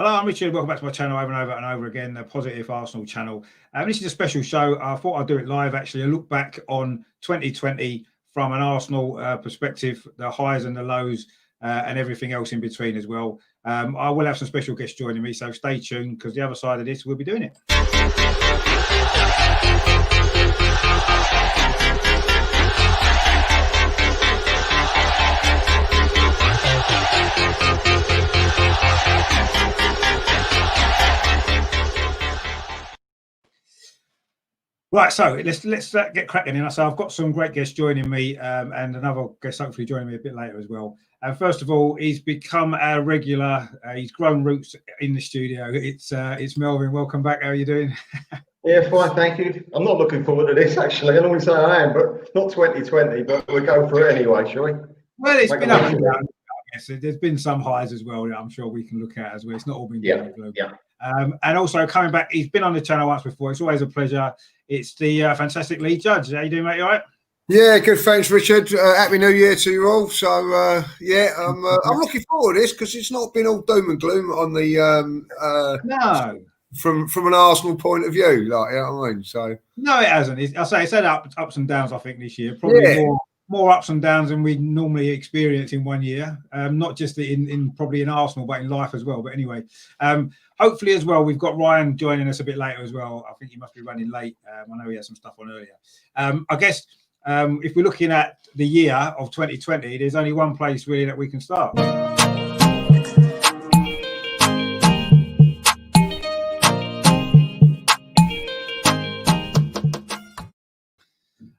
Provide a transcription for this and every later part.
Hello, I'm Richard. Welcome back to my channel over and over and over again, the Positive Arsenal channel. This is a special show. I thought I'd do it live, actually. A look back on 2020 from an Arsenal perspective, the highs and the lows and everything else in between as well. I will have some special guests joining me, so stay tuned because the other side of this, we'll be doing it. Right, so let's get cracking in. So I've got some great guests joining me, and another guest hopefully joining me a bit later as well. And first of all, he's become a regular. He's grown roots in the studio. It's Melvyn. Welcome back. How are you doing? Yeah, fine, thank you. I'm not looking forward to this actually. I normally say I am, but not 2020. But we'll go for it anyway, shall we? Well, it's been up and down. There's been some highs as well. I'm sure we can look at as well. It's not all been global. Yeah. And also coming back, he's been on the channel once before. It's always a pleasure. It's the fantastic Lee Judge. How you doing, mate? You all right? Yeah, good. Thanks, Richard. Happy New Year to you all. So, I'm looking forward to this because it's not been all doom and gloom on the no. From an Arsenal point of view, like, you know what I mean? So no, it hasn't. I'll say it's had ups and downs. I think this year probably more ups and downs than we normally experience in one year. Not just in probably in Arsenal, but in life as well. But anyway, hopefully as well, we've got Ryan joining us a bit later as well. I think he must be running late. I know he had some stuff on earlier. I guess if we're looking at the year of 2020, there's only one place really that we can start.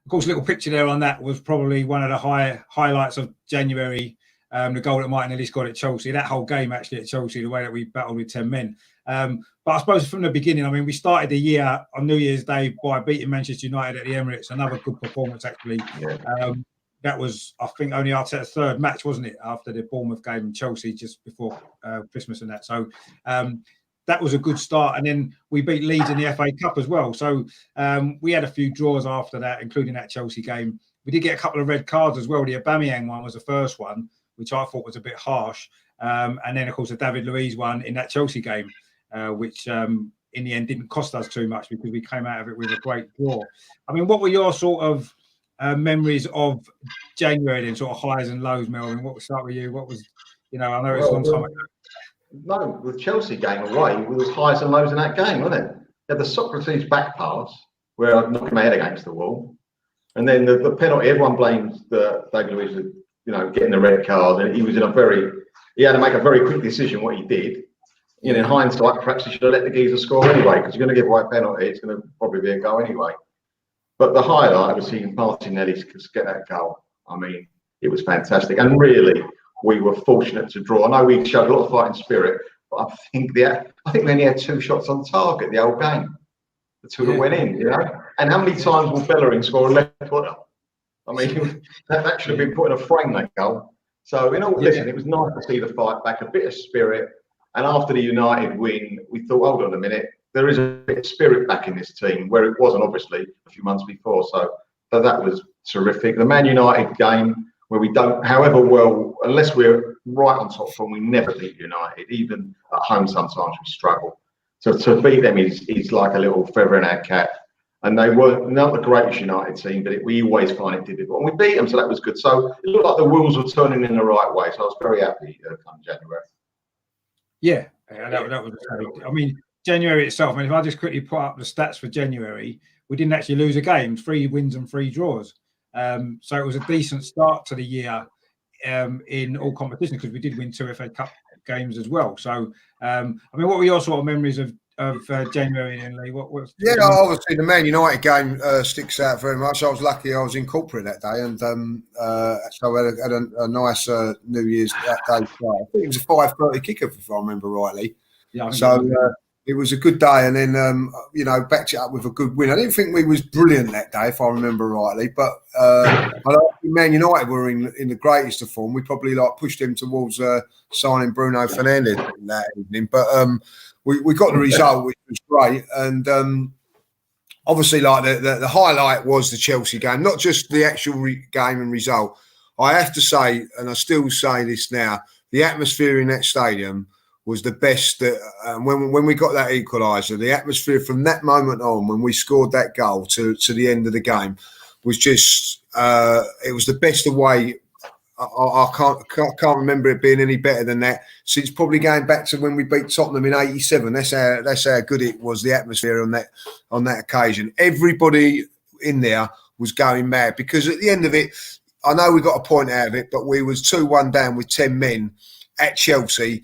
Of course, little picture there on that was probably one of the highlights of January. The goal that Martinelli scored at Chelsea, that whole game actually at Chelsea, the way that we battled with 10 men. But I suppose from the beginning, I mean, we started the year on New Year's Day by beating Manchester United at the Emirates. Another good performance, actually. Yeah. That was, I think, only Arteta's third match, wasn't it, after the Bournemouth game in Chelsea just before Christmas and that. So that was a good start. And then we beat Leeds in the FA Cup as well. So we had a few draws after that, including that Chelsea game. We did get a couple of red cards as well. The Aubameyang one was the first one, which I thought was a bit harsh. And then, of course, the David Luiz one in that Chelsea game, which in the end didn't cost us too much because we came out of it with a great draw. I mean, what were your sort of memories of January then, sort of highs and lows, Melvyn? What would start with you? What was, I know it's a long time ago. No, the Chelsea game away, there was highs and lows in that game, wasn't it? You had the Socrates back pass where I knocked my head against the wall. And then the penalty, everyone blames David Luiz for, getting the red card. And he was he had to make a very quick decision what he did. In hindsight, perhaps he should have let the geezer score anyway, because you're going to give away a penalty, it's going to probably be a goal anyway. But the highlight was seeing Martinelli get that goal. I mean, it was fantastic. And really, we were fortunate to draw. I know we showed a lot of fighting spirit, but I think we only had 2 shots on target the whole game. The 2 that went in, And how many times will Bellerin score a left footer? I mean, that should have been put in a frame, that goal. So, listen, it was nice to see the fight back, a bit of spirit. And after the United win, we thought, hold on a minute, there is a bit of spirit back in this team, where it wasn't, obviously, a few months before. So that was terrific. The Man United game, where we don't, however well, unless we're right on top form, we never beat United. Even at home, sometimes we struggle. So to beat them is like a little feather in our cap. And they were not the greatest United team, but we always find it difficult. And we beat them, so that was good. So it looked like the wheels were turning in the right way. So I was very happy come January. Yeah, that was. I mean, January itself. I mean, if I just quickly put up the stats for January, we didn't actually lose a game. 3 wins and 3 draws. So it was a decent start to the year in all competitions because we did win 2 FA Cup games as well. So, I mean, what were your sort of memories of January and Lee? Obviously the Man United game sticks out very much. I was lucky I was in corporate that day, and so I had a nice New Year's that day. I think it was a 5:30 kickoff, if I remember rightly. Yeah. So it was a good day, and then backed it up with a good win. I didn't think we was brilliant that day, if I remember rightly, but I don't think Man United were in the greatest of form. We probably pushed them towards signing Bruno Fernandes that evening, but we got the result, which was great, and obviously the highlight was the Chelsea game, not just the actual game and result. I have to say, and I still say this now, the atmosphere in that stadium was the best. That when we got that equaliser, the atmosphere from that moment on, when we scored that goal to the end of the game, was just it was the best away. I can't remember it being any better than that since probably going back to when we beat Tottenham in '87. That's how good it was. The atmosphere on that occasion, everybody in there was going mad because at the end of it, I know we got a point out of it, but we was 2-1 down with 10 men at Chelsea.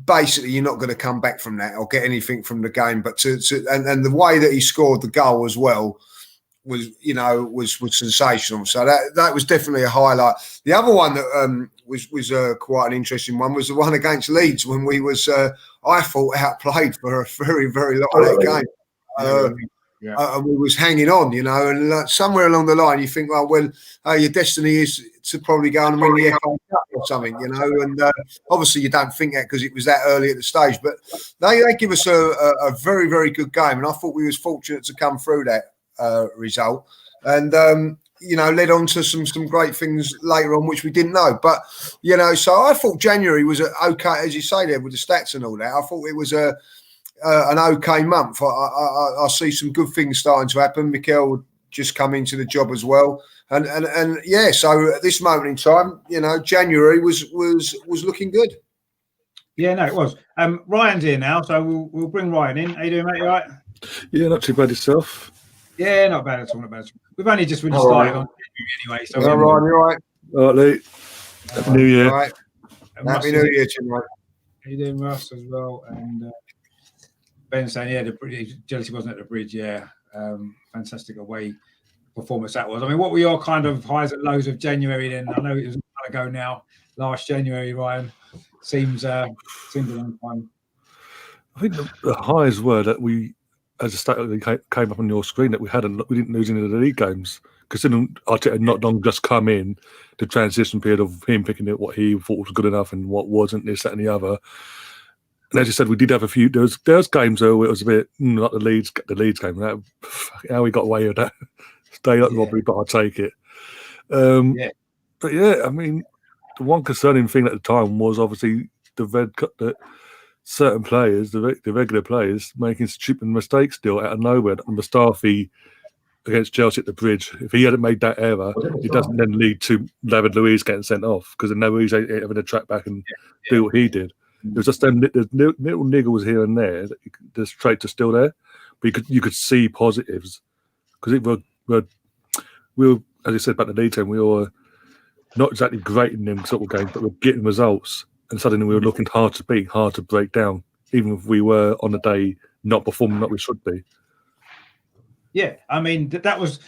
Basically, you're not going to come back from that or get anything from the game. But and the way that he scored the goal as well was sensational. So that was definitely a highlight. The other one that was quite an interesting one was the one against Leeds when we was I thought outplayed for a very, very lot of that game. And we was hanging on, and somewhere along the line you think, well, your destiny is to probably go and win the FA Cup or something, and obviously you don't think that because it was that early at the stage, but they give us a very, very good game, and I thought we was fortunate to come through that result, and led on to some great things later on which we didn't know, but so I thought January was okay, as you say there with the stats and all that. I thought it was an okay month. I see some good things starting to happen. Mikel just come into the job as well, and yeah. So at this moment in time, January was looking good. Yeah, no, it was. Ryan's here now, so we'll bring Ryan in. How you doing, mate? You all right? Yeah, not too bad yourself. Yeah, not bad at all. Not bad at all. We've only just really started on anyway. So Ryan, you all right? All right, Lee. Happy New Year. All right. Happy New Year to you, mate. How you doing, Russ, as well? And Ben saying, yeah, the bridge, Chelsea wasn't at the bridge. Yeah, fantastic away performance that was. I mean, what were your kind of highs and lows of January then? I know it was a while ago now. Last January, Ryan, seems a long time. I think the highs were that we, as a stat that came up on your screen, that we didn't lose any of the league games. Considering Arteta had not long just come in, the transition period of him picking out what he thought was good enough and what wasn't, this, that, and the other. And as you said, we did have a few. There was games where it was a bit like the Leeds game. How we got away with that? Stay up robbery, but I'll take it. But yeah, I mean, the one concerning thing at the time was obviously that certain players, the regular players, making stupid mistakes still out of nowhere. And Mustafi against Chelsea at the bridge, if he hadn't made that error, it doesn't then lead to David Luiz getting sent off because then Luiz ain't having to track back and do what he did. It was just them little niggles here and there. The traits are still there, but you could see positives because we were, as I said about the lead team, we were not exactly great in them sort of games, but we're getting results, and suddenly we were looking hard to beat, hard to break down, even if we were on the day not performing like we should be. Yeah, I mean that was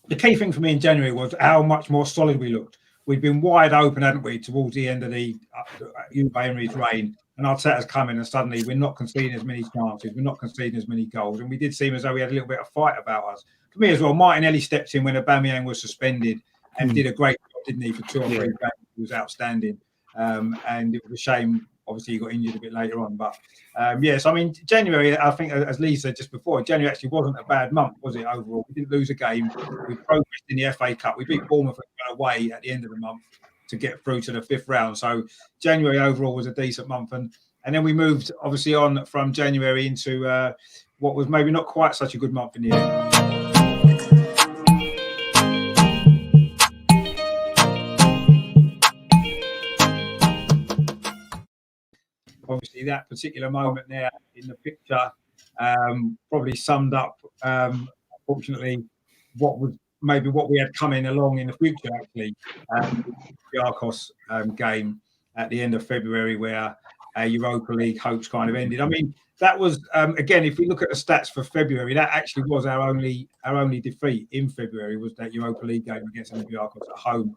the key thing for me in January was how much more solid we looked. We'd been wide open, hadn't we, towards the end of the Emery's reign, and Arteta's come in, and suddenly we're not conceding as many chances, we're not conceding as many goals, and we did seem as though we had a little bit of fight about us. For me as well, Martinelli stepped in when Aubameyang was suspended and did a great job, didn't he, for 2 or 3 games? He was outstanding, and it was a shame. Obviously, he got injured a bit later on, but yes, I mean, January, I think, as Lee said just before, January actually wasn't a bad month, was it, overall? We didn't lose a game. We progressed in the FA Cup. We beat Bournemouth away at the end of the month to get through to the 5th round. So January overall was a decent month. And then we moved, obviously, on from January into what was maybe not quite such a good month in the end. Obviously, that particular moment there in the picture probably summed up, unfortunately, what we had coming along in the future. Actually, the Arcos game at the end of February, where Europa League hopes kind of ended. I mean, that was again, if we look at the stats for February, that actually was our only defeat in February was that Europa League game against Olympiacos at home.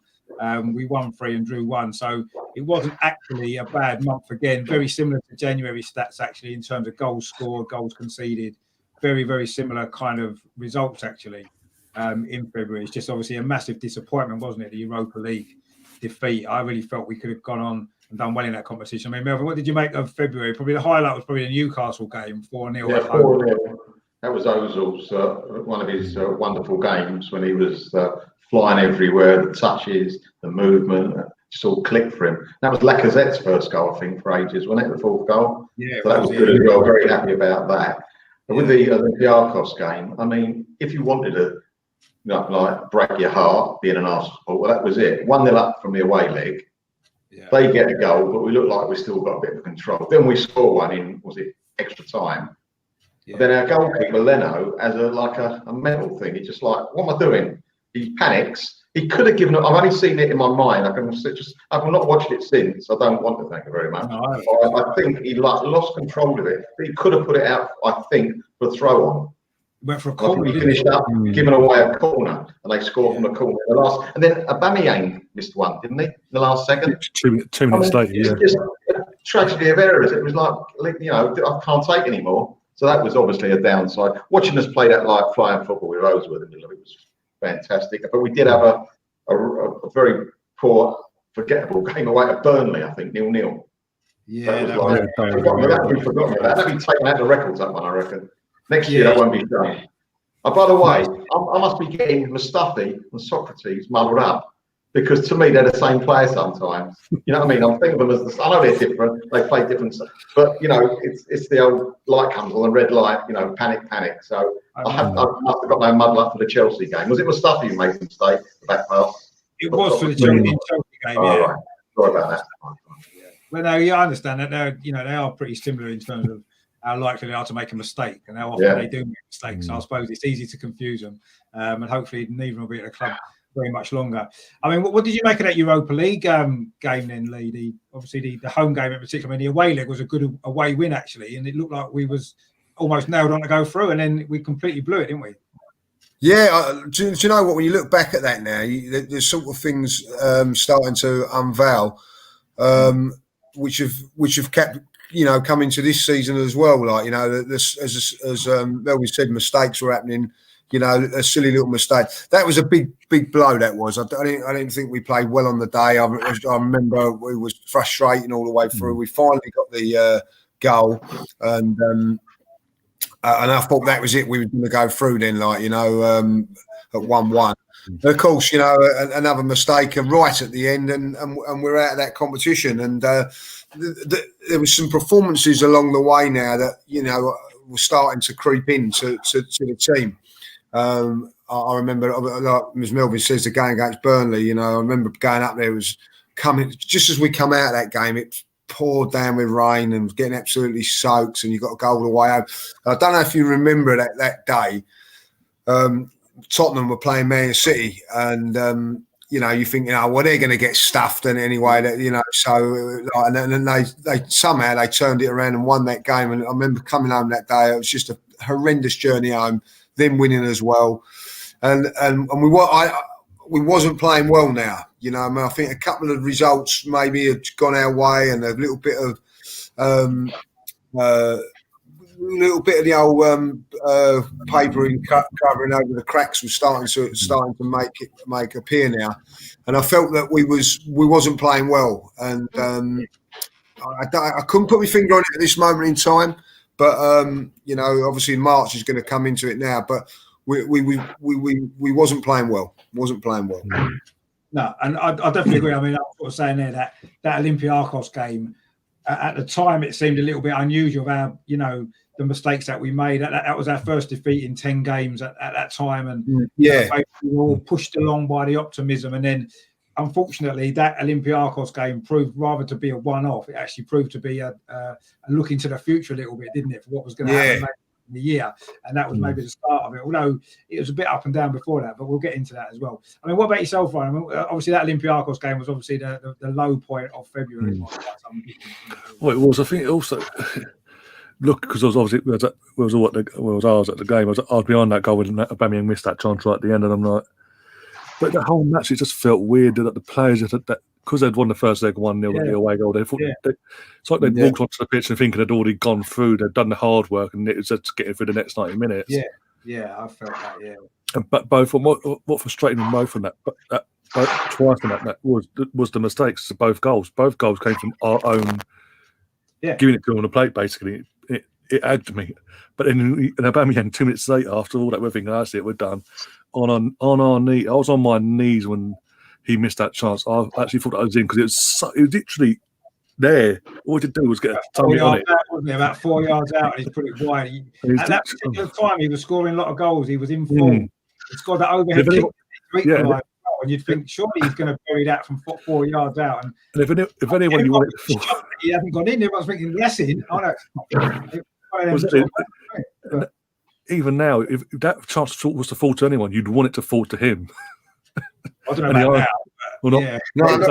We won 3 and drew 1, so it wasn't actually a bad month again. Very similar to January stats actually in terms of goals scored, goals conceded. Very, very similar kind of results actually in February. It's just obviously a massive disappointment, wasn't it? The Europa League defeat. I really felt we could have gone on and done well in that competition. I mean, Melvyn, what did you make of February? Probably the highlight was probably the Newcastle game, 4-0 at home. 4-0. That was Ozil's one of his wonderful games when he was flying everywhere, the touches, the movement. just all clicked for him. That was Lacazette's first goal, I think, for ages, wasn't it? The fourth goal. Yeah, So that was good as well. Very happy about that. But with the Olympiacos game, I mean, if you wanted to, like break your heart being an Arsenal supporter, well, that was it. 1-0 up from the away leg. Yeah. They get a goal, but we look like we still got a bit of control. Then we score one in, was it extra time? Yeah. Then our goalkeeper Leno has a mental thing. He's just like, what am I doing? He panics. He could have given up. I've only seen it in my mind. I've not watched it since. I don't want to, thank you very much. No, I think he lost control of it. He could have put it out, I think, for a throw on. Went for a corner. He finished up giving away a corner, and they scored from the corner. And then Aubameyang missed one, didn't he? In the last second. 2 minutes later, It's just a tragedy of errors. It was like, I can't take anymore. So that was obviously a downside. Watching us play that like flying football with Rosewood, it was fantastic. But we did have a very poor, forgettable game away at Burnley, I think, 0-0. Yeah, that would be forgotten. That'd be taken out the records, that one, I reckon. Next year, that won't be done. By the way, I must be getting Mustafi and Socrates muddled up, because to me, they're the same player sometimes. You know what I mean? I'm thinking of them as, I know they're different, they play different stuff, but, it's the old light comes on, the red light, panic. So I must have got no muddle up for the Chelsea game. Was it Mustafi who made the mistake, the back pass? It was for the Chelsea game, Right. Sorry about that. Well, no, I understand that. They are pretty similar in terms of how likely they are to make a mistake and how often they do make mistakes. So I suppose it's easy to confuse them, and hopefully neither will be at the club very much longer. I mean, what did you make of that Europa League game then, Lee? Obviously, the home game in particular. I mean, the away leg was a good away win actually, and it looked like we was almost nailed on to go through, and then we completely blew it, didn't we? Yeah, do you know what? When you look back at that now, there's sort of things starting to unveil, which have kept come into this season as well. Like as Melvyn said, mistakes were happening. A silly little mistake. That was a big blow. That was. I didn't think we played well on the day. I remember it was frustrating all the way through. We finally got the goal, and I thought that was it. We were going to go through then, at 1-1. Of course, another mistake right at the end, and we're out of that competition. And there was some performances along the way now that were starting to creep into the team. I remember, like Ms. Melvyn says, the game against Burnley. I remember going up there. It was coming just as we come out of that game. It poured down with rain and was getting absolutely soaked, and you got to go all the way home. I don't know if you remember that day. Tottenham were playing Man City, and you think, well, they're going to get stuffed, and anyway, So, and then they somehow they turned it around and won that game. And I remember coming home that day. It was just a horrendous journey home. Them winning as well, and we wasn't playing well now. I think a couple of results maybe had gone our way, and a little bit of the old papering covering over the cracks was starting to make appear now, and I felt that we wasn't playing well, and I couldn't put my finger on it at this moment in time, but obviously March is going to come into it now, but we wasn't playing well. No, and I definitely agree. I mean, I was sort of saying there that Olympiacos game at the time, it seemed a little bit unusual how the mistakes that we made. That was our first defeat in 10 games at that time, and we were all pushed along by the optimism. And then, unfortunately, that Olympiacos game proved rather to be a one-off. It actually proved to be a look into the future a little bit, didn't it, for what was going to happen in the year? And that was maybe the start of it. Although it was a bit up and down before that, but we'll get into that as well. I mean, what about yourself, Ryan? I mean, obviously, that Olympiacos game was obviously the low point of February. Well, it was. I think it also. Look, because I was obviously was ours at the game. I was behind that goal when Aubameyang missed that chance right at the end, and I'm like, but the whole match it just felt weird that the players that because they'd won the first leg 1-0 at the away goal. They thought it's like they'd walked onto the pitch and thinking they'd already gone through. They'd done the hard work, and it was just getting through the next 90 minutes. Yeah, I felt that. Yeah, but both what frustrating them both on that, but twice on that was the mistakes of both goals. Both goals came from our own. Yeah, giving it to them on the plate basically. It agged me, but then Aubameyang 2 minutes later, after all that, we're thinking, that's it, we're done. On our knee, I was on my knees when he missed that chance. I actually thought that was in because it was literally there. All he had to do was get somebody on it. Out, wasn't he? About 4 yards out, and he's put it wide. At that particular time, he was scoring a lot of goals. He was in form. He scored that overhead kick to equalise, and you'd think surely he's going to bury that from 4 yards out. And if anyone you want it to he hasn't gone in. Everyone's thinking that's in. Oh no. Even now, if that chance was to fall to anyone, you'd want it to fall to him. I don't know about now. Well, yeah. Because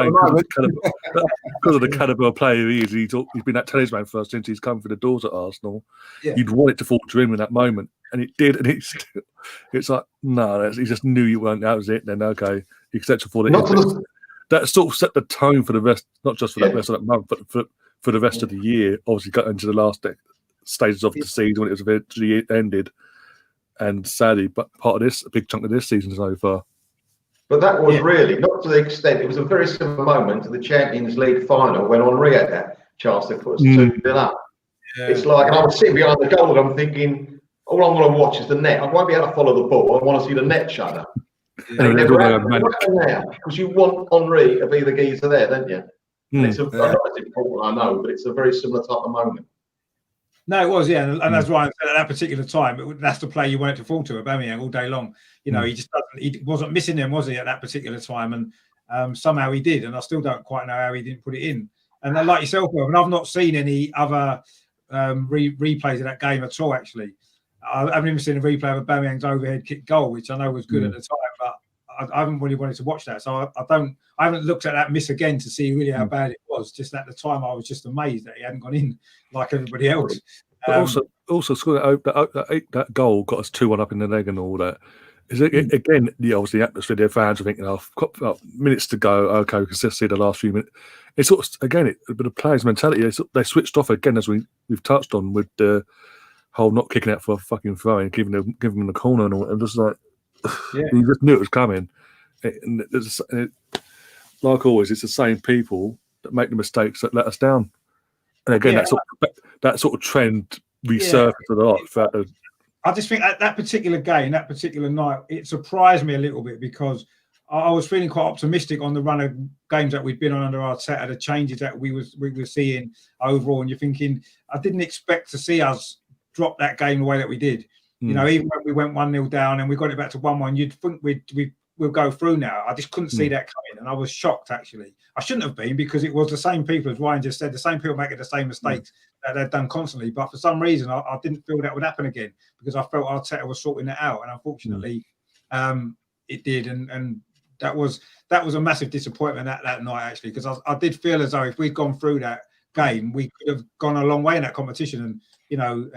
of the calibre of player he is. He's been that talisman for us since he's come through the doors at Arsenal. Yeah. You'd want it to fall to him in that moment, and it did. And it's like no, he just knew you weren't. That was it. Then okay, he accepted for it. That sort of set the tone for the rest, not just for that rest of that month, but for the rest of the year. Obviously, got into the last stages of the season when it was eventually ended, and sadly, but part of this, a big chunk of this season is over. But that was really, not to the extent, it was a very similar moment to the Champions League final when Henry had that chance to put us 2-0 up. Yeah. It's like, and I was sitting behind the goal and I'm thinking, all I'm going to watch is the net. I won't be able to follow the ball. I want to see the net shudder. Yeah. Because you want Henry to be the geezer there, don't you? And it's it's important, I know, but it's a very similar type of moment. No, it was, yeah, and that's why I said at that particular time, that's the play you want it to fall to, Aubameyang all day long. You know, he wasn't missing them, was he, at that particular time? And somehow he did, and I still don't quite know how he didn't put it in. And like yourself, Melvyn, I've not seen any other replays of that game at all. Actually, I haven't even seen a replay of Aubameyang's overhead kick goal, which I know was good at the time, but I haven't really wanted to watch that. So I haven't looked at that miss again to see really how bad it was. Just at the time, I was just amazed that he hadn't gone in like everybody else. But also scoring that goal got us 2-1 up in the leg and all that. Is it again? Obviously, the atmosphere. Their fans are thinking, "Oh, minutes to go. Okay, we can just see the last few minutes." It's sort of again, but the players' mentality. They switched off again, as we've touched on with the whole not kicking out for a fucking throwing, giving them the corner and all. And just like you just knew it was coming. Like always, it's the same people that make the mistakes that let us down. And again, that sort of trend resurfaced a lot throughout the. I just think at that particular game, that particular night, it surprised me a little bit because I was feeling quite optimistic on the run of games that we'd been on under Arteta, the changes that we were seeing overall. And you're thinking, I didn't expect to see us drop that game the way that we did. You know, even when we went 1-0 down and we got it back to 1-1, you'd think we'll go through now. I just couldn't see that coming, and I was shocked actually. I shouldn't have been because it was the same people, as Ryan just said, the same people making the same mistakes that they've done constantly. But for some reason, I didn't feel that would happen again because I felt Arteta was sorting it out, and unfortunately, it did. And that was a massive disappointment that night actually, because I did feel as though if we'd gone through that game, we could have gone a long way in that competition, and you know,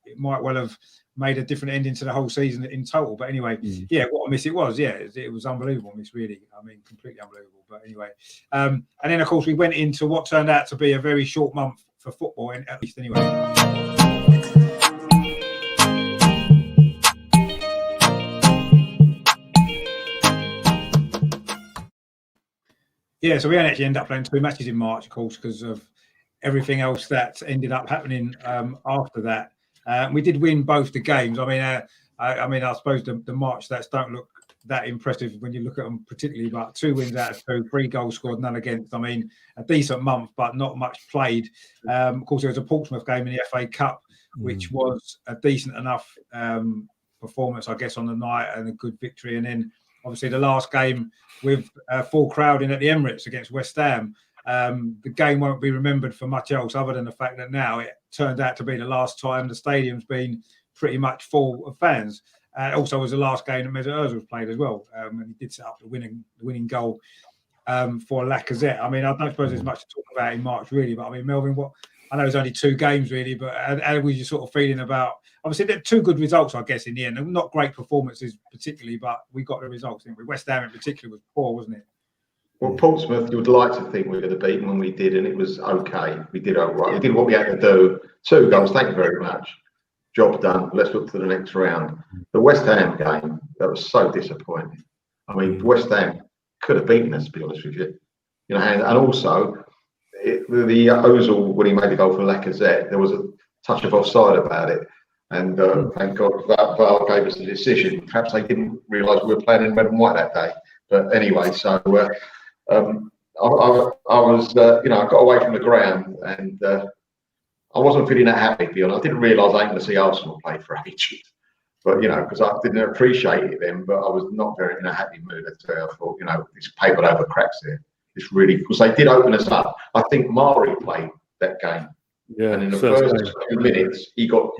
it might well have made a different ending to the whole season in total. But anyway, what a miss it was. Yeah, it was unbelievable miss, really. I mean, completely unbelievable. But anyway, and then of course we went into what turned out to be a very short month for football, at least anyway. Yeah, so we only actually ended up playing 2 matches in March, of course, because of everything else that ended up happening after that. We did win both the games. I mean, I suppose the March stats don't look that impressive when you look at them particularly, but 2 wins out of 2, 3 goals scored, none against. I mean, a decent month, but not much played. Of course, there was a Portsmouth game in the FA Cup, which was a decent enough performance, I guess, on the night and a good victory. And then, obviously, the last game with full crowd in at the Emirates against West Ham. The game won't be remembered for much else other than the fact that now it turned out to be the last time the stadium's been pretty much full of fans. Also was the last game that Mesut Ozil was played as well, and he did set up the winning goal for Lacazette. I mean, I don't suppose there's much to talk about in March really, but I mean, Melvyn, I know there's only 2 games really, but how were you sort of feeling about? Obviously, they're 2 good results, I guess, in the end. Not great performances particularly, but we got the results. Didn't we? West Ham in particular was poor, wasn't it? Well, Portsmouth, you would like to think we were going to beat them when we did, and it was okay. We did all right. We did what we had to do. 2 goals, thank you very much. Job done. Let's look to the next round. The West Ham game, that was so disappointing. I mean, West Ham could have beaten us, to be honest with you. You know, and also the Ozil, when he made the goal for Lacazette, there was a touch of offside about it. And thank God VAR gave us the decision. Perhaps they didn't realise we were playing in red and white that day. But anyway, so I was, I got away from the ground and I wasn't feeling that happy, to be honest. I didn't realise I ain't going to see Arsenal play for ages. But, because I didn't appreciate it then, but I was not very in a happy mood. I thought, this papered over cracks here. It's really, because they did open us up. I think Mari played that game. Yeah, and in the first few minutes, he got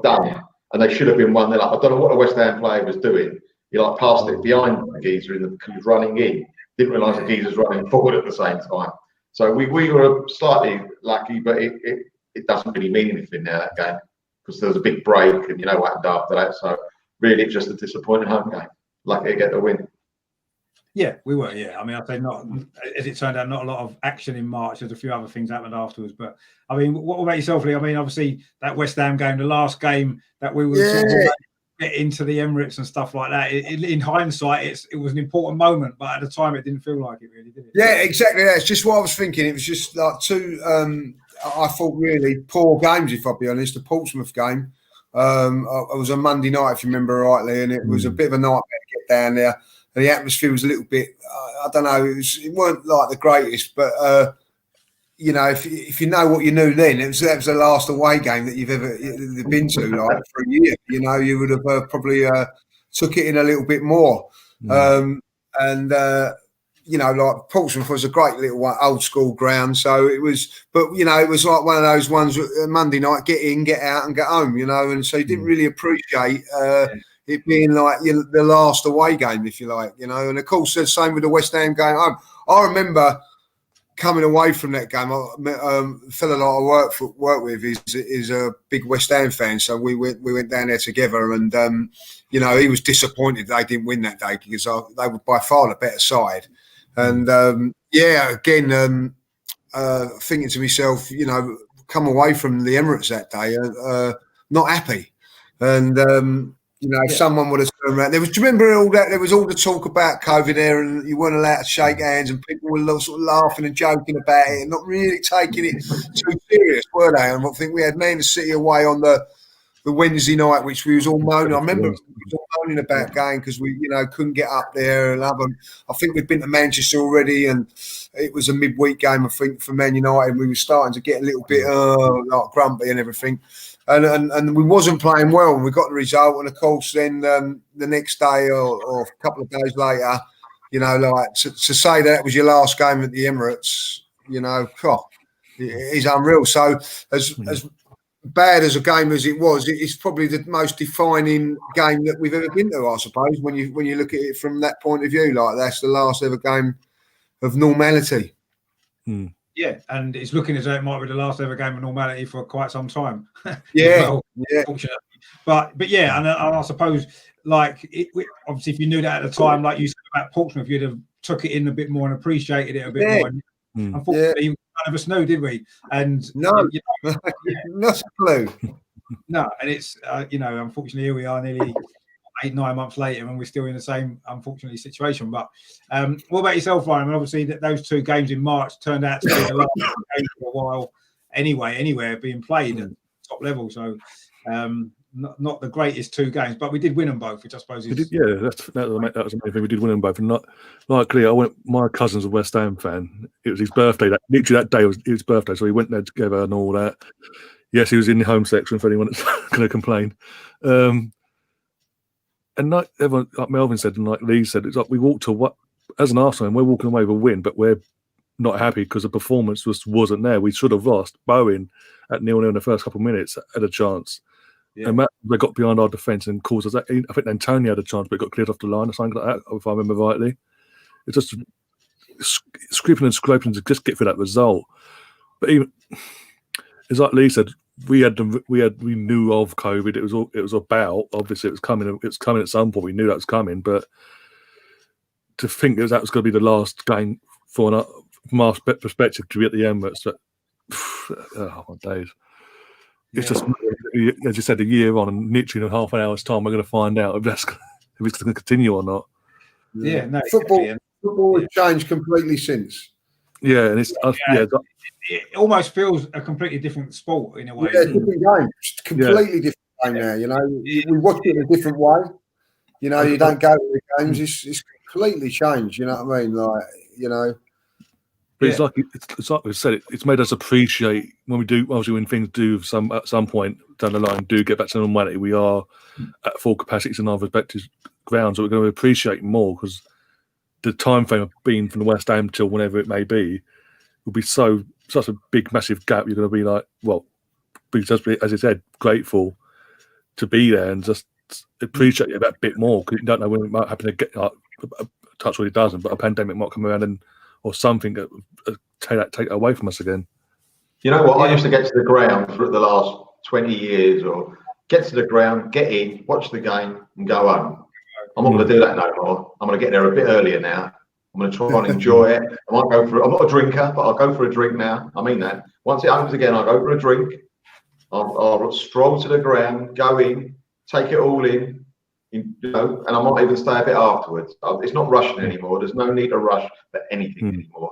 done. And they should have been 1-0 up. I don't know what the West Ham player was doing. He passed it behind the geezer who was running in. Didn't realise the geezer was running forward at the same time. So we were slightly lucky, but it doesn't really mean anything now, that game, because there was a big break and you know what happened after that. So really just a disappointing home game. Lucky to get the win. Yeah, we were. Yeah, I mean, I'd say not, as it turned out, not a lot of action in March. There's a few other things happened afterwards. But I mean, what about yourself, Lee? I mean, obviously that West Ham game, the last game that we were sort of get into the Emirates and stuff like that. In hindsight, it was an important moment, but at the time, it didn't feel like it really, did it? Yeah, exactly. That's just what I was thinking. It was just like two. I thought really poor games, if I'll be honest. The Portsmouth game. It was a Monday night, if you remember rightly, and it was a bit of a nightmare to get down there. And the atmosphere was a little bit, I don't know, it weren't like the greatest, but, if you know what you knew then, that was the last away game that you've ever been to, like, for a year. You would have probably took it in a little bit more. Like Portsmouth was a great little old school ground. So it was, but, it was like one of those ones, Monday night, get in, get out and get home, and so you didn't really appreciate it being like the last away game, if you like, and of course the same with the West Ham game home. I remember coming away from that game. A fellow that I work with is a big West Ham fan, so we went down there together, and he was disappointed they didn't win that day because they were by far the better side, and thinking to myself, come away from the Emirates that day, not happy, and. If someone would have turned around, do you remember all that? There was all the talk about COVID there, and you weren't allowed to shake hands, and people were sort of laughing and joking about it, and not really taking it too serious, were they? And I think we had Man City away on the Wednesday night, which we was all moaning. I remember we was all moaning about going because we, couldn't get up there. And I think we'd been to Manchester already, and it was a midweek game, I think, for Man United. We were starting to get a little bit like grumpy and everything. And we wasn't playing well, and we got the result. And of course, then the next day or a couple of days later, to say that was your last game at the Emirates, is unreal. So as bad as a game as it was, it's probably the most defining game that we've ever been to, I suppose. When you look at it from that point of view, like that's the last ever game of normality. Yeah, and it's looking as though it might be the last ever game of normality for quite some time. Fortunately. But yeah, and I suppose obviously if you knew that at the time, like you said about Portsmouth, you'd have took it in a bit more and appreciated it a bit more. Unfortunately, none of us knew, did we? And no, not a clue. No, and it's unfortunately here we are nearly 8-9 months later, and we're still in the same unfortunately situation. But what about yourself, Ryan? I mean, obviously those two games in March turned out to be the last game for a while anyway, anywhere being played at top level. So not the greatest two games, but we did win them both, which I suppose is that was the main thing. We did win them both, and not likely. My cousin's a West Ham fan. It was his birthday. Literally that day was his birthday, so we went there together and all that. Yes, he was in the home section for anyone that's going to complain. And like everyone, like Melvyn said, and like Lee said, it's like we walked to what as an Arsenal, we're walking away with a win, but we're not happy because the performance wasn't there. We should have lost. Bowen at 0-0 in the first couple of minutes had a chance. Yeah. And they got behind our defence and caused us that. I think Antonio had a chance, but it got cleared off the line or something like that, if I remember rightly. It's just scraping and scraping to just get for that result. But even, it's like Lee said, we knew of COVID. It was about, obviously it was coming at some point. We knew that was coming, but to think that was going to be the last game from our perspective to be at the Emirates, oh my days. It's just, as you said, a year on, and literally in half an hour's time, we're going to find out if it's going to continue or not. Yeah, no, football has changed completely since. Yeah, and it's it almost feels a completely different sport in a way. Yeah, different game, completely different game now. We watch it in a different way. You know, you don't go to the games. It's completely changed. You know what I mean? Like, you know. But it's like we said, it's made us appreciate when we do, obviously when things do at some point down the line do get back to normality, we are at full capacities in our respective grounds, so we're going to appreciate more because the time frame of being from the West Ham till whenever it may be will be such a big, massive gap. You're going to be like, well, be just, as I said, grateful to be there and just appreciate it a bit more because you don't know when it might happen to get, touch what it doesn't, but a pandemic might come around or something that take it away from us again. You know what? I used to get to the ground for the last 20 years, or get to the ground, get in, watch the game, and go home. I'm not going to do that no more. I'm going to get there a bit earlier now. I'm going to try and enjoy it. I might go for. I'm not a drinker, but I'll go for a drink now. I mean that. Once it opens again, I'll go for a drink. I'll stroll to the ground, go in, take it all in. You know, and I might even stay a bit afterwards. It's not rushing anymore. There's no need to rush for anything anymore.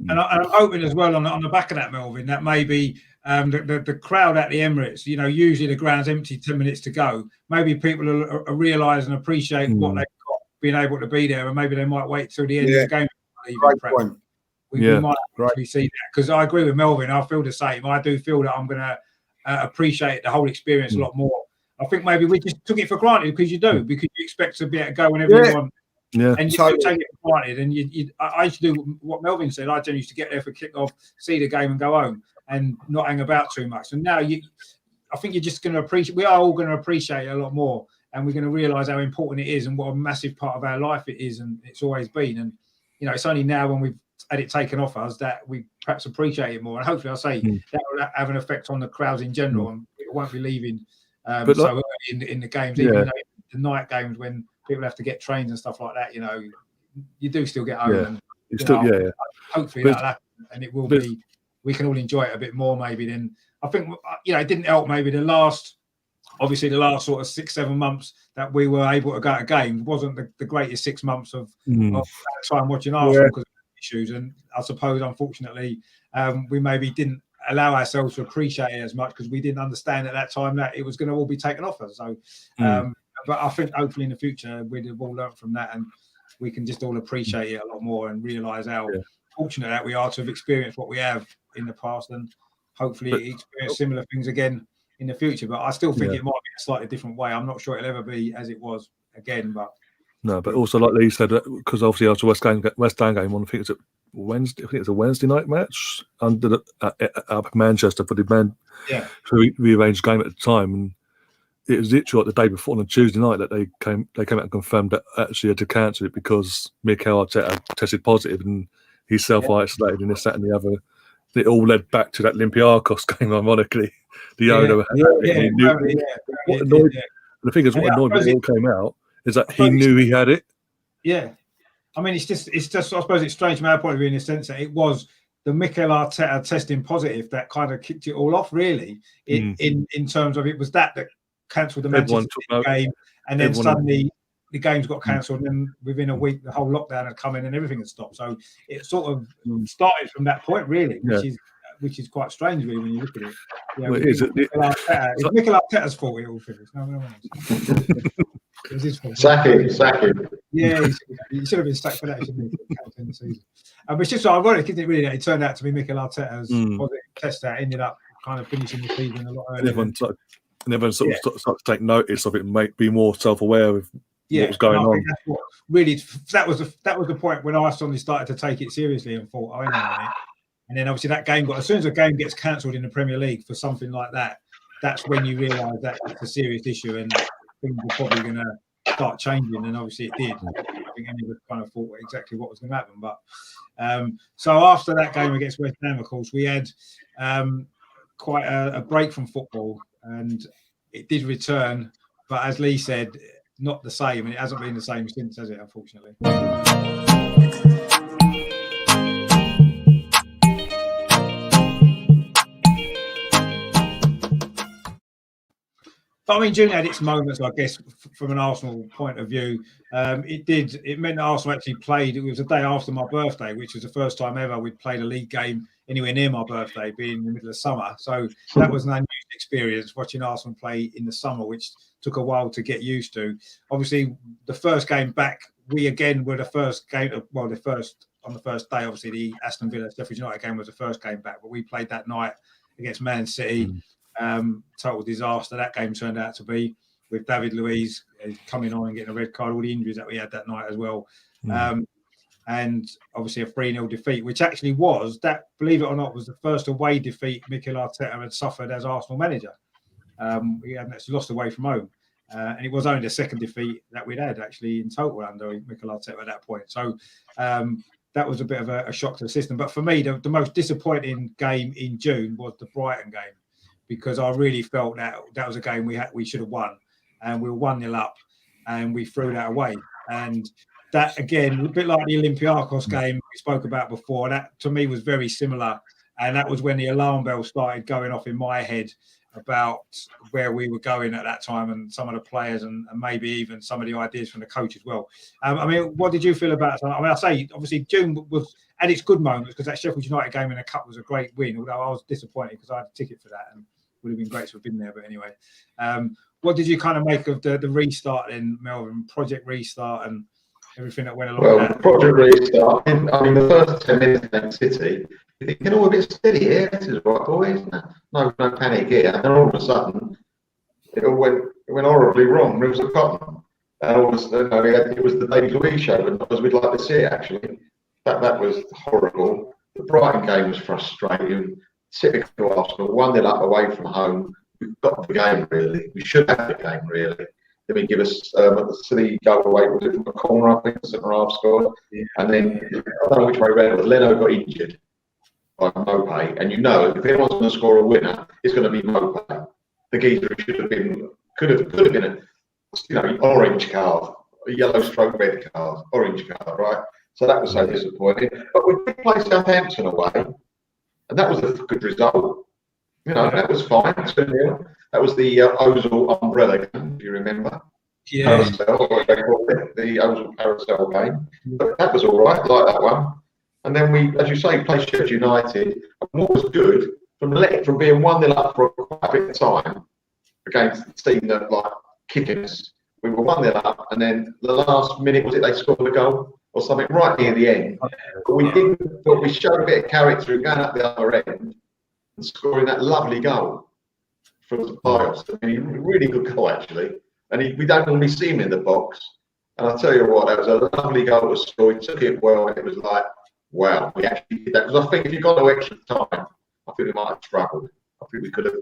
And I'm hoping as well on the back of that, Melvyn, that maybe the crowd at the Emirates, you know, usually the ground's empty 10 minutes to go. Maybe people are realise and appreciate what they've got, being able to be there, and maybe they might wait till the end of the game. We might actually see that, because I agree with Melvyn. I feel the same. I do feel that I'm going to appreciate the whole experience a lot more. I think maybe we just took it for granted because you expect to be able to go whenever you want. Yeah, and you take it for granted. And I used to do what Melvyn said. I used to get there for kick-off, see the game, and go home, and not hang about too much. And now I think you're just going to appreciate. We are all going to appreciate it a lot more, and we're going to realise how important it is and what a massive part of our life it is, and it's always been. And you know, it's only now when we've had it taken off us that we perhaps appreciate it more. And hopefully, I'll say that will have an effect on the crowds in general, and it won't be leaving. So early in the games, even though the night games when people have to get trains and stuff like that, you know, you do still get home. And hopefully that'll happen, and it will be. We can all enjoy it a bit more, maybe. Then I think, you know, it didn't help. Maybe the last sort of 6-7 months that we were able to go to games wasn't the greatest 6 months of time watching Arsenal because of issues. And I suppose, unfortunately, we maybe didn't allow ourselves to appreciate it as much because we didn't understand at that time that it was going to all be taken off us. So, but I think hopefully in the future we've all learned from that, and we can just all appreciate it a lot more and realise how fortunate that we are to have experienced what we have in the past, and hopefully experience similar things again in the future. But I still think it might be a slightly different way. I'm not sure it'll ever be as it was again. But no, but also like Lee said, because obviously after West Ham game, I think it's Wednesday. I think it's a Wednesday night match under up Manchester for the men. Yeah. So we rearranged the game at the time, and it was literally like the day before on a Tuesday night that they came out and confirmed that actually had to cancel it because Mikel Arteta tested positive and he's self-isolated and this, that, and the other. It all led back to that Olympiacos game, ironically. The owner what annoyed the thing is, what annoyed me when it all came out is that he knew he had it. Yeah. I mean, it's just. I suppose it's strange from our point of view in the sense that it was the Mikel Arteta testing positive that kind of kicked it all off, really. In terms of it was that cancelled the Manchester City game, and then suddenly the games got cancelled, and then within a week the whole lockdown had come in and everything had stopped. So it sort of started from that point, really, which is quite strange, really, when you look at it. Yeah, it's Mikel Arteta's fault it all finished. No. It was his fault. Sack him. Yeah, he should have been sacked for that, shouldn't he? For the season. But it's just so ironic, isn't it, really, that it turned out to be Mikel Arteta's positive test that ended up kind of finishing the season a lot earlier. And everyone sort of started to take notice of it and be more self-aware of what was going on. That was the point when I suddenly started to take it seriously and thought, oh, hang on a minute. And then obviously that game as soon as a game gets cancelled in the Premier League for something like that, that's when you realise that it's a serious issue and things are probably going to start changing. And obviously it did. I think anyone kind of thought exactly what was going to happen. But so after that game against West Ham, of course, we had quite a break from football, and it did return. But as Lee said, not the same, and it hasn't been the same since, has it, unfortunately? But I mean, June had its moments, I guess, from an Arsenal point of view. It meant that Arsenal actually played. It was the day after my birthday, which was the first time ever we'd played a league game anywhere near my birthday, being in the middle of summer. So that was an unusual experience watching Arsenal play in the summer, which took a while to get used to. Obviously, the first game back, we again were the first game. On the first day. Obviously, the Aston Villa Sheffield United game was the first game back, but we played that night against Man City. Total disaster that game turned out to be, with David Luiz coming on and getting a red card, all the injuries that we had that night as well. And obviously a 3-0 defeat, which actually was, that, believe it or not, was the first away defeat Mikel Arteta had suffered as Arsenal manager. We hadn't actually lost away from home. And it was only the second defeat that we'd had actually in total under Mikel Arteta at that point. So that was a bit of a shock to the system. But for me, the most disappointing game in June was the Brighton game, because I really felt that was a game we should have won. And we were 1-0 up and we threw that away. And that, again, a bit like the Olympiacos game we spoke about before, that to me was very similar. And that was when the alarm bell started going off in my head about where we were going at that time, and some of the players, and maybe even some of the ideas from the coach as well. I mean, what did you feel about it? I mean, I say, obviously, June was at its good moments, because that Sheffield United game in the Cup was a great win, although I was disappointed because I had a ticket for that and would have been great to have been there. But anyway, what did you kind of make of the restart then, Melvyn, Project Restart and everything that went along with that? Project Restart, I mean, the first 10 minutes in Man City, you think, a bit steady here, this is right, boys. No panic here. And all of a sudden, it went horribly wrong. It was a cotton. And all of a sudden, it was the David Luiz show, and as we'd like to see it, actually. That was horrible. The Brighton game was frustrating. Typical Arsenal, 1-0 up away from home. We've got the game, really. We should have the game, really. Then we give us the silly go away, was it from a corner, I think, the centre half scored. Yeah. And then, I don't know which way around, but Leno got injured by Mopé. And if anyone's going to score a winner, it's going to be Mopé. The geezer could have been a orange card, a yellow stroke red card, orange card, right? So that was so disappointing. But we did play Southampton away, and that was a good result. That was fine. 2-0. That was the Ozil umbrella game, if you remember. Yeah. Carousel, what they called it, the Ozil carousel game. But that was all right, like that one. And then we, as you say, played Sheffield United. And what was good, from being 1-0 up for quite a bit of time against the team that kicking us, we were 1-0 up, and then the last minute, was it they scored a goal or something right near the end? But we didn't. But we showed a bit of character and going up the other end and scoring that lovely goal from the Bios. I mean, really good goal actually. And we don't normally see him in the box. And I'll tell you what, that was a lovely goal to score. He took it well, and it was like, wow, we actually did that. Because I think if you got no extra time, I think we might have struggled. I think we could have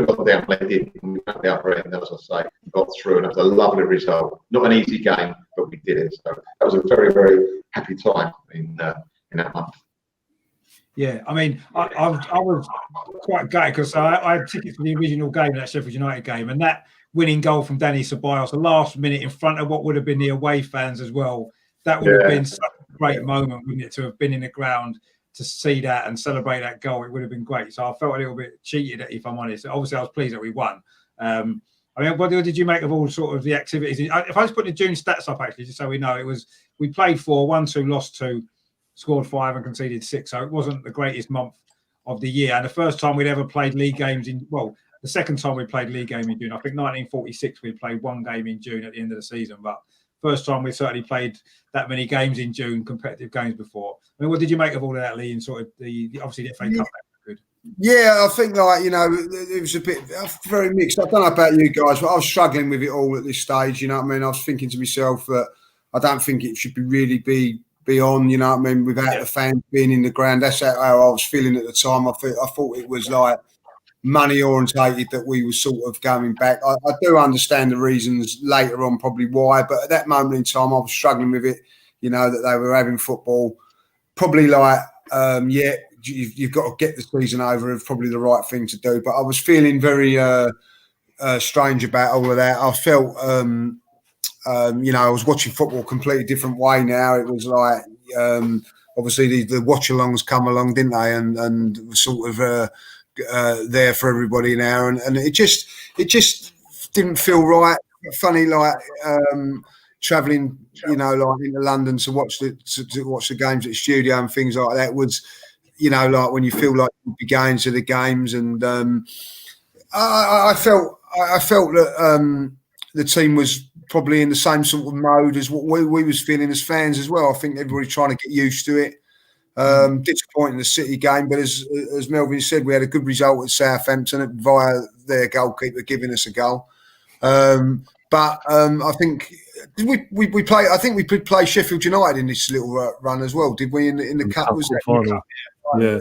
gone down, they did. And we got the upper end, as I say, got through, and it was a lovely result. Not an easy game, but we did it. So that was a very, very happy time in that month. Yeah, I mean, I was quite gutted because I had tickets for the original game, that Sheffield United game, and that winning goal from Dani Ceballos, the last minute in front of what would have been the away fans as well. That would have been such a great moment, wouldn't it, to have been in the ground to see that and celebrate that goal. It would have been great. So I felt a little bit cheated, if I'm honest. Obviously, I was pleased that we won. I mean, what did you make of all sort of the activities? If I just put the June stats up, actually, just so we know, we played 4, 1-2, lost 2, scored 5 and conceded 6. So it wasn't the greatest month of the year. And the first time we'd ever played league games the second time we played league game in June, I think 1946, we played one game in June at the end of the season. But first time we certainly played that many games in June, competitive games before. I mean, what did you make of all of that, Lee? And sort of obviously the FA Cup. Good. Yeah, I think it was a bit very mixed. I don't know about you guys, but I was struggling with it all at this stage. You know what I mean? I was thinking to myself that I don't think it should be on. You know what I mean? Without the fans being in the ground, that's how I was feeling at the time. I thought it was like money orientated that we were sort of going back. I do understand the reasons later on, probably why, but at that moment in time, I was struggling with it. You know, that they were having football, probably you've got to get the season over. Is probably the right thing to do. But I was feeling very strange about all of that. I felt, I was watching football a completely different way now. It was like, obviously the watch-alongs come along, didn't they? And sort of there for everybody now. And it just didn't feel right. Funny, travelling, into London to watch the games at the studio and things like that was, like when you feel like you'd be going to the games and I felt that the team was probably in the same sort of mode as what we was feeling as fans as well. I think everybody trying to get used to it. Disappointing the City game, but as Melvyn said, we had a good result at Southampton via their goalkeeper giving us a goal. But I think we play. I think we could play Sheffield United in this little run as well. Did we in the cup? Was that final? Yeah,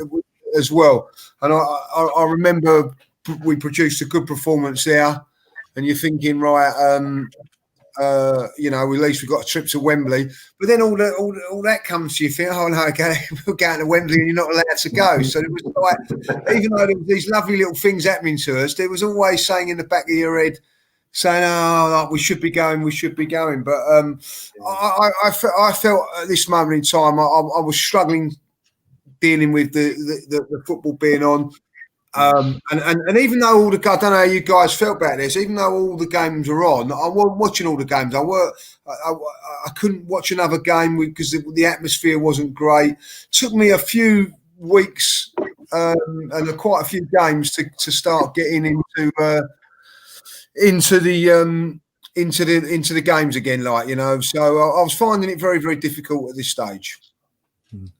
as well. And I remember we produced a good performance there. And you're thinking, right, at least we've got a trip to Wembley. But then all that comes to you, think, oh no, we're going to Wembley and you're not allowed to go. So it was like, even though there were these lovely little things happening to us, there was always saying in the back of your head, saying, "Oh, we should be going, we should be going." But I felt at this moment in time, I was struggling dealing with the football being on. And even though I don't know how you guys felt about this, even though all the games were on, I wasn't watching all the games. I couldn't watch another game because the atmosphere wasn't great. It took me a few weeks and quite a few games to start getting into the games again, like, you know. So I was finding it very, very difficult at this stage.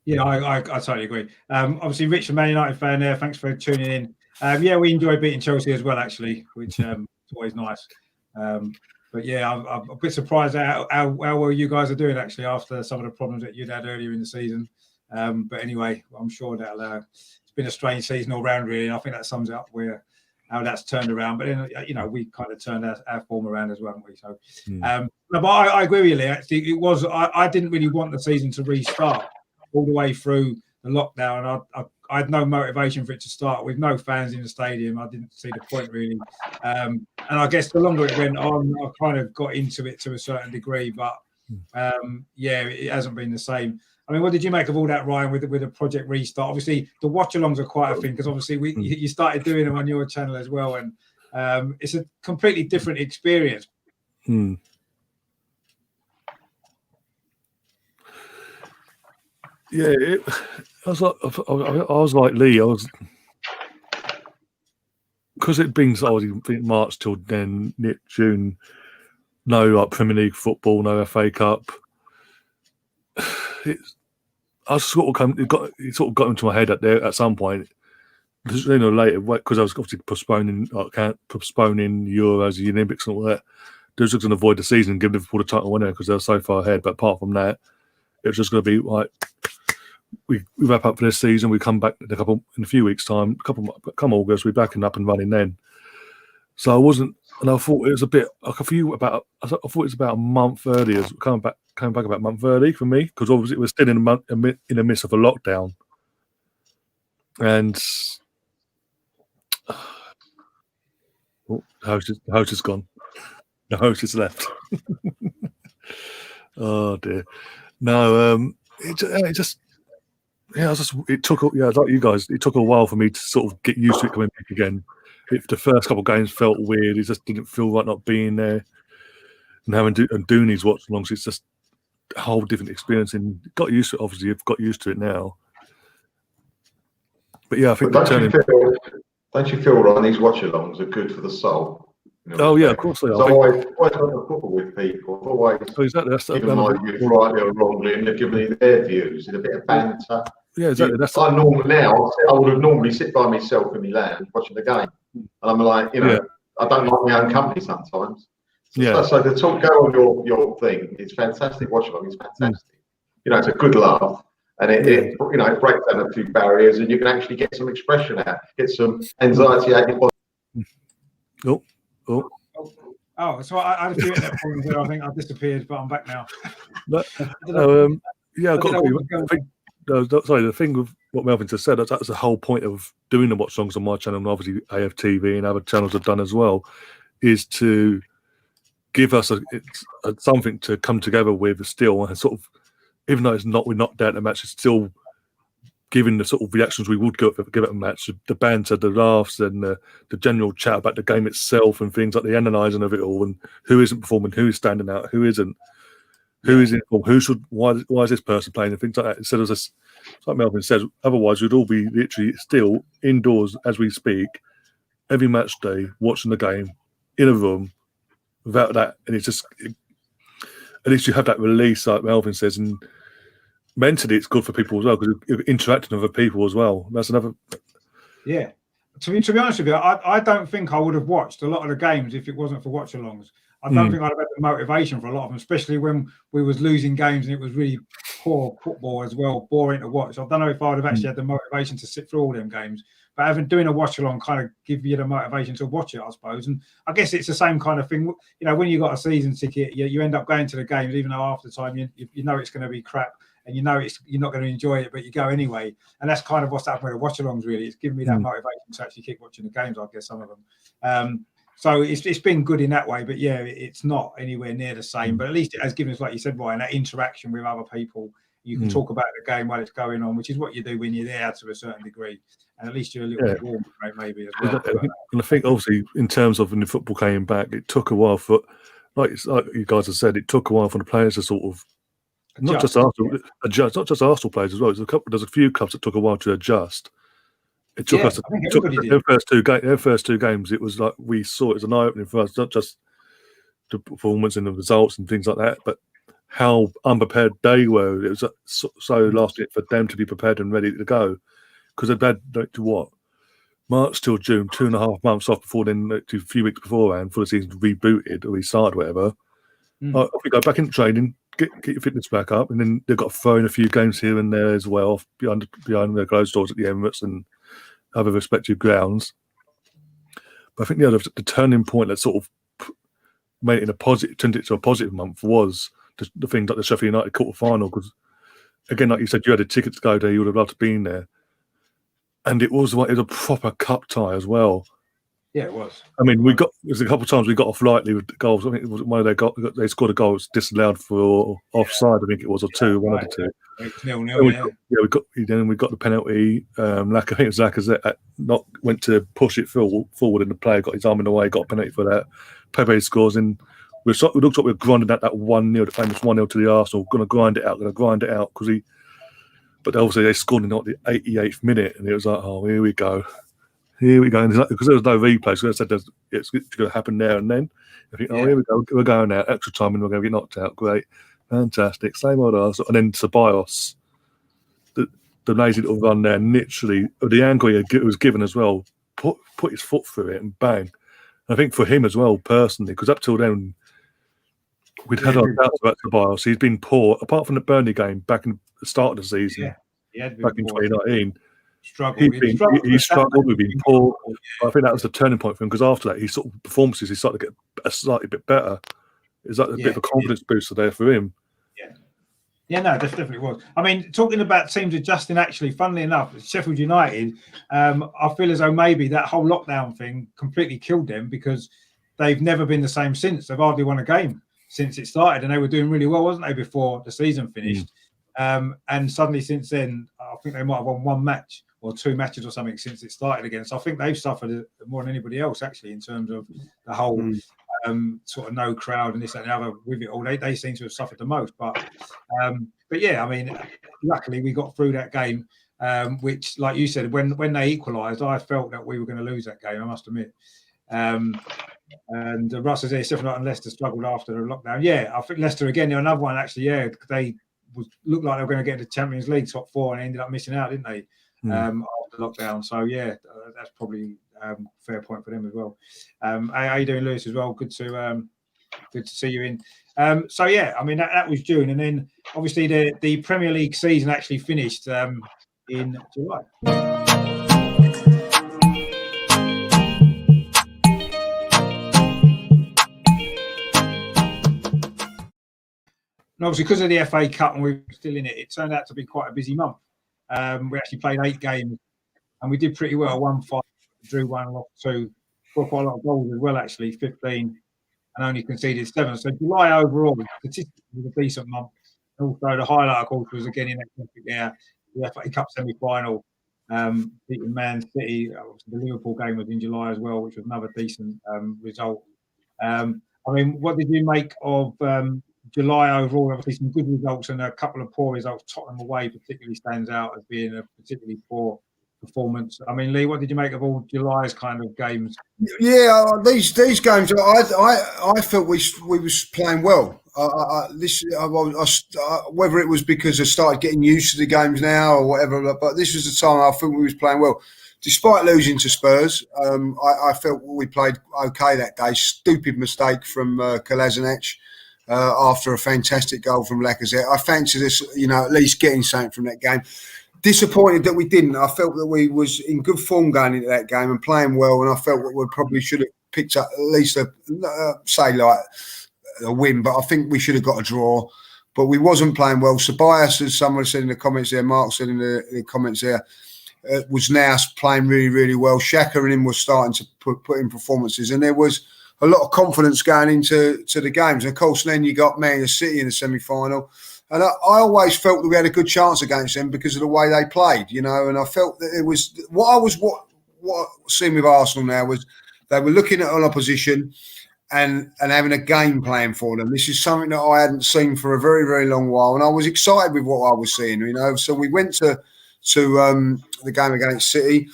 Yeah, I totally agree. Obviously, Rich, a Man United fan there. Thanks for tuning in. Yeah, we enjoyed beating Chelsea as well, actually, which is always nice. But yeah, I'm a bit surprised at how well you guys are doing, actually, after some of the problems that you'd had earlier in the season. But anyway, I'm sure that it's been a strange season all round, really. And I think that sums up how that's turned around. But then, you know, we kind of turned our form around as well, haven't we? So, no, but I agree with you, Lee. Actually, it was I didn't really want the season to restart all the way through the lockdown. I had no motivation for it to start with no fans in the stadium. I didn't see the point, really. And I guess the longer it went on, I kind of got into it to a certain degree. But yeah, it hasn't been the same. I mean, what did you make of all that, Ryan, with the project restart? Obviously, the watch-alongs are quite a thing because obviously you started doing them on your channel as well, and it's a completely different experience. Yeah, I was like Lee. Because it'd been March till then, June. No, like Premier League football, no FA Cup. It sort of got into my head at some point. Later, because I was obviously postponing Euros, the Olympics, and all that. They was just going to avoid the season and give Liverpool the title winner because they were so far ahead. But apart from that, it was just going to be like we wrap up for this season. We come back in a few weeks' time. Come August, we're back and up and running then. So I wasn't, and I thought it was a bit like I thought it was about a month early. Coming back about a month early for me because obviously we're still in the midst of a lockdown, and the host is gone. The host is left. Oh dear. No, it took like you guys. It took a while for me to sort of get used to it coming back again. The first couple of games felt weird. It just didn't feel right not being there and having doing these watch-alongs. It's just a whole different experience. And got used to it. Obviously, you've got used to it now. But yeah, I think don't you feel, Ryan, these watch-alongs are good for the soul? You know, oh yeah, of course they are. I've always done football with people. I've always given my views rightly or wrongly, and they've given me their views in a bit of banter. Yeah, exactly. I would have normally sit by myself in my lounge watching the game, and I'm like, I don't like my own company sometimes. So to go on your thing, it's fantastic. Watch along, it's fantastic. You know, it's a good laugh, and it breaks down a few barriers, and you can actually get some expression out, get some anxiety out your body. Oh, so I had a few internet problems there. I think I disappeared, but I'm back now. Yeah, I've got to agree. The thing with what Melvyn just said, that's the whole point of doing the watch songs on my channel, and obviously AFTV and other channels have done as well, is to give us something to come together with still, and sort of, even though we're not down the match, it's still giving the sort of reactions we would give it a match, the banter, the laughs, and the general chat about the game itself and things like the analysing of it all, and who isn't performing, who's standing out, who isn't, who is in form, why is this person playing, and things like that. Instead of this, like Melvyn says, otherwise we'd all be literally still indoors as we speak, every match day, watching the game in a room without that, and it's just at least you have that release, like Melvyn says, and mentally it's good for people as well because you're interacting with other people as well. That's another. Yeah. To be honest with you, I don't think I would have watched a lot of the games if it wasn't for watch-alongs. I don't think I'd have had the motivation for a lot of them, especially when we was losing games and it was really poor football as well, boring to watch. I don't know if I would have actually had the motivation to sit through all them games, but doing a watch-along kind of give you the motivation to watch it, I suppose. And I guess it's the same kind of thing. You know, when you got a season ticket, you end up going to the games, even though after the time you know it's going to be crap. And you know you're not going to enjoy it, but you go anyway. And that's kind of what's happened with the watch-alongs, really. It's given me that motivation to actually keep watching the games, I guess, some of them. So it's been good in that way, but yeah, it's not anywhere near the same. But at least it has given us, like you said, Ryan, that interaction with other people. You can talk about the game while it's going on, which is what you do when you're there to a certain degree. And at least you're a little bit warm, maybe as well. And I think obviously in terms of when the football came back, it took a while for, like you guys have said, it took a while for the players to sort of not just Arsenal players as well. There's a few clubs that took a while to adjust. It took us. Their first two games. It was like we saw it as an eye opening for us, not just the performance and the results and things like that, but how unprepared they were. It was so last minute for them to be prepared and ready to go because they'd had March till June, 2.5 months off before then, a few weeks beforehand for the season rebooted or restarted, whatever. If we go back into training. Get your fitness back up, and then they've got to throw in a few games here and there as well, behind their closed doors at the Emirates and other respective grounds. But I think the turning point that sort of made it turned it to a positive month was the thing like the Sheffield United quarter final. Because again, like you said, you had a ticket to go there, you would have loved to been there, and it was a proper cup tie as well. Yeah, it was. I mean, there's a couple of times we got off lightly with the goals. I think it was one of they scored a goal, it was disallowed for offside. I think it was or two, one of the two. It's 0-0. We got the penalty. I think it was Lacazette went to push it forward, and the player got his arm in the way, got a penalty for that. Pepe scores, and we looked like we were grinding at that 1-0, the famous 1-0 to the Arsenal. Going to grind it out because he. But obviously they scored in the 88th minute, and it was like, oh, here we go. And because there was no replay, so I said it's going to happen there and then. I think, here we go, we're going out, extra time, and we're going to get knocked out. Great, fantastic, same old Arsenal. And then Ceballos, the lazy little run there, literally, the angle he was given as well, put his foot through it and bang. And I think for him as well, personally, because up till then, we'd had our doubts about Ceballos. He's been poor, apart from the Burnley game back in the start of the season, back in 2019. He struggled. We've been poor. I think that was the turning point for him because after that, his sort of performances, he started to get a slightly bit better. Is that a bit of a confidence booster there for him? Yeah, no, that definitely was. I mean, talking about teams adjusting, actually, funnily enough, Sheffield United, I feel as though maybe that whole lockdown thing completely killed them because they've never been the same since. They've hardly won a game since it started, and they were doing really well, wasn't they, before the season finished? And suddenly since then, I think they might have won one match or two matches or something since it started again. So I think they've suffered more than anybody else, actually, in terms of the whole sort of no crowd and this and the other with it all. They seem to have suffered the most. But yeah, I mean, luckily we got through that game, which, like you said, when they equalised, I felt that we were going to lose that game, I must admit. And Russ says, Sheffield United and Leicester struggled after the lockdown. Yeah, I think Leicester, again, they're another one, actually, they looked like they were going to get into Champions League top four and ended up missing out, didn't they? After lockdown. So yeah, that's probably a fair point for them as well. How are you doing, Lewis, as well? Good to see you in. So yeah, I mean that was June, and then obviously the Premier League season actually finished in July. And obviously, because of the FA Cup and we're still in it, it turned out to be quite a busy month. We actually played 8 games and we did pretty well. 1-5, drew 1, lost 2, scored quite a lot of goals as well, actually, 15, and only conceded 7. So July overall, statistically, was a decent month. And also the highlight, of course, was again in that conflict there, the FA Cup semi-final, beating Man City. The Liverpool game was in July as well, which was another decent result. I mean, what did you make of July overall? Obviously, some good results and a couple of poor results. Tottenham away particularly stands out as being a particularly poor performance. I mean, Lee, what did you make of all July's kind of games? Yeah, these games, I felt we was playing well. Whether it was because I started getting used to the games now or whatever, but this was the time I think we was playing well. Despite losing to Spurs, I felt we played okay that day. Stupid mistake from Kolasinac after a fantastic goal from Lacazette. I fancied us, at least getting something from that game. Disappointed that we didn't. I felt that we was in good form going into that game and playing well, and I felt that we probably should have picked up at least a win, but I think we should have got a draw. But we wasn't playing well. Ceballos, as someone said in the comments there, Mark said in the comments there, was now playing really, really well. Xhaka and him was starting to put in performances, and there was a lot of confidence going into the games. And of course, then you got Man City in the semi-final. And I always felt that we had a good chance against them because of the way they played, and I felt that it was what I've seen with Arsenal now was they were looking at an opposition and having a game plan for them. This is something that I hadn't seen for a very, very long while, and I was excited with what I was seeing. So we went to the game against City.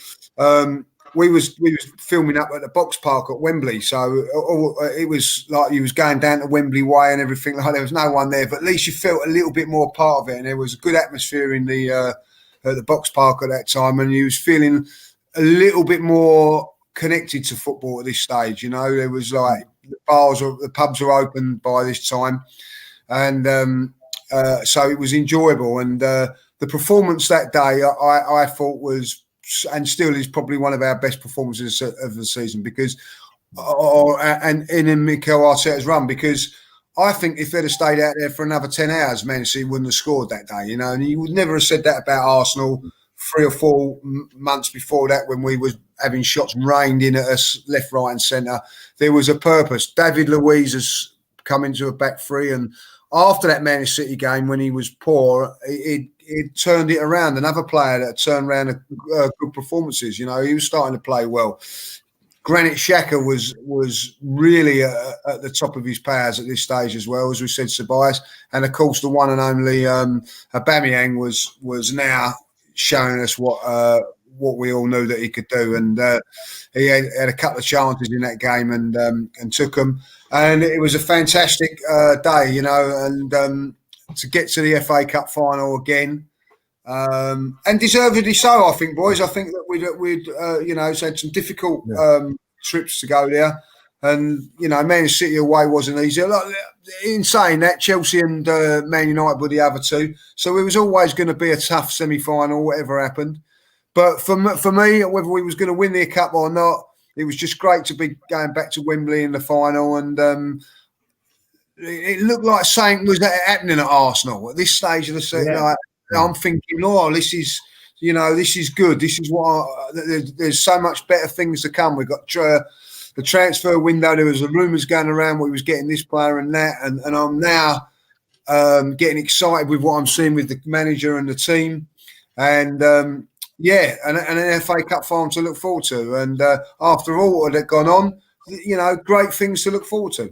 We was filming up at the box park at Wembley, so it was like you was going down to Wembley Way and everything. Like there was no one there, but at least you felt a little bit more part of it, and there was a good atmosphere in at the box park at that time, and you was feeling a little bit more connected to football at this stage. There was like the pubs were open by this time, and so it was enjoyable. And the performance that day, I thought was, and still is, probably one of our best performances of the season because, and in Mikel Arteta's run, because I think if they'd have stayed out there for another 10 hours, Man City wouldn't have scored that day, and you would never have said that about Arsenal 3 or 4 months before that when we was having shots rained in at us left, right and centre. There was a purpose. David Luiz has come into a back three, and after that Man City game when he was poor, it turned it around. Another player that turned around good performances. He was starting to play well. Granit Xhaka was really at the top of his powers at this stage as well, as we said, Ceballos, and of course the one and only Aubameyang was now showing us what we all knew that he could do, and he had a couple of chances in that game and took them, and it was a fantastic day, and to get to the FA Cup final again, and deservedly so, I think, boys. I think that we'd had some difficult trips to go there, and Man City away wasn't easy. In saying that, Chelsea and Man United were the other two, so it was always going to be a tough semi-final, whatever happened. But for me, whether we was going to win the cup or not, it was just great to be going back to Wembley in the final, and it looked like something was happening at Arsenal at this stage of the season. I'm thinking, this is good. This is what there's so much better things to come. We've got the transfer window. There was rumours going around we was getting this player and that, and I'm now getting excited with what I'm seeing with the manager and the team, and and an FA Cup final to look forward to. And after all that had gone on, great things to look forward to.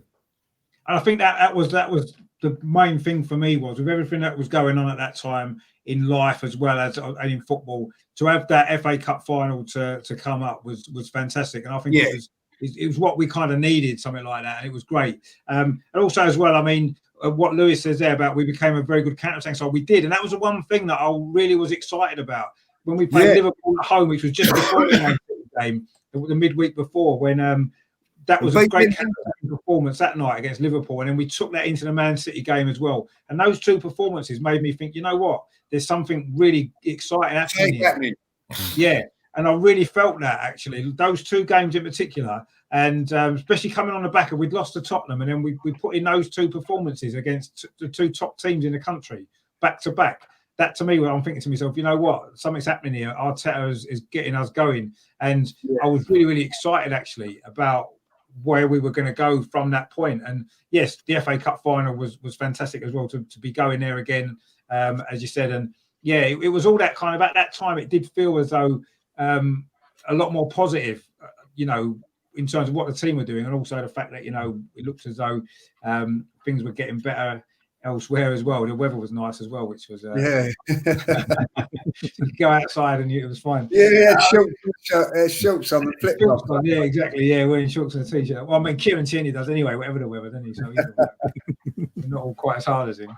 And I think that was the main thing for me, was with everything that was going on at that time in life as well as in football, to have that FA Cup final to come up was fantastic. And I think it was what we kind of needed, something like that. And it was great. And also as well, I mean, what Lewis says there about we became a very good counter-attack side, we did. And that was the one thing that I really was excited about when we played Liverpool at home, which was just before the game, the midweek before, when that was a great performance that night against Liverpool, and then we took that into the Man City game as well. And those two performances made me think, you know what, there's something really exciting happening. Yeah, and I really felt that, actually, those two games in particular, and especially coming on the back of we'd lost to Tottenham, and then we put in those two performances against the two top teams in the country back to back. That, to me, where I'm thinking to myself, you know what, something's happening here. Arteta is getting us going, and I was really, really excited actually about where we were going to go from that point. And yes, the FA Cup final was fantastic as well to be going there again, as you said. And yeah, it was all that kind of, at that time, it did feel as though a lot more positive, in terms of what the team were doing, and also the fact that, it looked as though things were getting better elsewhere as well. The weather was nice as well, which was Yeah. you could go outside and it was fine. Yeah, shorts on the flip Shorts on, yeah, exactly. Yeah, wearing shorts and a t-shirt. Well, I mean, Kieran Tierney does anyway, whatever the weather, doesn't he? So he's all right. Not all quite as hard as him.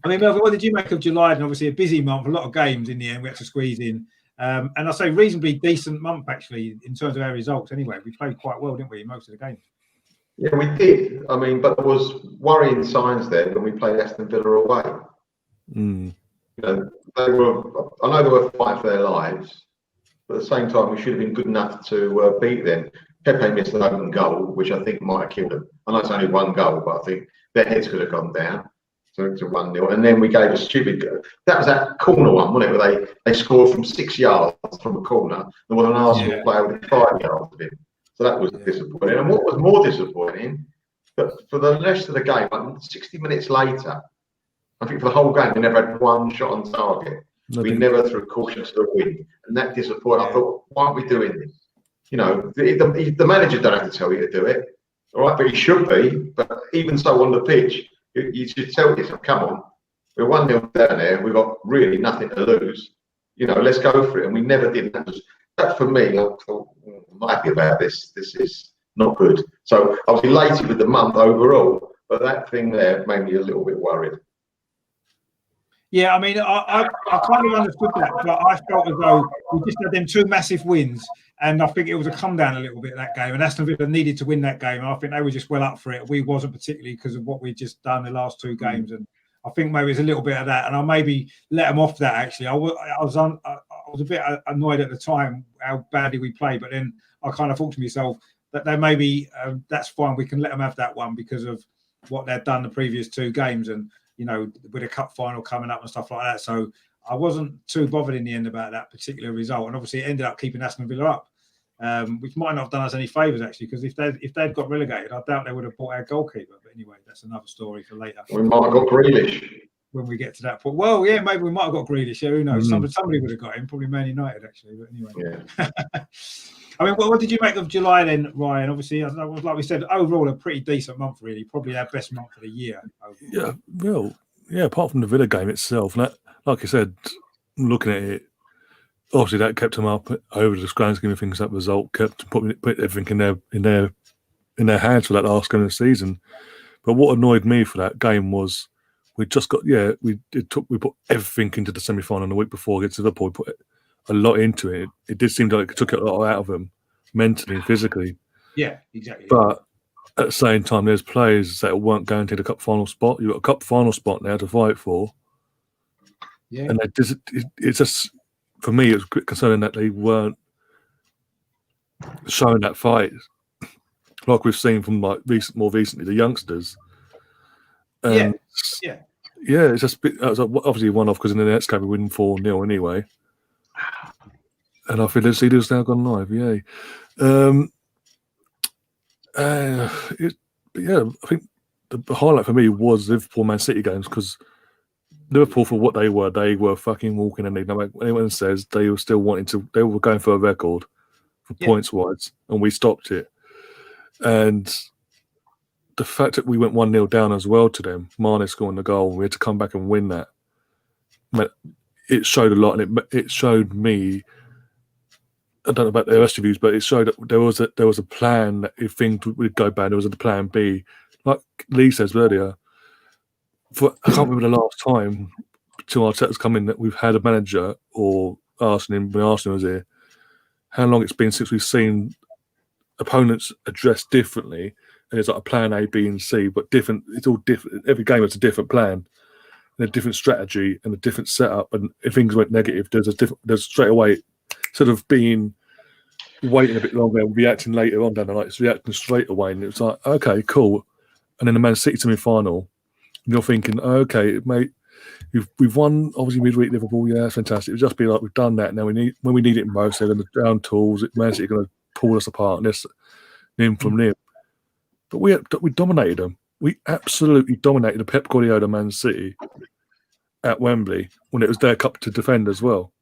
I mean, Melvyn, what did you make of July? And obviously a busy month, a lot of games in the end we had to squeeze in. And I say reasonably decent month actually in terms of our results. Anyway, we played quite well, didn't we, in most of the games? Yeah, we did. I mean, but there was worrying signs there when we played Aston Villa away. Mm. You know, they were. I know they were fighting for their lives, but at the same time, we should have been good enough to beat them. Pepe missed an open goal, which I think might have killed them. I know it's only one goal, but I think their heads could have gone down to 1-0. And then we gave a stupid. That was that corner one, wasn't it? Where they scored from 6 yards from a corner. There was an Arsenal player within 5 yards of him. So that was disappointing. And what was more disappointing, that for the rest of the game, like 60 minutes later, I think for the whole game, we never had one shot on target. We never threw caution to the wind. And that disappointed. I thought, why aren't we doing this? You know, the manager don't have to tell you to do it. All right, but he should be. But even so on the pitch, you should tell yourself, come on, we're 1-0 down there. We've got really nothing to lose. You know, let's go for it. And we never did. That for me, I thought, I'm not happy about this. This is not good. So I was elated with the month overall, but that thing there made me a little bit worried. Yeah, I mean, I kind of understood that, but I felt as though we just had them two massive wins, and I think it was a come down a little bit that game. And Aston Villa needed to win that game. I think they were just well up for it. We wasn't particularly because of what we'd just done the last two games, and I think maybe it's a little bit of that. And I maybe let them off that. Actually, I was a bit annoyed at the time how badly we played, but then I kind of thought to myself that they maybe that's fine. We can let them have that one because of what they'd done the previous two games, and you know, with a cup final coming up and stuff like that. So I wasn't too bothered in the end about that particular result, and obviously it ended up keeping Aston Villa up, which might not have done us any favours actually, because if they'd got relegated, I doubt they would have bought our goalkeeper. But anyway, that's another story for later. We might have got Grealish when we get to that point. Well, yeah, maybe we might have got Grealish. Yeah, who knows? Somebody would have got him, probably Man United actually. But anyway, yeah. I mean, what did you make of July then, Ryan? Obviously, like we said, overall a pretty decent month, really. Probably our best month of the year. Yeah, well, yeah. Apart from the Villa game itself, and that, like I said, looking at it, obviously that kept them up over the grand scheme of things. That result kept put everything in their hands for that last game of the season. But what annoyed me for that game was we just got we put everything into the semi-final the week before against Liverpool. We put a lot into it. It did seem like it took a lot out of them mentally and physically. Yeah, exactly. But at the same time, there's players that weren't guaranteed a cup final spot. You've got a cup final spot now to fight for. Yeah. And it's just, for me, it was concerning that they weren't showing that fight, like we've seen from more recently, the youngsters. Yeah. It's just obviously a one-off because in the next game we win 4-0 anyway. And I feel the CD's now gone live. Yay. I think the highlight for me was Liverpool Man City games, because Liverpool, for what they were fucking walking in. No matter what anyone says, they were still they were going for a record for points wise, and we stopped it. And the fact that we went 1-0 down as well to them, Mane scoring the goal, we had to come back and win that. It showed a lot, and it showed me. I don't know about the rest of you, but it showed that there was a plan that if things would go bad, there was a plan B. Like Lee says earlier, I can't remember the last time till Arteta's come in that we've had a manager or Arsenal, when Arsenal was here, how long it's been since we've seen opponents addressed differently, and it's like a plan A, B, and C, but different. It's all different. Every game has a different plan, and a different strategy, and a different setup. And if things went negative, there's straight away, sort of being waiting a bit longer and reacting later on down the night. It's reacting straight away, and it's like, okay, cool. And then the Man City semi-final, and you're thinking, okay, mate, we've won obviously midweek Liverpool. Yeah, that's fantastic. It'll just be like we've done that. Now when we need it most, they're going to down tools. Man City are going to pull us apart, and this limb from limb. But we dominated them. We absolutely dominated the Pep Guardiola Man City at Wembley when it was their cup to defend as well.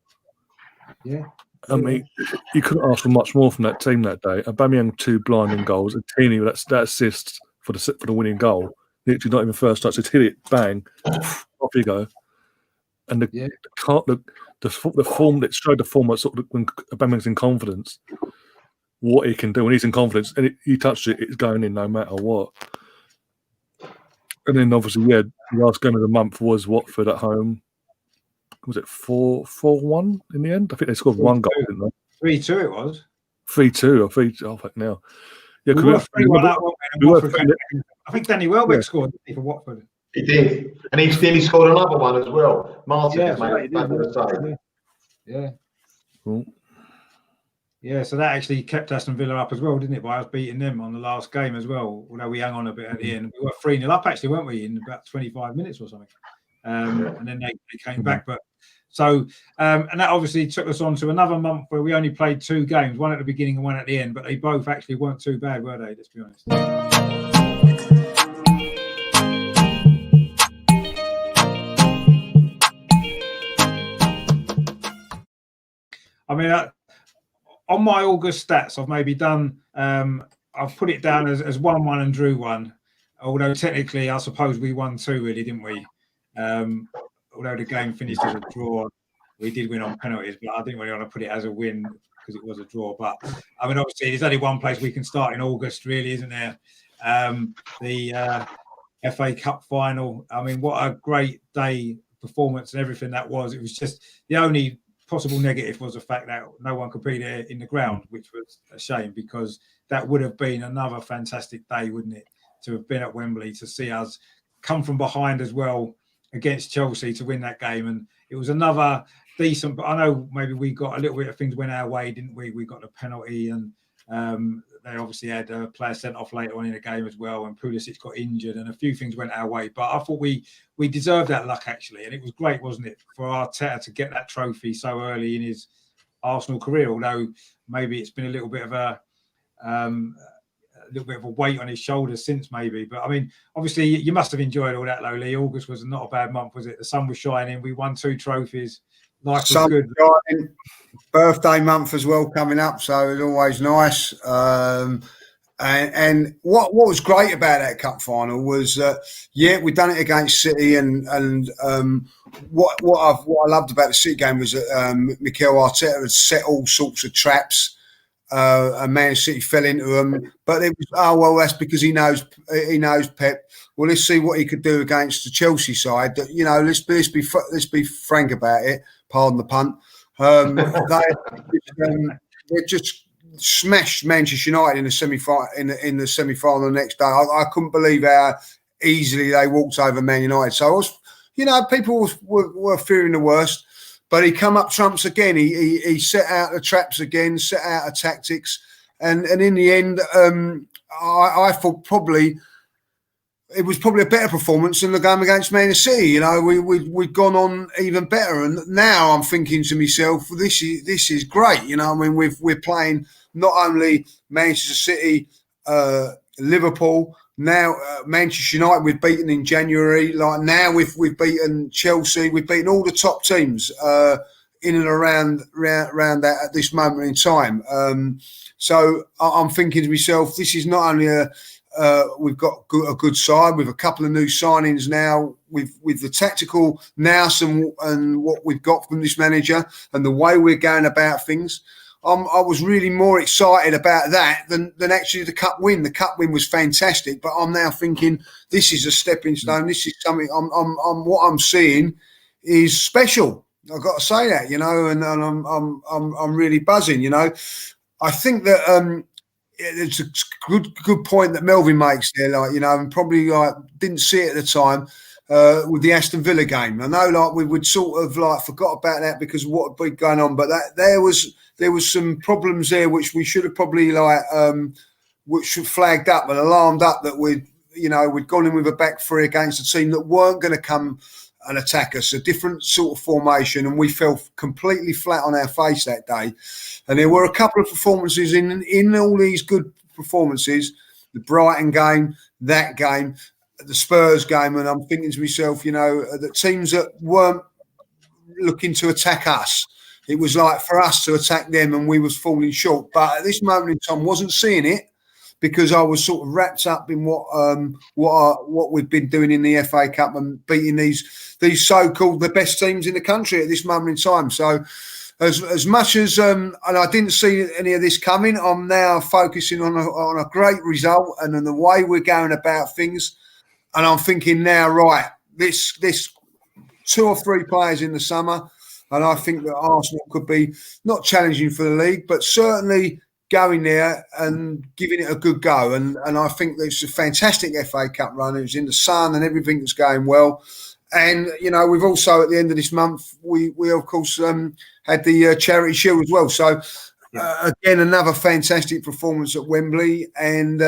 Yeah. I mean, you couldn't ask for much more from that team that day. Aubameyang 2 blinding goals, and Tierney that assist for the winning goal. literally not even first touch, just hit it, bang, off you go. And the form that showed the form that sort of when Aubameyang's in confidence, what he can do when he's in confidence, and he touched it, it's going in no matter what. And then obviously, the last game of the month was Watford at home. Was it 4-1 in the end? I think they scored 1 goal, didn't they? 3-2 it was. 3-2 or 3. Oh fuck now. Yeah, we were 3-1 up, I think Danny Welbeck scored for Watford. He did, and he scored another one as well. Martin has made a save. Yeah. Cool. Yeah, so that actually kept Aston Villa up as well, didn't it? By us beating them on the last game as well. Although we hung on a bit at the end, we were 3-0 up actually, weren't we? In about 25 minutes or something, and then they came back. But so, and that obviously took us on to another month where we only played 2 games, one at the beginning and one at the end. But they both actually weren't too bad, were they? Let's be honest. I mean, on my August stats, I've maybe done, I've put it down as 1-1 and drew 1. Although technically, I suppose we won 2, really, didn't we? Although the game finished as a draw, we did win on penalties, but I didn't really want to put it as a win because it was a draw. But I mean, obviously, there's only one place we can start in August, really, isn't there? The FA Cup final. I mean, what a great day, performance and everything that was. It was just the only possible negative was the fact that no one could be there in the ground, which was a shame because that would have been another fantastic day, wouldn't it? To have been at Wembley, to see us come from behind as well against Chelsea to win that game. And it was another decent, but I know maybe we got a little bit of things went our way, didn't we? We got the penalty and they obviously had a player sent off later on in the game as well, and Pulisic got injured and a few things went our way. But I thought we deserved that luck, actually. And it was great, wasn't it, for Arteta to get that trophy so early in his Arsenal career, although maybe it's been a little bit of a weight on his shoulders since maybe. But I mean, obviously you must have enjoyed all that, though, Lee. August was not a bad month, was it? The sun was shining. We won 2 trophies. Life was good. Birthday month as well coming up, so it's always nice. And what was great about that cup final was, we'd done it against City, and what I loved about the City game was that Mikel Arteta had set all sorts of traps. And Man City fell into them, but it was that's because he knows Pep. Well, let's see what he could do against the Chelsea side. That, you know, let's be frank about it. Pardon the pun. They just smashed Manchester United in the semi-final. In the semi-final the next day, I couldn't believe how easily they walked over Man United. So I was, people were fearing the worst. But he come up trumps again. He set out the traps again, set out a tactics, and in the end, I thought probably it was probably a better performance than the game against Man City. We'd gone on even better, and now I'm thinking to myself, this is great. We're playing not only Manchester City, Liverpool. Now Manchester United we've beaten in January. Like now we've beaten Chelsea. We've beaten all the top teams in and around that at this moment in time. So I'm thinking to myself, this is not only we've got a good side with a couple of new signings now with the tactical nous and what we've got from this manager and the way we're going about things. I was really more excited about that than actually the cup win. The cup win was fantastic, but I'm now thinking this is a stepping stone. This is something. What I'm seeing is special. I've got to say that, and I'm really buzzing. I think that it's a good point that Melvyn makes there. And probably didn't see it at the time. With the Aston Villa game, I know we would sort of forgot about that because of what had been going on, but there was some problems there which we should have probably which flagged up and alarmed up that we'd gone in with a back 3 against a team that weren't going to come and attack us, a different sort of formation, and we fell completely flat on our face that day. And there were a couple of performances in all these good performances, the Brighton game, that game, the Spurs game, and I'm thinking to myself, the teams that weren't looking to attack us, it was for us to attack them, and we was falling short. But at this moment in time, wasn't seeing it, because I was sort of wrapped up in what we've been doing in the FA Cup and beating these so-called the best teams in the country at this moment in time. So as much as and I didn't see any of this coming, I'm now focusing on a great result and on the way we're going about things. And I'm thinking now, right, this 2 or 3 players in the summer, and I think that Arsenal could be not challenging for the league, but certainly going there and giving it a good go. And I think that it's a fantastic FA Cup run. It was in the sun and everything was going well. And, you know, we've also, at the end of this month, we of course, had the Charity Shield as well. So, again, another fantastic performance at Wembley and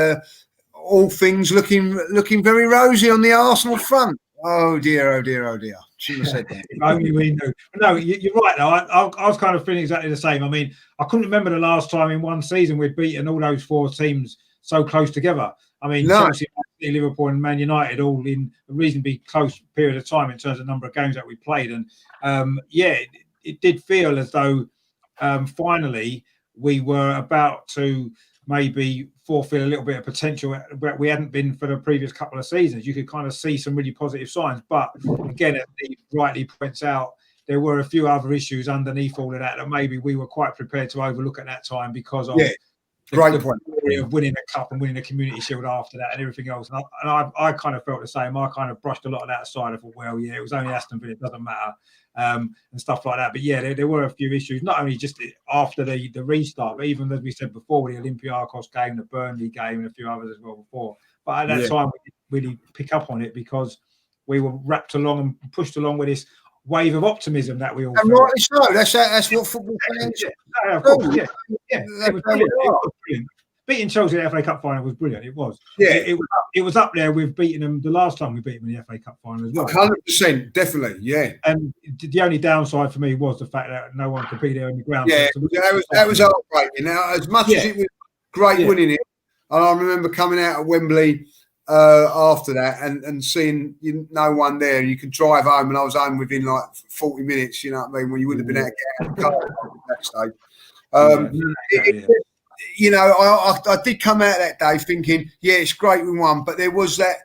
all things looking very rosy on the Arsenal front. Oh, dear, oh, dear, oh, dear. Shouldn't have said that. If only we knew. No, you're right, though. I was kind of feeling exactly the same. I mean, I couldn't remember the last time in one season we'd beaten all those 4 teams so close together. I mean, No. Chelsea, Liverpool and Man United all in a reasonably close period of time in terms of number of games that we played. And, it did feel as though finally we were about to maybe forfeit a little bit of potential where we hadn't been for the previous couple of seasons. You could kind of see some really positive signs. But again, as he rightly points out, there were a few other issues underneath all of that maybe we were quite prepared to overlook at that time because of the glory of winning a cup and winning a Community Shield after that and everything else. And I kind of felt the same. I kind of brushed a lot of that aside. I thought, well, yeah, it was only Aston Villa, it doesn't matter. And stuff like that. But yeah, there were a few issues, not only just after the restart, but even as we said before, the Olympiacos game, the Burnley game, and a few others as well before. But at that time, we didn't really pick up on it because we were wrapped along and pushed along with this wave of optimism that we all felt. And rightly so. That's what football fans. Yeah, of course, yeah. It was brilliant. It was brilliant. Beating Chelsea in the FA Cup final was brilliant. It was. Yeah. It was up there with beating them the last time we beat them in the FA Cup final as well. 100%, definitely, yeah. And the only downside for me was the fact that no one could be there on the ground. Yeah, that was heartbreaking. Now, as much as it was great winning it, and I remember coming out of Wembley after that and seeing no one there. You could drive home, and I was home within like 40 minutes, you know what I mean, when you wouldn't have been able to get out of the car at that stage. You know, I did come out that day thinking, yeah, it's great we won, but there was that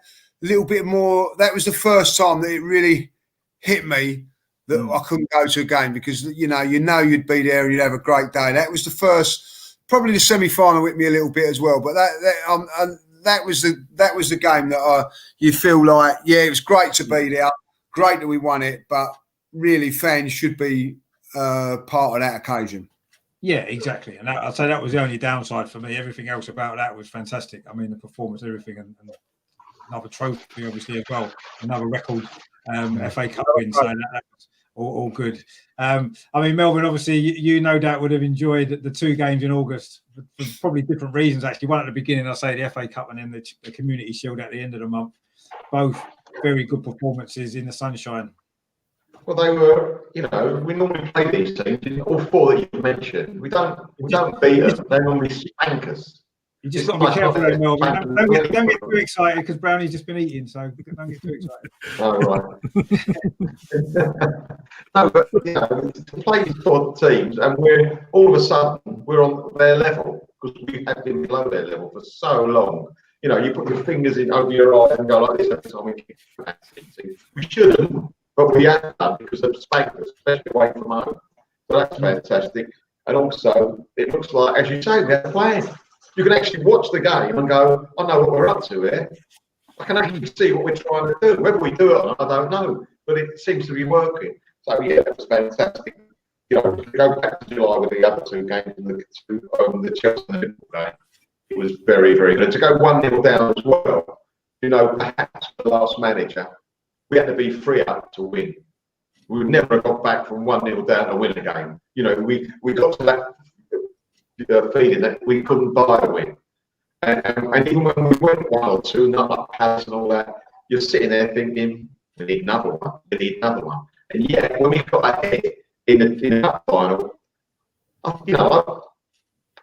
little bit more. That was the first time that it really hit me that I couldn't go to a game because you know you'd be there and you'd have a great day. That was the first, probably the semi-final hit me a little bit as well. But that was the game that you feel like, yeah, it was great to be there, great that we won it, but really fans should be part of that occasion. Yeah, exactly. And I'd say that was the only downside for me. Everything else about that was fantastic. I mean, the performance, everything, and another trophy, obviously, as well. Another record FA Cup win. So that was all good. I mean, Melvyn, obviously, you no doubt would have enjoyed the 2 games in August for probably different reasons, actually. One at the beginning, I say the FA Cup, and then the Community Shield at the end of the month. Both very good performances in the sunshine. Well, they were, you know, we normally play these teams, all 4 that you mentioned. We don't beat them. They normally spank us. You just got to be careful, though, Melvyn. Don't get too excited because Brownie's just been eating, so don't get too excited. Oh, right. No, but, you know, to play these 4 teams and we're all of a sudden we're on their level because we have been below their level for so long. You know, you put your fingers in over your eyes and go like this every time we kick. We shouldn't. But we have done because they've spanked us, especially away from home. So that's fantastic. And also, it looks like, as you say, they're playing. You can actually watch the game and go, I know what we're up to here. I can actually see what we're trying to do. Whether we do it or not, I don't know. But it seems to be working. So, yeah, it was fantastic. You know, to go back to July with the other 2 games and the Chelsea and Liverpool game, it was very, very good. To go 1-0 down as well, you know, perhaps the last manager, we had to be 3 up to win. We would never have got back from 1-0 down to win a game. You know, we got to that feeling that we couldn't buy a win. And even when we went 1 or 2, not like Palace and all that, you're sitting there thinking, we need another one, we need another one. And yet, when we got ahead in the cup final, I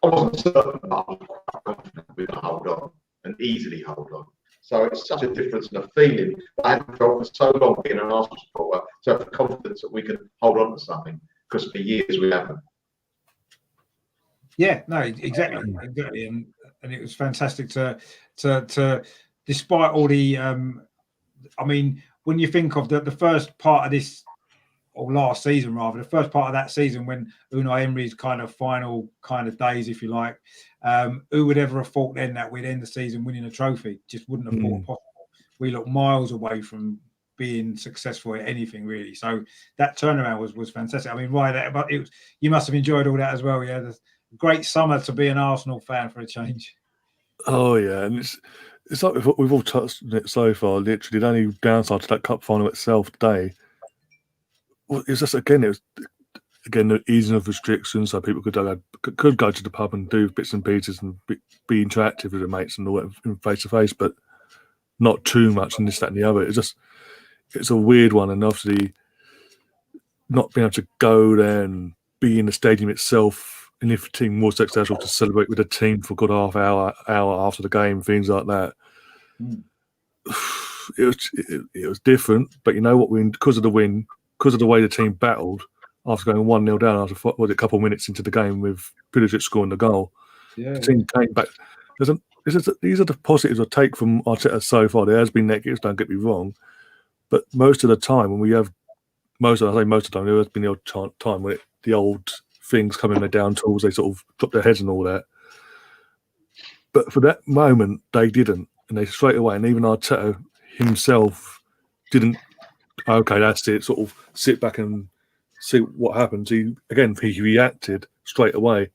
wasn't certain, but I was quite confident we were going to hold on and easily hold on. So it's such a difference in a feeling that I haven't felt for so long being an Arsenal supporter, to have the confidence that we can hold on to something, because for years we haven't. Yeah, no, exactly. And and it was fantastic to despite all the. I mean, when you think of the first part of this, or last season rather, the first part of that season when Unai Emery's kind of final kind of days, if you like, who would ever have thought then that we'd end the season winning a trophy? Just wouldn't have thought possible. We look miles away from being successful at anything really. So that turnaround was fantastic. I mean, but you must have enjoyed all that as well. Yeah, the great summer to be an Arsenal fan for a change. Oh yeah, and it's like we've all touched on it so far. Literally, the only downside to that cup final itself today, well, it's just again the easing of restrictions, so people could go to the pub and do bits and pieces and be interactive with their mates and all that face to face, but not too much and this, that, and the other. It's a weird one, and obviously not being able to go there and be in the stadium itself, and if the team was successful, to celebrate with the team for a good half hour after the game, things like that. It was different, but you know what? Because of the win, because of the way the team battled after going 1-0 down after a couple of minutes into the game with Pulisic scoring the goal, the team came back. These are the positives I take from Arteta so far. There has been negatives, don't get me wrong, but most of the time when we have most of the time, there has been the odd time when the old things come in, their down tools, they sort of drop their heads and all that. But for that moment, they didn't, and they straight away, and even Arteta himself didn't. Okay, that's it. Sort of sit back and see what happens. He reacted straight away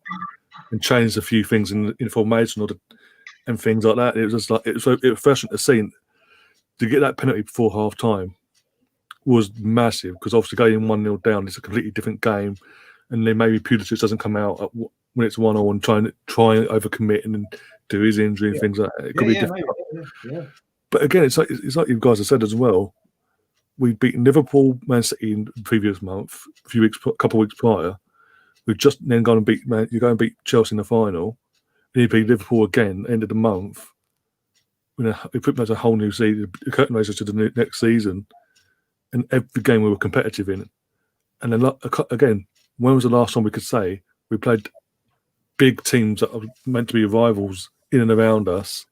and changed a few things in formation and things like that. It was just like it was refreshing to see. To get that penalty before half time was massive, because obviously going 1-0 down is a completely different game, and then maybe Pulisic doesn't come out when it's 1-0 and try and overcommit and then do his injury and things like that. It could be different. Yeah. But again, it's like you guys have said as well. We'd beaten Liverpool, Man City in the previous month, a couple of weeks prior. We've just then gone and beat Chelsea in the final. And you beat Liverpool again, end of the month. We put as a whole new season, the curtain raiser to the next season, and every game we were competitive in. And then again, when was the last time we could say we played big teams that are meant to be rivals in and around us,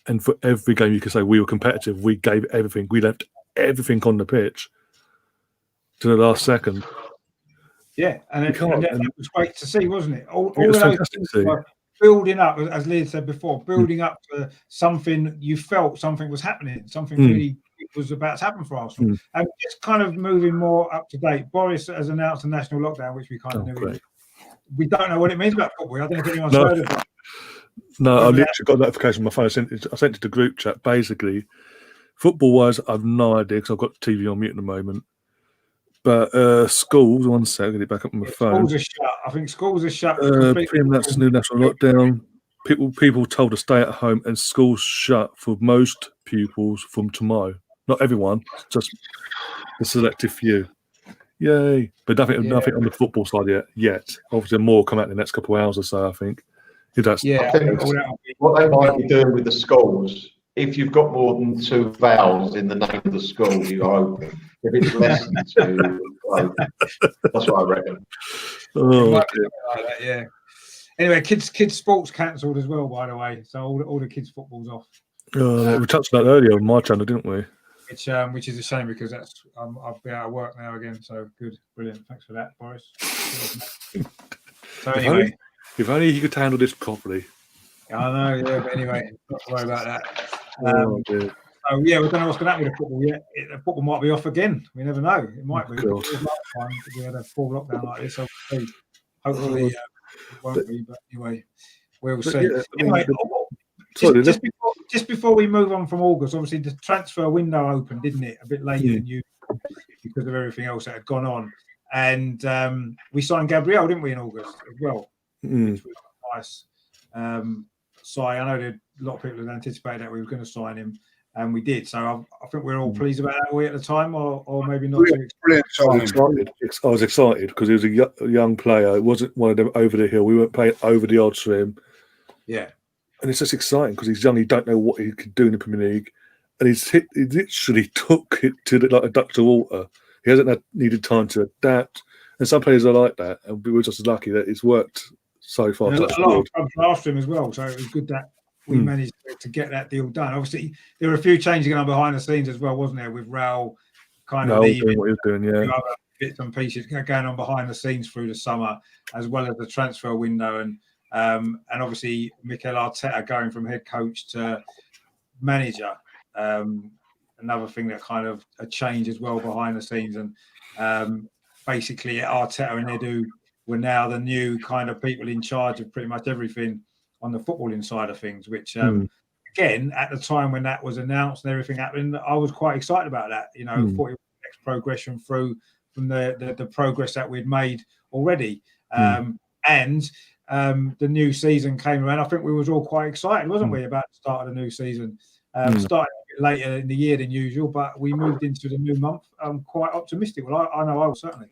and for every game you could say we were competitive, we gave everything, we left everything on the pitch to the last second. Yeah, and it was great to see, wasn't it? All it was of those fantastic things to see. were building up, as Leah said before, building up to something. You felt something was happening, something really was about to happen for Arsenal. And just kind of moving more up to date, Boris has announced a national lockdown, which we kind of knew. We don't know what it means about football. I don't know if anyone's heard of it. No, I literally got a notification on my phone. I sent it to the group chat. Basically, football-wise, I've no idea because I've got the TV on mute at the moment. But schools, one sec, I'll get it back up on my phone. Schools are shut. I think schools are shut. That's new national lockdown. People told to stay at home, and schools shut for most pupils from tomorrow. Not everyone, just the selective few. Yay! But nothing on the football side yet. Obviously, more will come out in the next couple of hours or so, I think. I think what they might be doing with the schools, if you've got more than 2 vowels in the name of the school, you are open. If it's less than 2, that's what I reckon. Like that, yeah. Anyway, kids sports cancelled as well, by the way. So all the kids football's off. We touched on that earlier on my channel, didn't we? Which is a shame, because that's I'll be out of work now again. So good, brilliant. Thanks for that, Boris. So anyway, if only you could handle this properly. I know, yeah. But anyway, not to worry about that. So we don't know what's going to happen with the football yet. The football might be off again. We never know. It might be. Last time we had a full lockdown like this. So hopefully it won't be. But anyway, we'll see. Anyway, just before we move on from August, obviously the transfer window opened, didn't it? A bit later than you, because of everything else that had gone on. And we signed Gabriel, didn't we, in August as well? Which was nice. I know that a lot of people had anticipated that we were going to sign him, and we did. So I think we're all pleased about that. Were we at the time, or maybe not? I was excited because he was a young player. It wasn't one of them over the hill. We weren't playing over the odds for him. Yeah. And it's just exciting because he's young. He don't know what he could do in the Premier League, and he literally took it to like a duck to water. He hasn't needed time to adapt, and some players are like that. And we were just lucky that it's worked so far. And Touch a lot of wood. clubs were after him as well, so it was good that we managed to get that deal done. Obviously, there were a few changes going on behind the scenes as well, wasn't there? With Raul kind of leaving, doing what he's doing, yeah. Other bits and pieces going on behind the scenes through the summer, as well as the transfer window, and obviously Mikel Arteta going from head coach to manager. Another thing that kind of a change as well behind the scenes, and basically Arteta and Edu were now the new kind of people in charge of pretty much everything on the footballing side of things, which again, at the time when that was announced and everything happened, I was quite excited about that. You know, thought it was the next progression through from the progress that we'd made already. And the new season came around. I think we was all quite excited, wasn't we, about the start of the new season? Started a bit later in the year than usual, but we moved into the new month. I'm quite optimistic. Well, I know I will, certainly.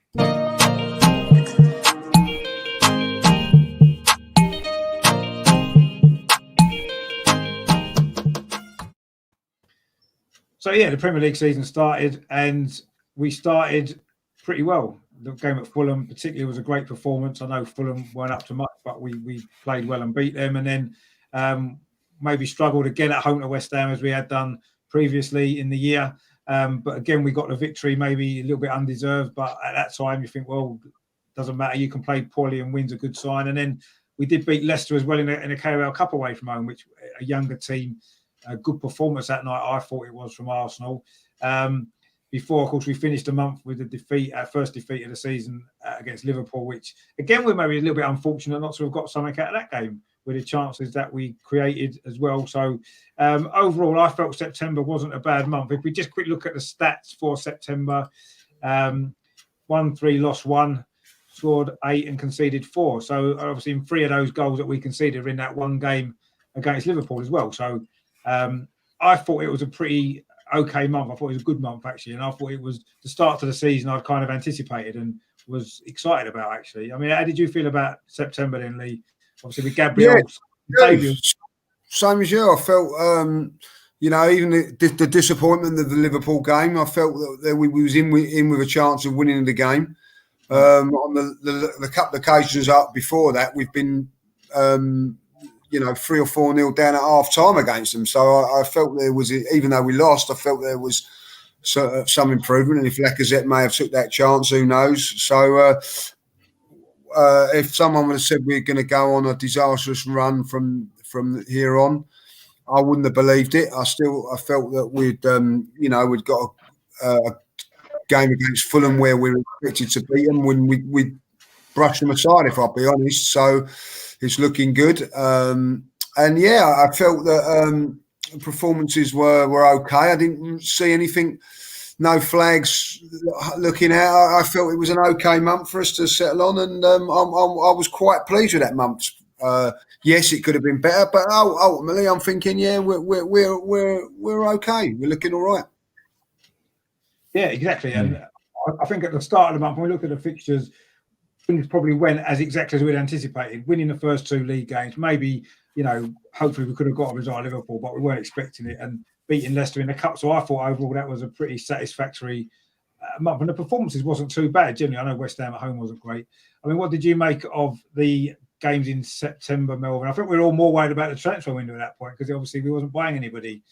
So, yeah, the Premier League season started, and we started pretty well. The game at Fulham particularly was a great performance. I know Fulham weren't up to much, but we played well and beat them. And then maybe struggled again at home to West Ham as we had done previously in the year. But again, we got the victory, maybe a little bit undeserved. But at that time, you think, well, doesn't matter. You can play poorly and win's a good sign. And then we did beat Leicester as well in a Carabao Cup away from home, which a younger team. A good performance that night, I thought it was, from Arsenal. Before, of course, we finished the month with a defeat, our first defeat of the season against Liverpool, which, again, we're maybe a little bit unfortunate not to have got something out of that game with the chances that we created as well. So, overall, I felt September wasn't a bad month. If we just quick look at the stats for September, 1-3, lost 1, scored 8 and conceded 4. So, obviously, in 3 of those goals that we conceded were in that one game against Liverpool as well. So, I thought it was a pretty okay month. I thought it was a good month, actually. And I thought it was the start to the season I'd kind of anticipated and was excited about, actually. I mean, how did you feel about September then, Lee? Obviously, with Gabriel. Yeah, same as you. I felt, even the disappointment of the Liverpool game, I felt that we was in with a chance of winning the game. On the couple of occasions up before that, we've been 3 or 4-0 down at half time against them. So I felt there was, even though we lost, I felt there was some improvement. And if Lacazette may have took that chance, who knows? So if someone would have said we're going to go on a disastrous run from here on, I wouldn't have believed it. I felt that we'd got a game against Fulham where we were expected to beat them when we brushed them aside, if I'll be honest. So it's looking good. And yeah, I felt that performances were okay. I didn't see anything, no flags looking out. I felt it was an okay month for us to settle on, and I was quite pleased with that month. Yes, it could have been better, but ultimately, I'm thinking, yeah, we're okay. We're looking all right. Yeah, exactly. And I think at the start of the month, when we look at the fixtures, things probably went as exactly as we'd anticipated. Winning the first 2 league games, maybe, hopefully we could have got a result at Liverpool, but we weren't expecting it, and beating Leicester in the cup. So I thought overall that was a pretty satisfactory month, and the performances wasn't too bad. Generally, I know West Ham at home wasn't great. I mean, what did you make of the games in September, Melvyn? I think we were all more worried about the transfer window at that point because obviously we wasn't buying anybody.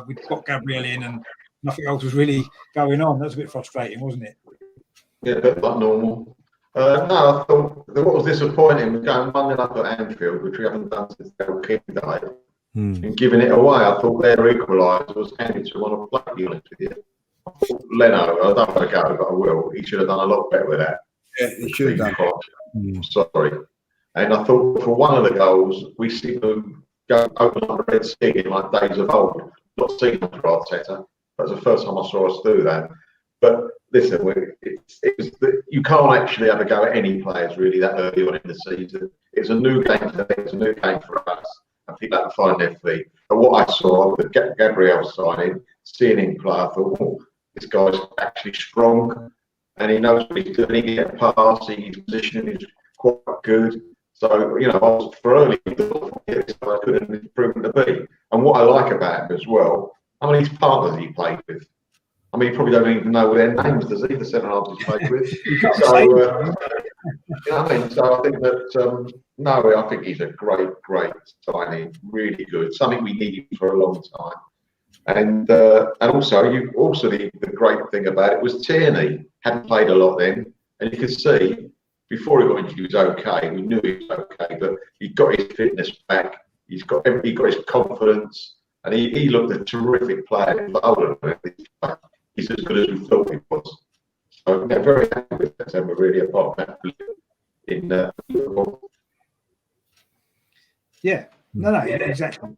We'd got Gabriel in and nothing else was really going on. That's a bit frustrating, wasn't it? Yeah, a bit like normal. No, I thought what was disappointing was going 1-0 up at Anfield, which we haven't done since Del King died, and giving it away. I thought their equaliser was handed to him on a plate, to be honest with you. I thought Leno, I don't want to go, but I will. He should have done a lot better with that. Yeah, he should have done. Sorry. And I thought for one of the goals, we seem to go open up the Red Sea in like days of old. Not seen under Arteta. That was the first time I saw us do that. But listen, you can't actually have a go at any players really that early on in the season. It's a new game for them, it's a new game for us, and people have to find their feet. But what I saw with Gabriel signing, seeing him play, I thought, oh, this guy's actually strong, and he knows what he's doing. He gets past, his positioning is quite good. So, I was for early, this guy good and proven to be. And what I like about him as well, how many partners he played with. I mean, he probably don't even know their names, does he? The centre halves he's played with. You can't So, say you know what I mean? So I think that no, I think he's a great signing, really good. Something we needed for a long time. And also the great thing about it was Tierney hadn't played a lot then, and you could see before he got injured he was okay. We knew he was okay, but he got his fitness back. He got his confidence, and he looked a terrific player. He's as good as we thought he was. So yeah, very happy with September, really, apart from that in Liverpool. Yeah, no, exactly.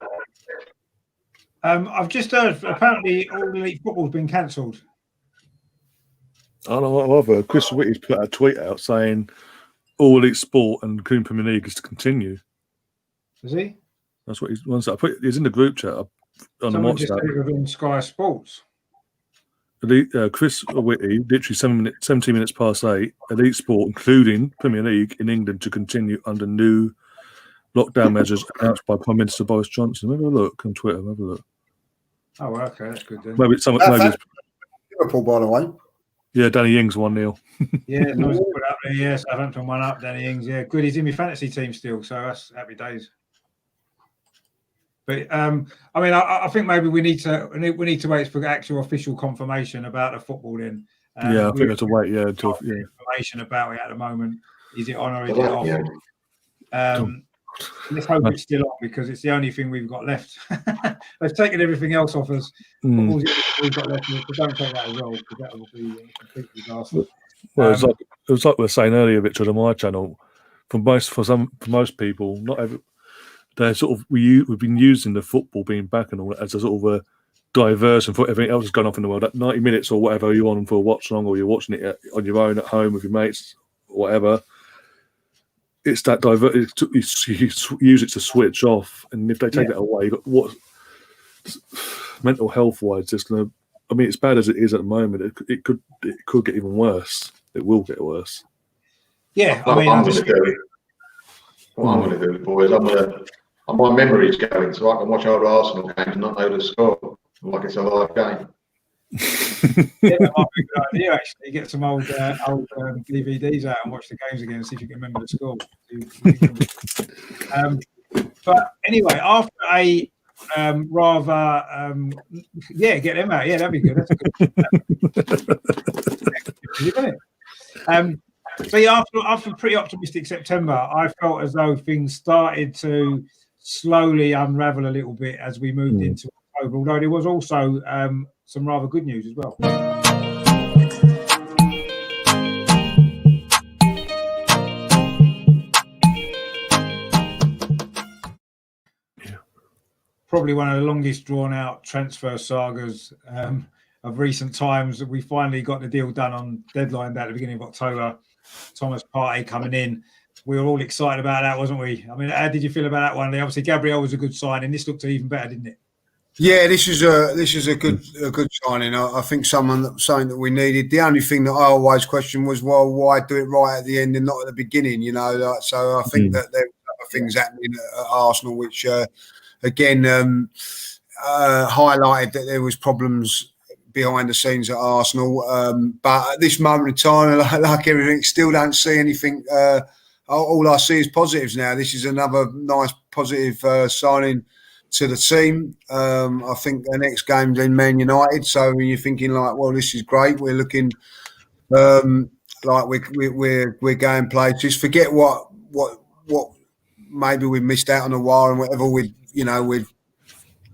I've just heard apparently all elite football's been cancelled. I don't know what I've heard. Chris Whitty's put a tweet out saying all elite sport and Coon Premier League is to continue. Is he? That's what he's in the group chat on Someone the just WhatsApp. said it within Sky Sports. Chris Whitty, literally 17 minutes past 8, elite sport, including Premier League in England, to continue under new lockdown measures announced by Prime Minister Boris Johnson. Have a look on Twitter. Have a look. Oh, well, okay, that's good then. Maybe it's Liverpool, by the way. Yeah, Danny Ings 1-0. Yeah, nice to put up there. Yeah, Southampton 1 up. Danny Ings. Yeah, good. He's in my fantasy team still, so that's happy days. But I mean, I think maybe we need to wait for actual official confirmation about the football. Then I think we have to wait. Yeah, until information about it at the moment. Is it on or is it off? Yeah. Let's hope it's still on because it's the only thing we've got left. They've taken everything else off us. Football's the only thing we've got left, so don't take that as well because that will be a complete disaster. Well, it was like we were saying earlier, Richard, on my channel. For most people, not every. They're sort of we've been using the football being back and all that as a sort of a diversion for everything else that's going off in the world. That 90 minutes or whatever you're on for a watch along, or you're watching it on your own at home with your mates, or whatever. It's that you use it to switch off, and if they take that away, what mental health wise, it's gonna. I mean, as bad as it is at the moment, it could get even worse. It will get worse. Yeah, What I'm going to do, boys, my memory's going, so I can watch old Arsenal games and not know the score, like it's a live game. Yeah, that might be a good idea. Actually, get some old DVDs out and watch the games again, and see if you can remember the score. But anyway, after a get them out. Yeah, that'd be good. That's a good. So yeah, after a pretty optimistic September, I felt as though things started to slowly unravel a little bit as we moved into October, although there was also some rather good news as well. Probably one of the longest drawn out transfer sagas of recent times. We finally got the deal done on deadline day at the beginning of October. Thomas Partey coming in. We were all excited about that, wasn't we? I mean, how did you feel about that one? Obviously, Gabriel was a good signing. This looked even better, didn't it? Yeah, this is a good signing. I think something that we needed. The only thing that I always questioned was, well, why do it right at the end and not at the beginning? You know, so I think that there were other things happening at Arsenal, which again highlighted that there was problems behind the scenes at Arsenal, but at this moment in time, like everything, still don't see anything. All I see is positives now. This is another nice positive signing to the team. I think the next game's in Man United, so you're thinking like, well, this is great. We're looking like we're going places. Forget what maybe we missed out on a while and whatever. We've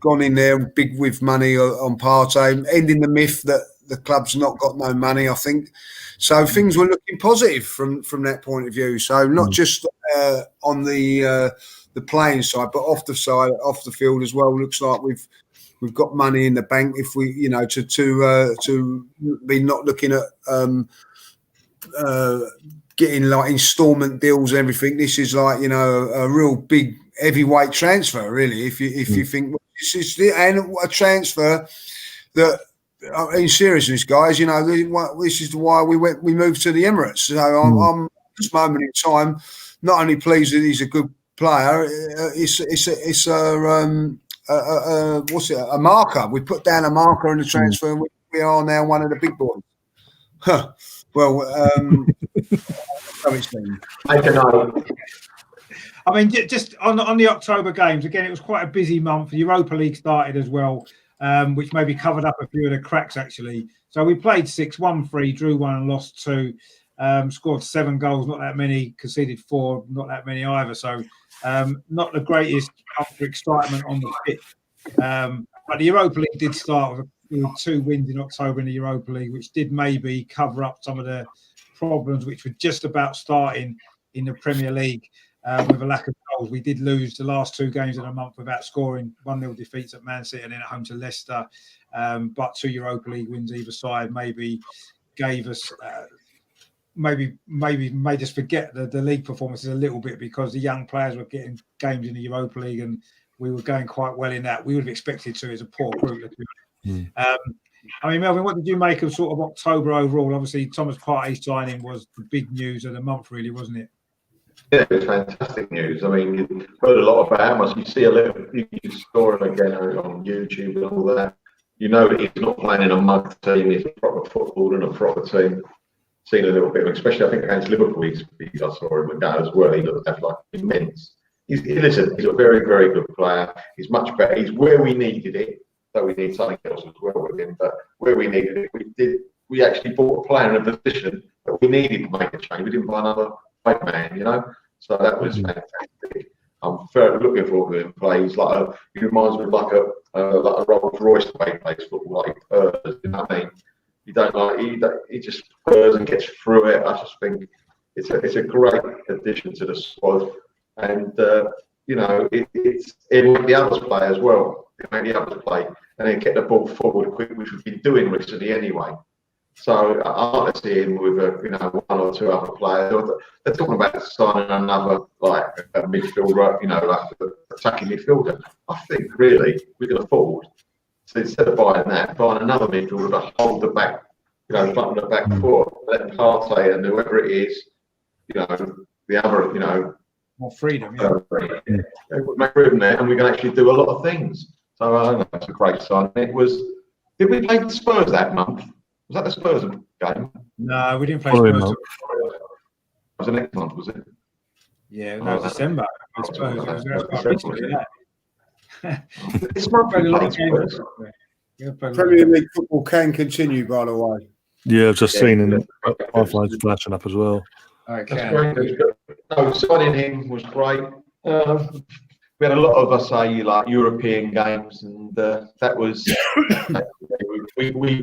gone in there big with money on Partey, ending the myth that the club's not got no money, I think. So things were looking positive from that point of view. So not just on the playing side, but off the field as well. Looks like we've got money in the bank if we, to be not looking at getting like instalment deals and everything. This is like, a real big heavyweight transfer, really. If you think this is a transfer that, in seriousness, guys, this is why we moved to the Emirates. So I'm at this moment in time not only pleased that he's a good player, it's a marker. We put down a marker in the transfer, and we are now one of the big boys. Huh. Well, so it seems. Make a note. I mean, just on the October games, again, it was quite a busy month. The Europa League started as well, which maybe covered up a few of the cracks, actually. So we played 6, won 3, drew 1 and lost 2, scored 7 goals, not that many, conceded 4, not that many either. So not the greatest month for excitement on the pitch. But the Europa League did start with 2 wins in October in the Europa League, which did maybe cover up some of the problems which were just about starting in the Premier League. With a lack of goals, we did lose the last 2 games of the month without scoring. 1-0 defeats at Man City and then at home to Leicester. But 2 Europa League wins either side maybe gave us, maybe made us forget the league performances a little bit, because the young players were getting games in the Europa League and we were going quite well in that. We would have expected to as a poor group. I mean, Melvyn, what did you make of sort of October overall? Obviously, Thomas Partey's signing was the big news of the month, really, wasn't it? Yeah, it was fantastic news. I mean, you heard a lot about him. You see a little, you saw him again on YouTube and all that. You know that he's not playing in a mug team. He's a proper football and a proper team. Seen a little bit, especially I think against Liverpool. I saw him go as well. He looked like immense. He's a very, very good player. He's much better. He's where we needed it. Though we need something else as well with him, but where we needed it, we actually bought a player in a position that we needed to make a change. We didn't buy another white man, you know. So that was fantastic. I'm very looking forward to him play. He's he reminds me of like a Rolls Royce the way he plays football, like purrs, you know what I mean? You don't he just purrs and gets through it. I just think it's a great addition to the squad, and you know it's make the others play as well. It made the others play and then get the ball forward quick, which we've been doing recently anyway. So I like to see him with 1 or 2 other players. They're talking about signing another a midfielder, like an attacking midfielder. I think really we can afford to, instead of buying another midfielder to hold the back, front of the back four, let Partey and whoever it is, the other, more freedom. Make room there, and we can actually do a lot of things. So I think that's a great sign. Did we play the Spurs that month? Was that the Spurs game? No, we didn't play Spurs. It was the next month, was it? Yeah, no, December. I suppose it was quite recently. It's not very late. Premier League football can continue, by the way. Yeah, I've just seen in iPhones flashing up as well. Okay. Signing him was great. We had a lot of us say European games, and that was we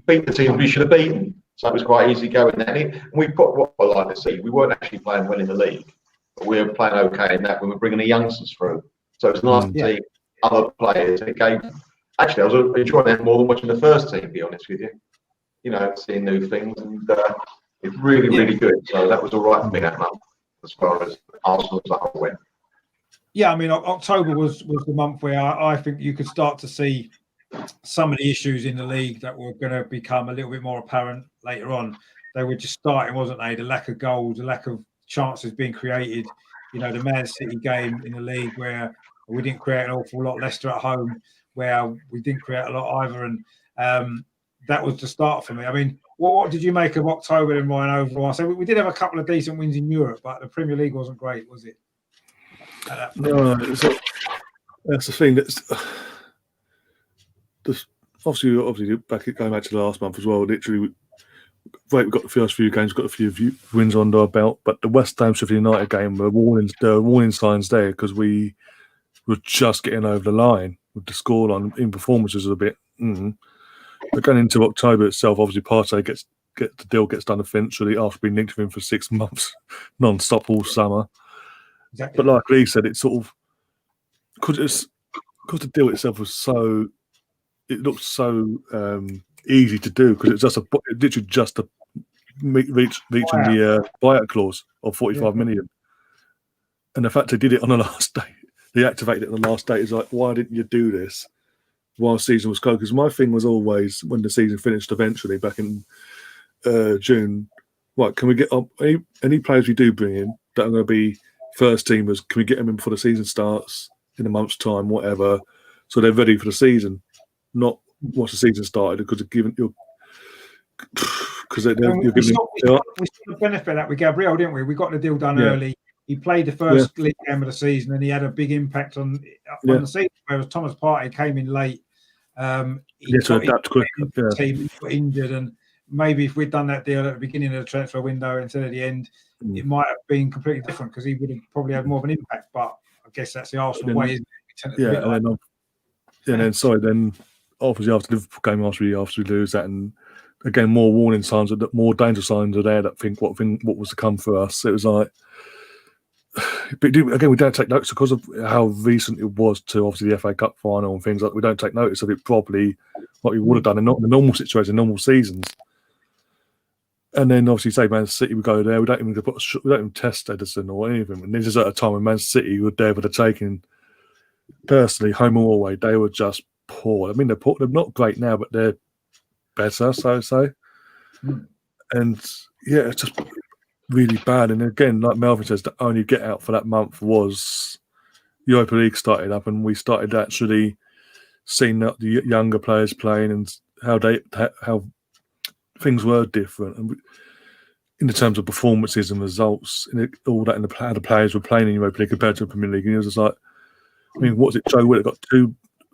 beat the teams we should have beaten. So it was quite easy going there. And we put what I like to see. We weren't actually playing well in the league, but we were playing okay in that when we were bringing the youngsters through. So it's nice to see other players. And it gave. Actually, I was enjoying that more than watching the first team. To be honest with you, seeing new things, and it's really, really good. So that was all right for me that month as far as Arsenal as a whole went. Yeah, I mean, October was the month where I think you could start to see some of the issues in the league that were going to become a little bit more apparent later on. They were just starting, wasn't they? The lack of goals, the lack of chances being created. The Man City game in the league where we didn't create an awful lot. Leicester at home where we didn't create a lot either. And that was the start for me. I mean, what did you make of October then, Ryan, overall? So we did have a couple of decent wins in Europe, but the Premier League wasn't great, was it? No, that's the thing. That's obviously going back to the last month as well. Literally, we got the first few games, got a few wins under our belt, but the West Ham Sheffield United game were warning signs there, because we were just getting over the line with the scoreline in performances a bit. But going into October itself, obviously Partey the deal gets done eventually after being linked with him for 6 months, non-stop all summer. Exactly. But like Lee said, it's sort of because the deal itself was it looked so easy to do, because it's literally just reaching the buyout clause of 45 million, and the fact they did it on the last day, they activated it on the last day, is like, why didn't you do this while the season was closed? Because my thing was always, when the season finished eventually back in June, can we get up any players we do bring in that are going to be first teamers, can we get them in before the season starts in a month's time, whatever, so they're ready for the season? Not once the season started because of giving you're because we saw the benefit of that with Gabriel, didn't we? We got the deal done early. He played the first league game of the season, and he had a big impact on the season. Whereas Thomas Partey came in late. He got adapt quick. Team got injured, and maybe if we'd done that deal at the beginning of the transfer window instead of the end, it might have been completely different because he would have probably had more of an impact. But I guess that's the Arsenal way, isn't it? Then obviously after the game, after we lose that, and again more warning signs, that more danger signs are there. That think what was to come for us. It was like, but again, we don't take notice because of how recent it was to obviously the FA Cup final and things like that. We don't take notice of it properly like we would have done in the normal situation, normal seasons. And then obviously, say Man City, we go there. We don't even test Edison or anything. And this is at a time when Man City were there for the taking. Personally, home or away, they were just poor. I mean, they're poor. They're not great now, but they're better, so to say. And yeah, it's just really bad. And again, like Melvyn says, the only get out for that month was Europa League started up, and we started actually seeing the younger players playing and how things were different, and in the terms of performances and results, and all that, and how the players were playing in Europa League compared to the Premier League. And it was just like, I mean, what's it? Joe Willett got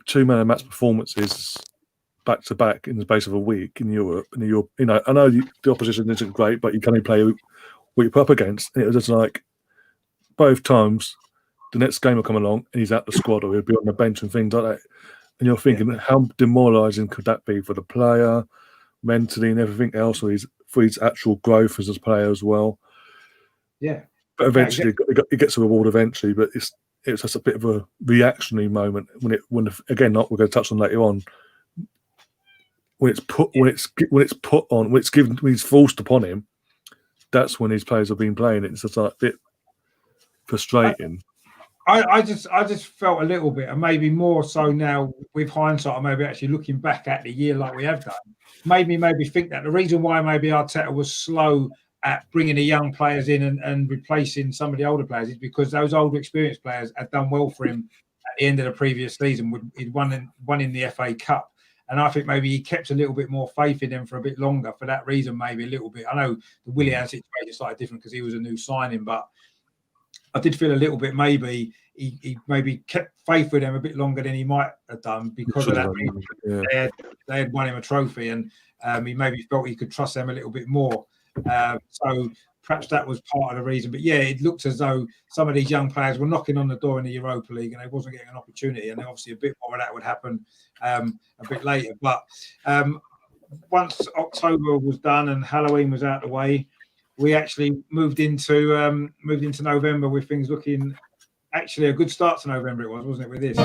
two man of match performances back to back in the space of a week in Europe. And I know the opposition isn't great, but you can only play what you're up against. And it was just like both times the next game will come along and he's out the squad or he'll be on the bench and things like that. And you're thinking, how demoralising could that be for the player, mentally and everything else, for his actual growth as a player as well. Yeah. But eventually, it gets a reward eventually. But it's just a bit of a reactionary moment when again, we're going to touch on later on. When it's forced upon him, that's when his players have been playing. It's just like a bit frustrating. I just felt a little bit, and maybe more so now with hindsight, or maybe actually looking back at the year like we have done, made me maybe think that the reason why maybe Arteta was slow at bringing the young players in and replacing some of the older players is because those older experienced players had done well for him at the end of the previous season. He'd won in the FA Cup. And I think maybe he kept a little bit more faith in them for a bit longer for that reason, maybe a little bit. I know the Willian situation is slightly different because he was a new signing, but I did feel a little bit maybe he maybe kept faith with them a bit longer than he might have done because of that. They had won him a trophy, and he maybe felt he could trust them a little bit more. So perhaps that was part of the reason. But yeah, it looked as though some of these young players were knocking on the door in the Europa League and they wasn't getting an opportunity. And obviously a bit more of that would happen a bit later. But once October was done and Halloween was out of the way, we actually moved into November with things looking actually a good start to November. It was, wasn't it, with this?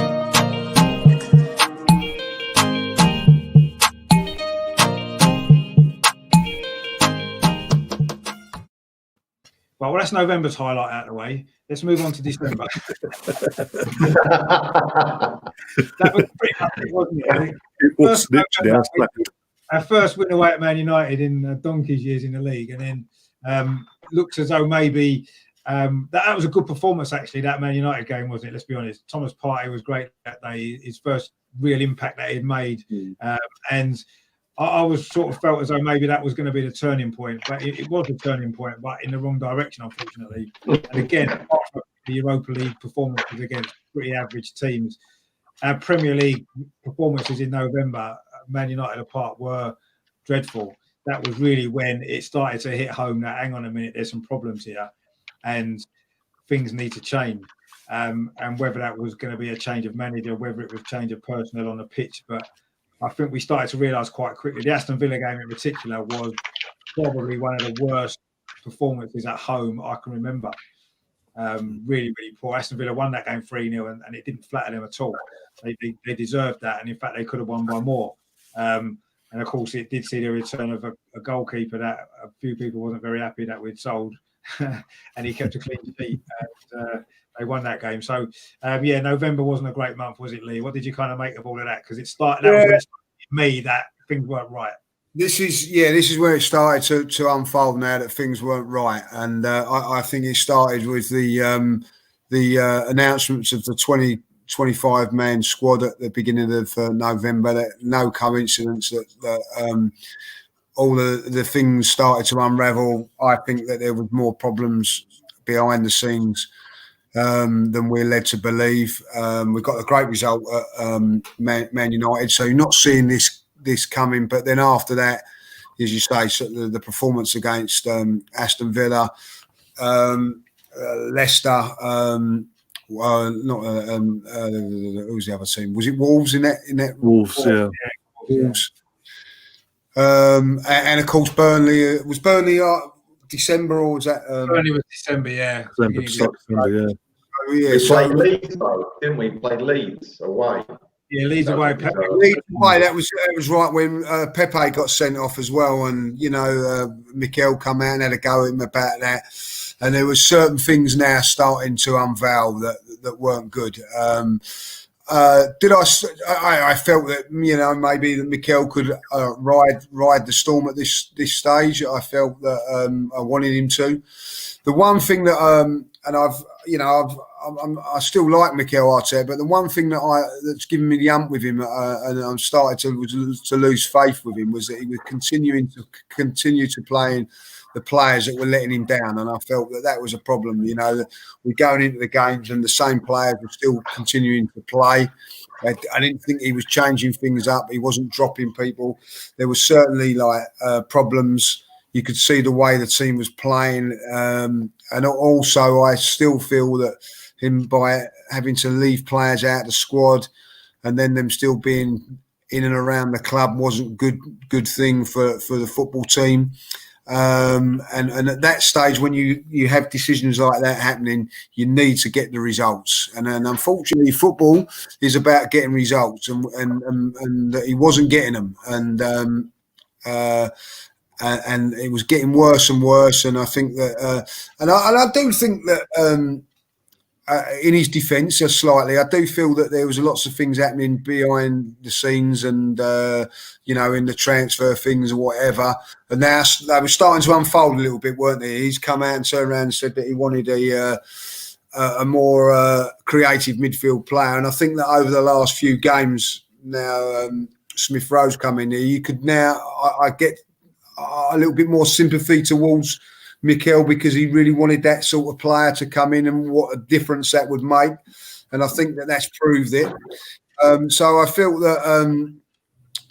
Well, that's November's highlight out of the way. Let's move on to December. That was pretty much it, wasn't it? It was literally our first win away at Man United in donkey's years in the league, and then looks as though maybe that was a good performance, actually, that Man United game, wasn't it? Let's be honest. Thomas Partey was great that day, his first real impact that he'd made. And I was sort of felt as though maybe that was going to be the turning point, but it was a turning point, but in the wrong direction, unfortunately. And again, apart from the Europa League performances against pretty average teams, our Premier League performances in November, Man United apart, were dreadful. That was really when it started to hit home that, hang on a minute, there's some problems here and things need to change. And whether that was going to be a change of manager, whether it was change of personnel on the pitch, but I think we started to realise quite quickly the Aston Villa game in particular was probably one of the worst performances at home I can remember. Really, really poor. Aston Villa won that game 3-0 and it didn't flatter them at all. They deserved that, and in fact they could have won by more. And of course it did see the return of a goalkeeper that a few people wasn't very happy that we'd sold, and he kept a clean sheet. And, they won that game. So, November wasn't a great month, was it, Lee? What did you kind of make of all of that? Because it started, that was when it started me that things weren't right. This is where it started to unfold now that things weren't right. And I think it started with the announcements of the 25-man squad at the beginning of November. That no coincidence that all the things started to unravel. I think that there was more problems behind the scenes than we're led to believe. We got a great result at Man United, so you're not seeing this coming. But then after that, as you say, so the performance against Aston Villa, Leicester, who's the other team? Was it Wolves in that? Wolves, yeah. Wolves. And of course, Burnley. Was Burnley December or was that? Burnley was December, yeah. December, yeah. We played Leeds, though, didn't we? Played Leeds away. Yeah, Leeds away. Leeds away. That was right when Pepe got sent off as well, and Mikel come out and had a go at him about that. And there were certain things now starting to unveil that weren't good. I felt that maybe that Mikel could ride the storm at this stage. I felt that I wanted him to. The one thing that I still like Mikel Arteta, but the one thing that's given me the ump with him, and I'm starting to lose faith with him, was that he was continue to play the players that were letting him down, and I felt that was a problem. We're going into the games and the same players were still continuing to play. I didn't think he was changing things up. He wasn't dropping people. There was certainly problems. You could see the way the team was playing, and also I still feel that him by having to leave players out of the squad and then them still being in and around the club wasn't good thing for the football team. And at that stage, when you have decisions like that happening, you need to get the results. And unfortunately, football is about getting results, and he wasn't getting them. And it was getting worse and worse. And I think that, and I do think that in his defence, slightly, I do feel that there was lots of things happening behind the scenes, and in the transfer things or whatever. And now they were starting to unfold a little bit, weren't they? He's come out and turned around and said that he wanted a more creative midfield player. And I think that over the last few games now, Smith Rowe's come in here. You could now, I get a little bit more sympathy towards Mikel, because he really wanted that sort of player to come in and what a difference that would make. And I think that's proved it. So I feel that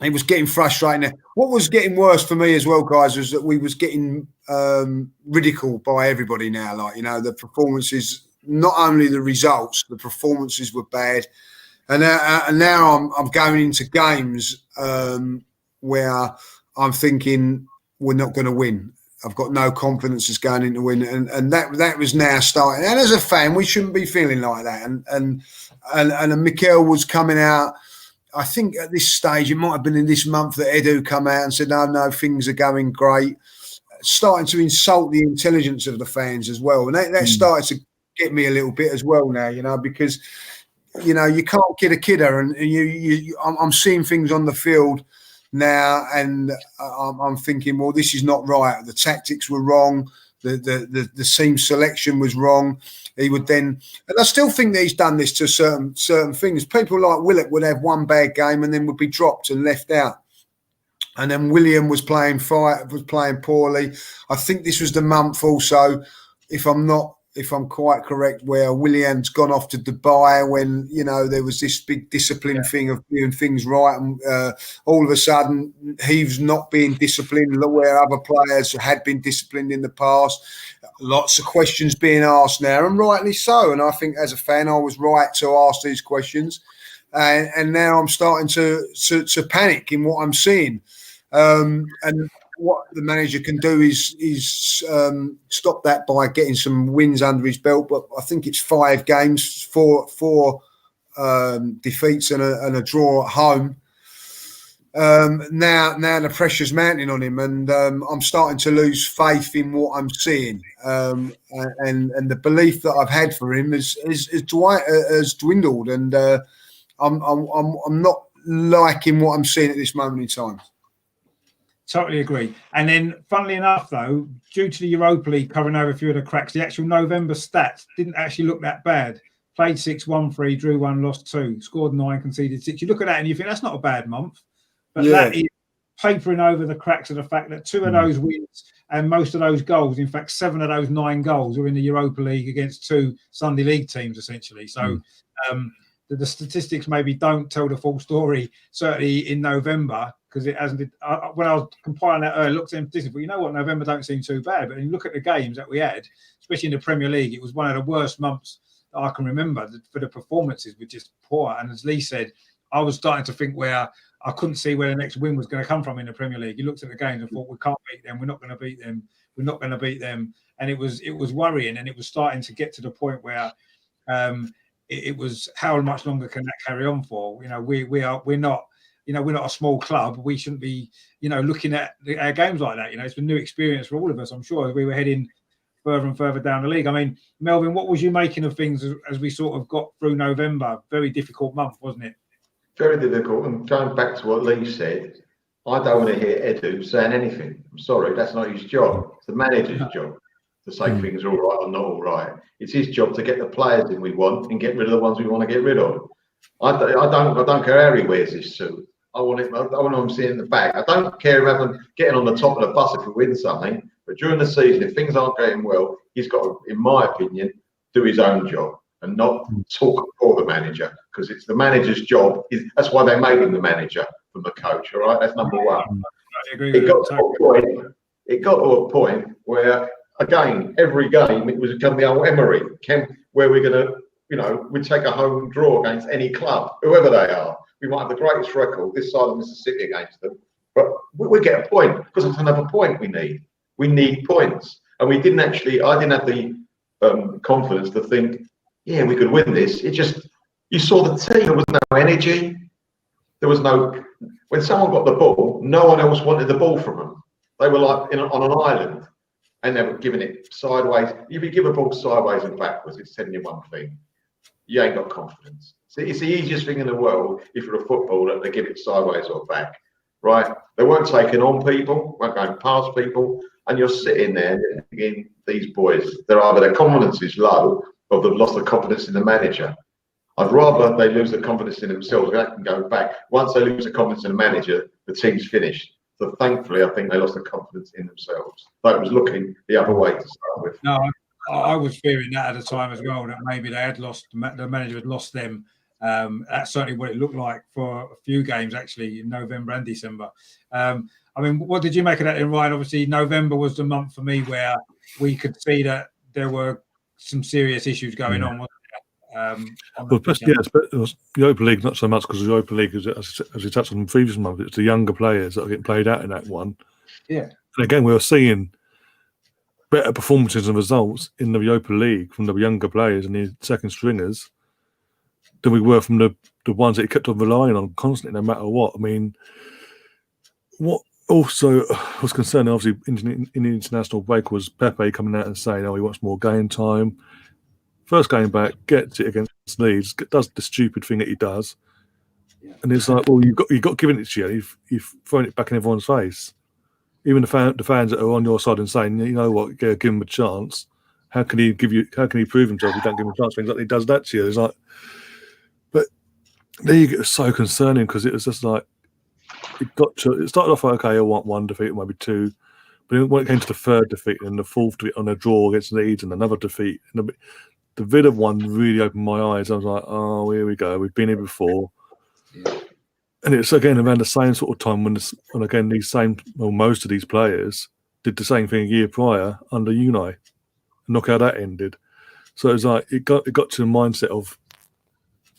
it was getting frustrating. What was getting worse for me as well, guys, was that we was getting ridiculed by everybody now. The performances, not only the results, the performances were bad. And now I'm going into games where I'm thinking we're not going to win. I've got no confidence as going into win, and that was now starting. And as a fan, we shouldn't be feeling like that. And Mikel was coming out. I think at this stage, it might have been in this month that Edu come out and said, no, things are going great. Starting to insult the intelligence of the fans as well, and that started to get me a little bit as well now. Because you can't kid a kidder, and I'm seeing things on the field now, and I'm thinking, well, this is not right. The tactics were wrong. The team selection was wrong. He would then, and I still think that he's done this to certain things. People like Willock would have one bad game and then would be dropped and left out. And then William was playing poorly. I think this was the month also, if I'm quite correct, where William's gone off to Dubai when, there was this big discipline thing of doing things right. And all of a sudden, he's not being disciplined where other players had been disciplined in the past. Lots of questions being asked now, and rightly so. And I think as a fan, I was right to ask these questions. And now I'm starting to panic in what I'm seeing. And what the manager can do is stop that by getting some wins under his belt. But I think it's 5 games, four defeats and a draw at home. Now the pressure's mounting on him, and I'm starting to lose faith in what I'm seeing. And the belief that I've had for him has dwindled, and I'm not liking what I'm seeing at this moment in time. Totally agree. And then, funnily enough, though, due to the Europa League covering over a few of the cracks, the actual November stats didn't actually look that bad played 6, won 3, drew 1, lost 2, scored 9, conceded 6. You look at that and you think that's not a bad month, but that is papering over the cracks of the fact that 2 of those wins and most of those goals, in fact 7 of those 9 goals, were in the Europa League against 2 Sunday League teams essentially. So the statistics maybe don't tell the full story, certainly in November, because it hasn't. When I was compiling that earlier, I looked at them statistics, but you know what, November don't seem too bad. But when you look at the games that we had, especially in the Premier League, it was one of the worst months that I can remember. For the performances were just poor. And as Lee said, I was starting to think where I couldn't see where the next win was going to come from in the Premier League. You looked at the games and thought, we can't beat them. We're not going to beat them. We're not going to beat them. And it was worrying, and it was starting to get to the point where it was, how much longer can that carry on for? You know, we're not a small club. We shouldn't be, looking at our games like that. It's a new experience for all of us, I'm sure, as we were heading further and further down the league. I mean, Melvyn, what was you making of things as we sort of got through November? Very difficult month, wasn't it? Very difficult. And going back to what Lee said, I don't want to hear Edu saying anything. I'm sorry, that's not his job. It's the manager's job to say things are all right or not all right. It's his job to get the players in we want and get rid of the ones we want to get rid of. I don't care how he wears his suit. I want him sitting in the back. I don't care about getting on the top of the bus if we win something. But during the season, if things aren't going well, he's got to, in my opinion, do his own job and not talk for the manager, because it's the manager's job. That's why they made him the manager from the coach. All right, that's number one. I agree It got to a point where, again, every game it was become the old Emery, where we're going to, we'd take a home draw against any club, whoever they are. We might have the greatest record this side of Mississippi against them, but we get a point because it's another point we need. We need points, and I didn't have the confidence to think, yeah, we could win this. It just, you saw the team. There was no energy. There was no. When someone got the ball, no one else wanted the ball from them. They were like on an island, and they were giving it sideways. If you give a ball sideways and backwards, it's telling you one thing: you ain't got confidence. So it's the easiest thing in the world if you're a footballer to give it sideways or back, right? They weren't taking on people, weren't going past people, and you're sitting there thinking, these boys, either their confidence is low or they've lost the confidence in the manager. I'd rather they lose the confidence in themselves and go back. Once they lose the confidence in the manager, the team's finished. So thankfully, I think they lost the confidence in themselves. But it was looking the other way to start with. No, I was fearing that at the time as well, that maybe they had lost, the manager had lost them. That's certainly what it looked like for a few games, actually, in November and December. I mean, what did you make of that then, Ryan? Obviously, November was the month for me where we could see that there were some serious issues going on. Wasn't there? But it was the Europa League, not so much because the Europa League, as we touched on the previous month, it's the younger players that are getting played out in that one. Yeah. And again, we were seeing better performances and results in the Europa League from the younger players and the second stringers than we were from the ones that he kept on relying on constantly, no matter what. I mean, what also was concerning, obviously, in the international break, was Pepe coming out and saying, he wants more game time. First game back, gets it against Leeds, does the stupid thing that he does, and it's like, well, you've got given it to you, you've thrown it back in everyone's face. Even the fans that are on your side and saying, you know what, give him a chance. How can he prove himself if you don't give him a chance? Things like he does that to you. It's like, but there you get so concerning, because it was just like it started off like, okay, I want one defeat, maybe two, but when it came to the third defeat and the fourth defeat on a draw against Leeds and another defeat, and the Villa one really opened my eyes. I was like, oh, here we go. We've been here before. Yeah. And it's again around the same sort of time when again most of these players did the same thing a year prior under Unai. And look how that ended. So it was like it got to the mindset of,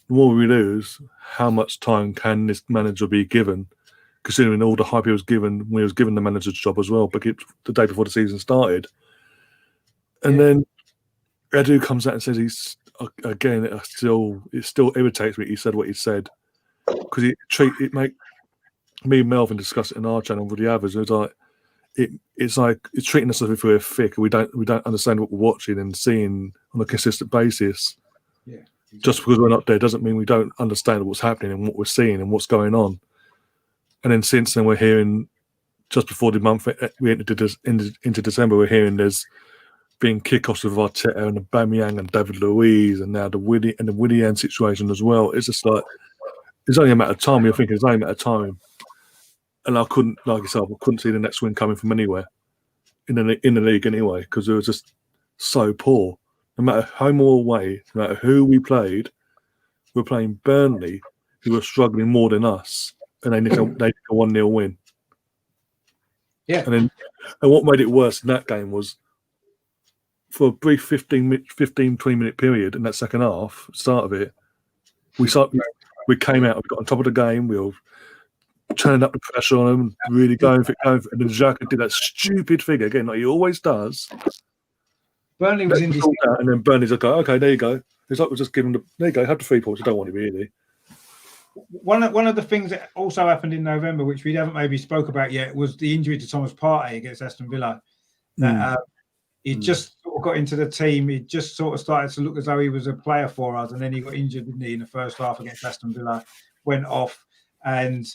the more we lose, how much time can this manager be given? Considering all the hype he was given when he was given the manager's job as well, but the day before the season started. And then Edu comes out and says it still irritates me. He said what he said, because it make me and Melvyn discuss it in our channel with the others. It's like it's treating us as if we're thick and we don't understand what we're watching and seeing on a consistent basis. Yeah, exactly. Just because we're not there doesn't mean we don't understand what's happening and what we're seeing and what's going on. And then since then, we're hearing, just before the month we entered into December, we're hearing there's being kickoffs with Arteta and Aubameyang and David Luiz, and now the Willian situation as well. It's just like it's only a matter of time. You're thinking it's only a matter of time, and I couldn't, like yourself, I couldn't see the next win coming from anywhere in the league anyway, because it was just so poor. No matter home or away, no matter who we played, we're playing Burnley, who were struggling more than us, and they need a 1-0 win. Yeah. And what made it worse in that game was for a brief 20-minute period in that second half, start of it, we came out, we got on top of the game, we were turning up the pressure on them, really going for it, and then Xhaka did that stupid figure again, like he always does. Burnley was in this, and then Burnley's like, okay, there you go. It's like we're just giving them, there you go, have the 3 points. I don't want it really. one of the things that also happened in November, which we haven't maybe spoke about yet, was the injury to Thomas Partey against Aston Villa. That he just sort of got into the team. He just sort of started to look as though he was a player for us, and then he got injured, didn't he, in the first half against Aston Villa, went off, and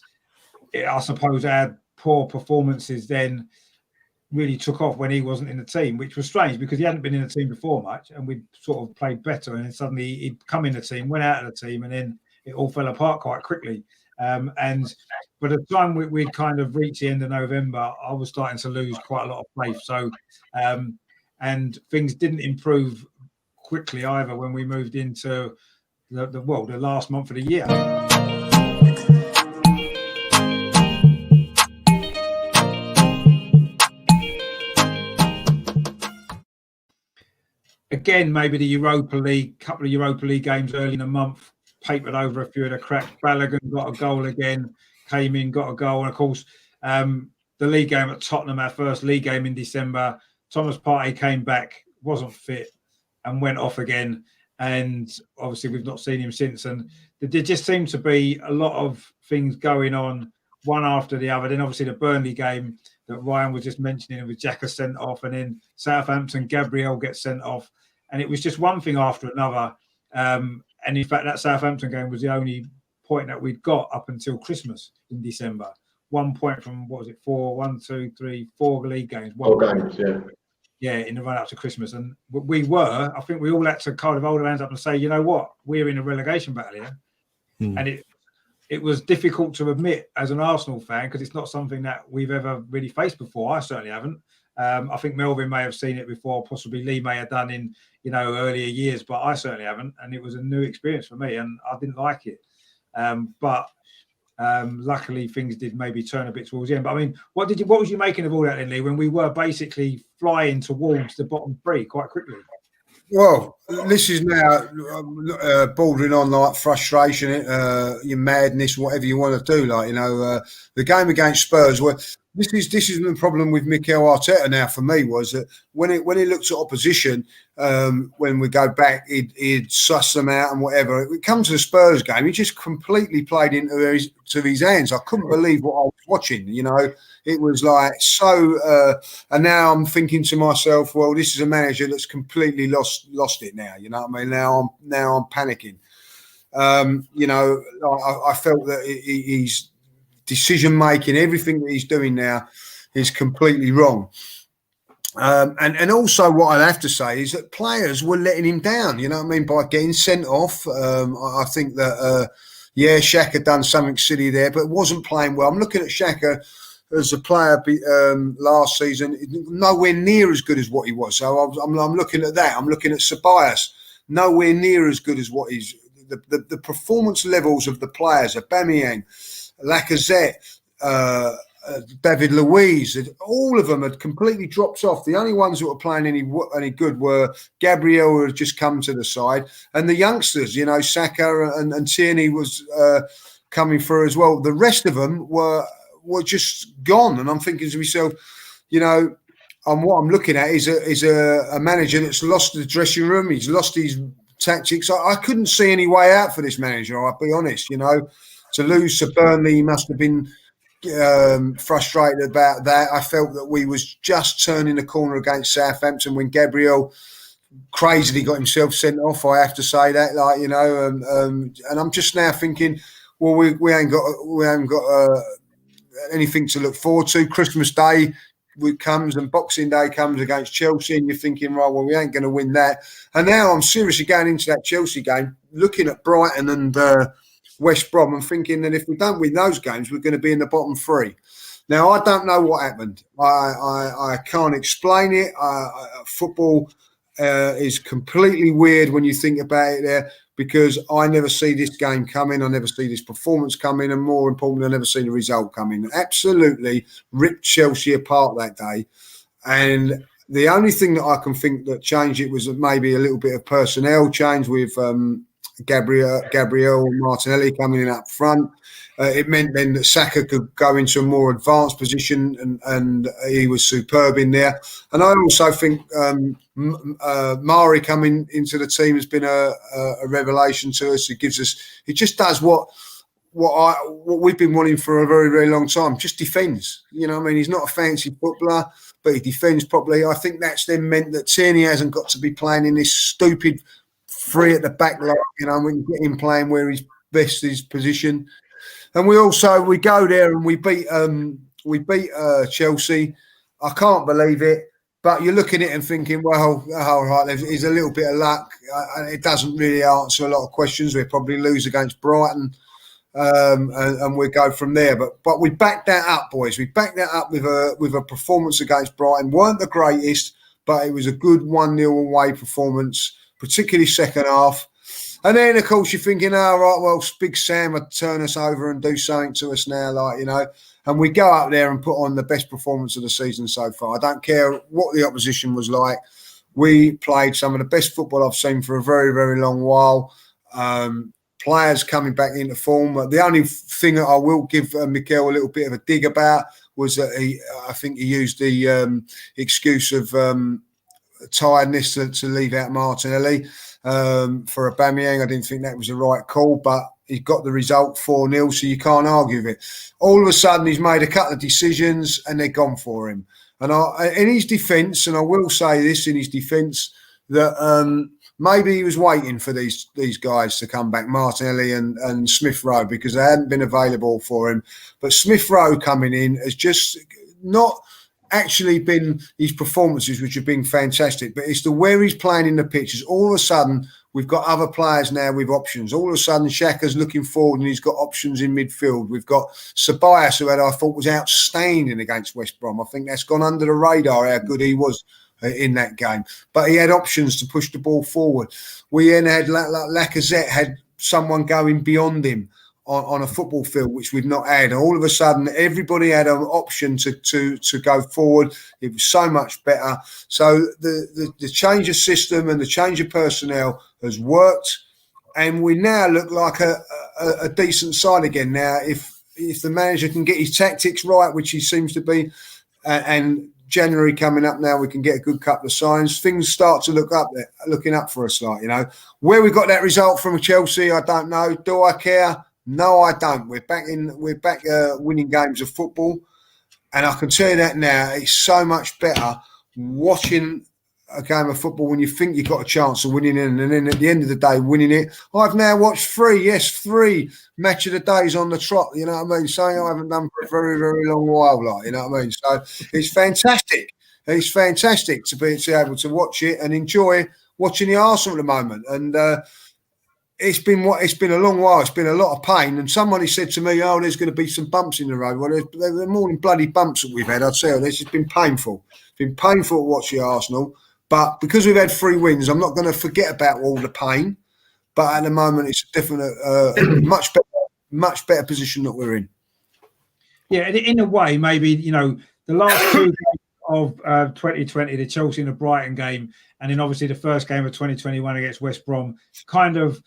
I suppose our poor performances then really took off when he wasn't in the team, which was strange because he hadn't been in the team before much, and we'd sort of played better, and then suddenly he'd come in the team, went out of the team, and then it all fell apart quite quickly. And by the time we'd kind of reached the end of November, I was starting to lose quite a lot of faith. So, and things didn't improve quickly either when we moved into the last month of the year. Again, maybe the Europa League, couple of Europa League games early in the month, papered over a few of the cracks. Balogun got a goal again, came in, got a goal. And of course, the league game at Tottenham, our first league game in December, Thomas Partey came back, wasn't fit, and went off again. And obviously, we've not seen him since. And there just seemed to be a lot of things going on, one after the other. Then obviously the Burnley game that Ryan was just mentioning, with Xhaka sent off, and then Southampton, Gabriel gets sent off. And it was just one thing after another. And in fact, that Southampton game was the only point that we'd got up until Christmas in December. 1 point from, what was it, 4 league games. 4 games, yeah. Yeah, in the run up to Christmas. And I think we all had to kind of hold our hands up and say, you know what, we're in a relegation battle here. And it was difficult to admit as an Arsenal fan, because it's not something that we've ever really faced before. I certainly haven't. I think Melvyn may have seen it before, possibly Lee may have done in earlier years, but I certainly haven't, and it was a new experience for me, and I didn't like it. But luckily, things did maybe turn a bit towards the end. But I mean, what was you making of all that, then, Lee, when we were basically flying towards the bottom 3 quite quickly? Well, this is now bordering on like frustration, your madness, whatever you want to do. The game against Spurs. Well, this is the problem with Mikel Arteta now. For me, was that when he looks at opposition, when we go back, he'd suss them out and whatever. It comes to the Spurs game, he just completely played into his hands. I couldn't believe what I was watching. It was like so. And now I'm thinking to myself, well, this is a manager that's completely lost it now. You know what I mean? Now I'm panicking. I felt that he's decision making, everything that he's doing now is completely wrong. And also what I'd have to say is that players were letting him down, you know what I mean, by getting sent off. I think that, Xhaka had done something silly there, but wasn't playing well. I'm looking at Xhaka as a player last season, nowhere near as good as what he was. So I'm looking at that. I'm looking at Ceballos, nowhere near as good as what he's... The performance levels of the players, Aubameyang, Lacazette, David Luiz, all of them had completely dropped off. The only ones that were playing any good were Gabriel, who had just come to the side, and the youngsters, Saka and Tierney was coming through as well. The rest of them were just gone. And I'm thinking to myself, what I'm looking at is a manager that's lost the dressing room. He's lost his tactics. I couldn't see any way out for this manager, I'll be honest. To lose to Burnley, he must have been frustrated about that. I felt that we was just turning the corner against Southampton when Gabriel crazily got himself sent off. I have to say that, and I'm just now thinking, well, we haven't got anything to look forward to. Christmas Day comes and Boxing Day comes against Chelsea, and you're thinking, right, well, we ain't going to win that. And now I'm seriously going into that Chelsea game, looking at Brighton and West Brom and thinking that if we don't win those games, we're going to be in the bottom three. Now, I don't know what happened. I can't explain it. Football is completely weird when you think about it there, because I never see this game coming. I never see this performance coming. And more importantly, I never see the result coming. Absolutely ripped Chelsea apart that day. And the only thing that I can think that changed it was maybe a little bit of personnel change with Gabriel and Martinelli coming in up front. It meant then that Saka could go into a more advanced position, and he was superb in there. And I also think Mari coming into the team has been a revelation to us. He just does what we've been wanting for a very, very long time. Just defends. You know what I mean? He's not a fancy footballer, but he defends properly. I think that's then meant that Tierney hasn't got to be playing in this stupid three at the back line. You know, we can get him playing where he's best his position. And we go there and we beat Chelsea. I can't believe it, but you're looking at it and thinking, well, all right, there's a little bit of luck. It doesn't really answer a lot of questions. We'll probably lose against Brighton, and we go from there. But we backed that up, boys. We backed that up with a performance against Brighton. Weren't the greatest, but it was a good 1-0 away performance, particularly second half. And then, of course, you're thinking, oh, right, well, Big Sam would turn us over and do something to us now, like, you know. And we go up there and put on the best performance of the season so far. I don't care what the opposition was like. We played some of the best football I've seen for a very, very long while. Players coming back into form. The only thing that I will give Mikel a little bit of a dig about was that I think he used the excuse of tiredness to leave out Martinelli. For Aubameyang, I didn't think that was the right call, but he got the result 4-0, so you can't argue with it. All of a sudden, he's made a couple of decisions and they're gone for him. And in his defence, and I will say this in his defence, that maybe he was waiting for these guys to come back, Martinelli and Smith Rowe, because they hadn't been available for him. But Smith Rowe coming in has just not actually been his performances, which have been fantastic, but it's the where he's playing in the pitches. All of a sudden, we've got other players now with options. All of a sudden, Xhaka's looking forward and he's got options in midfield. We've got Ceballos, who I thought was outstanding against West Brom. I think that's gone under the radar how good he was in that game. But he had options to push the ball forward. We then had Lacazette, had someone going beyond him on a football field, which we've not had. All of a sudden, everybody had an option to go forward. It was so much better. So the change of system and the change of personnel has worked, and we now look like a decent side again. Now, if the manager can get his tactics right, which he seems to be, and January coming up now, we can get a good couple of signs. Things start to looking up for us, like, you know. Where we got that result from Chelsea, I don't know. Do I care? No, I don't. We're back winning games of football, and I can tell you that now. It's so much better watching a game of football when you think you've got a chance of winning it, and then at the end of the day, winning it. I've now watched three match of the days on the trot. You know what I mean? Something I haven't done for a very, very long while. Like, you know what I mean? So it's fantastic. It's fantastic to be able to watch it and enjoy watching the Arsenal at the moment. And it's been a long while. It's been a lot of pain. And somebody said to me, "Oh, there's going to be some bumps in the road." Well, they're more than bloody bumps that we've had. I'd say it's just been painful. It's been painful to watch the Arsenal. But because we've had 3 wins, I'm not going to forget about all the pain. But at the moment, it's a different, much better position that we're in. Yeah, in a way, maybe, you know, the last 2 games of 2020, the Chelsea and the Brighton game, and then obviously the first game of 2021 against West Brom, kind of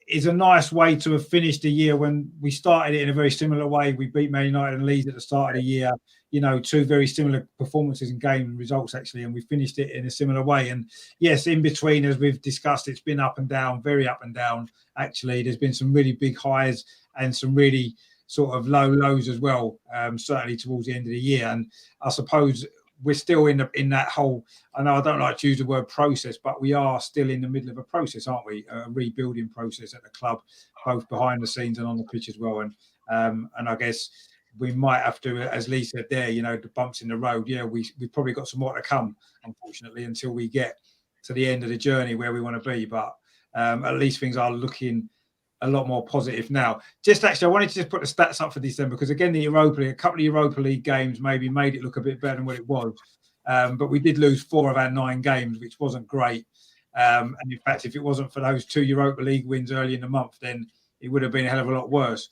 is a nice way to have finished the year when we started it in a very similar way. We beat Man United and Leeds at the start of the year, you know, 2 very similar performances and game results, actually, and we finished it in a similar way. And yes, in between, as we've discussed, it's been up and down, very up and down, actually. There's been some really big highs and some really sort of low lows as well, certainly towards the end of the year. And I suppose we're still in that whole, I know I don't like to use the word process, but we are still in the middle of a process, aren't we? A rebuilding process at the club, both behind the scenes and on the pitch as well. And I guess we might have to, as Lee said there, the bumps in the road. We've probably got some more to come, unfortunately, until we get to the end of the journey where we want to be. But at least things are looking a lot more positive now. I wanted to just put the stats up for December, because again, a couple of Europa League games maybe made it look a bit better than what it was. But we did lose 4 of our 9 games, which wasn't great. And in fact, if it wasn't for those 2 Europa League wins early in the month, then it would have been a hell of a lot worse.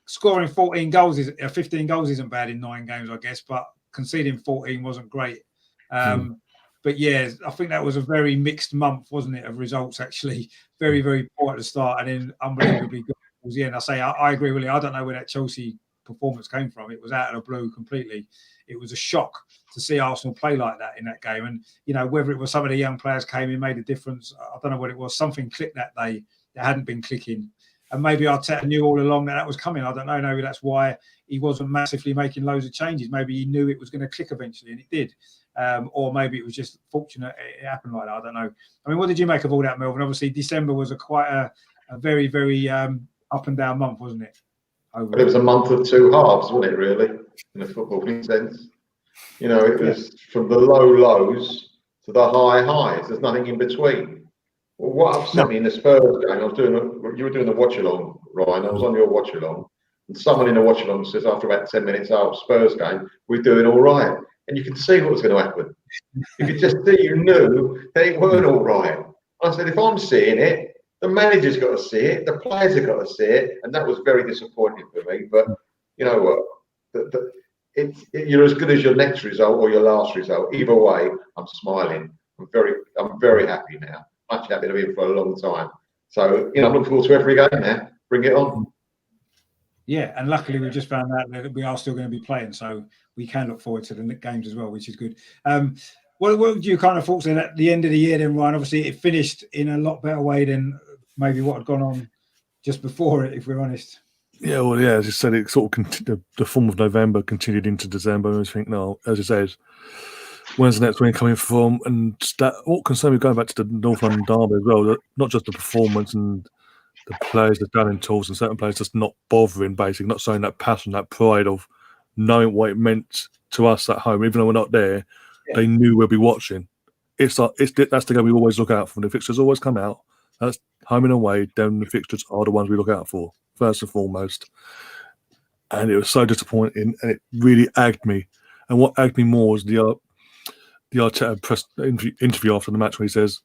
Scoring 15 goals isn't bad in 9 games, I guess, but conceding 14 wasn't great. But yeah, I think that was a very mixed month, wasn't it, of results, actually. Very, very poor at the start and then unbelievably good towards the end. I agree with you. I don't know where that Chelsea performance came from. It was out of the blue completely. It was a shock to see Arsenal play like that in that game. And, whether it was some of the young players came in, made a difference, I don't know what it was. Something clicked that day that hadn't been clicking. And maybe Arteta knew all along that was coming. I don't know. Maybe that's why he wasn't massively making loads of changes. Maybe he knew it was going to click eventually, and it did. Or maybe it was just fortunate it happened like that. I don't know. I mean, what did you make of all that, Melvyn? Obviously, December was quite a very, very up and down month, wasn't it? But it was a month of 2 halves, wasn't it, really, in a footballing sense? It was from the low lows to the high highs. There's nothing in between. Well, what upset me in the Spurs game, you were doing the watch along, Ryan. I was on your watch along, and someone in the watch along says after about 10 minutes, Spurs game, we're doing all right. And you can see what was going to happen. You could just see, you knew that it weren't all right. I said, if I'm seeing it, the manager's got to see it, the players have got to see it, and that was very disappointing for me. But you know what? You're as good as your next result or your last result. Either way, I'm smiling. I'm very happy now. Much happier to be for a long time. So I'm looking forward to every game now. Bring it on. Yeah, and luckily we just found out that we are still going to be playing, so we can look forward to the games as well, which is good. What would you kind of thoughts then at the end of the year then, Ryan? Obviously, it finished in a lot better way than maybe what had gone on just before it, if we're honest. Yeah, well, yeah, as you said, it sort of the form of November continued into December, and I think, no, as you said, when's the next win coming from? And that what concerned me going back to the North London derby as well, not just the performance and the players, the down tools and certain players just not bothering, basically, not showing that passion, that pride of knowing what it meant to us at home, even though we're not there. Yeah. They knew we'll be watching. That's the game we always look out for. The fixtures always come out. That's home and away. Then the fixtures are the ones we look out for first and foremost. And it was so disappointing, and it really agged me. And what agged me more was the Arteta press interview after the match where he says,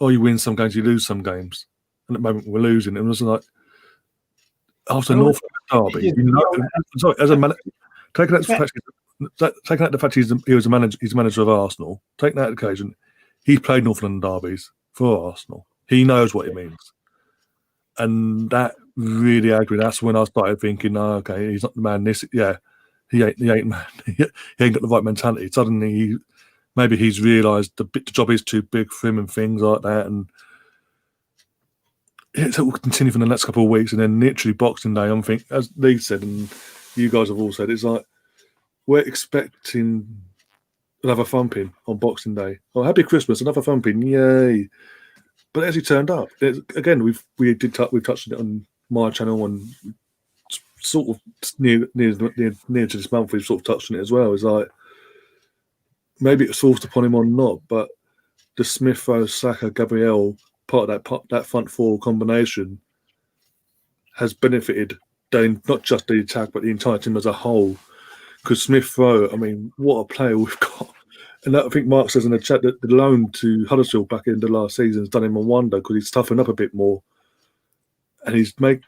"Oh, you win some games, you lose some games." And at the moment we're losing. And it was like after North Derby, sorry, as a manager, taking out the fact he was a manager, he's a manager of Arsenal. Taking that occasion, he played North London derbies for Arsenal. He knows what it means, and that really aggravated. That's when I started thinking, "Oh, okay, he's not the man." He ain't man. He ain't got the right mentality. Suddenly, maybe he's realised the job is too big for him and things like that, and it will continue for the next couple of weeks, and then literally Boxing Day. I'm thinking, as Lee said, and you guys have all said, it's like we're expecting another thumping on Boxing Day. Oh, happy Christmas, another thumping, yay! But as he turned up, again, we've touched on it on my channel, and sort of near to this month, we've sort of touched on it as well. It's like maybe it's forced upon him or not, but the Smith Rowe, Saka, Gabriel part of that front four combination has benefited not just the attack but the entire team as a whole. Because Smith Rowe, I mean, what a player we've got. And I think Mark says in the chat that the loan to Huddersfield back in the last season has done him a wonder because he's toughened up a bit more, and he's we'll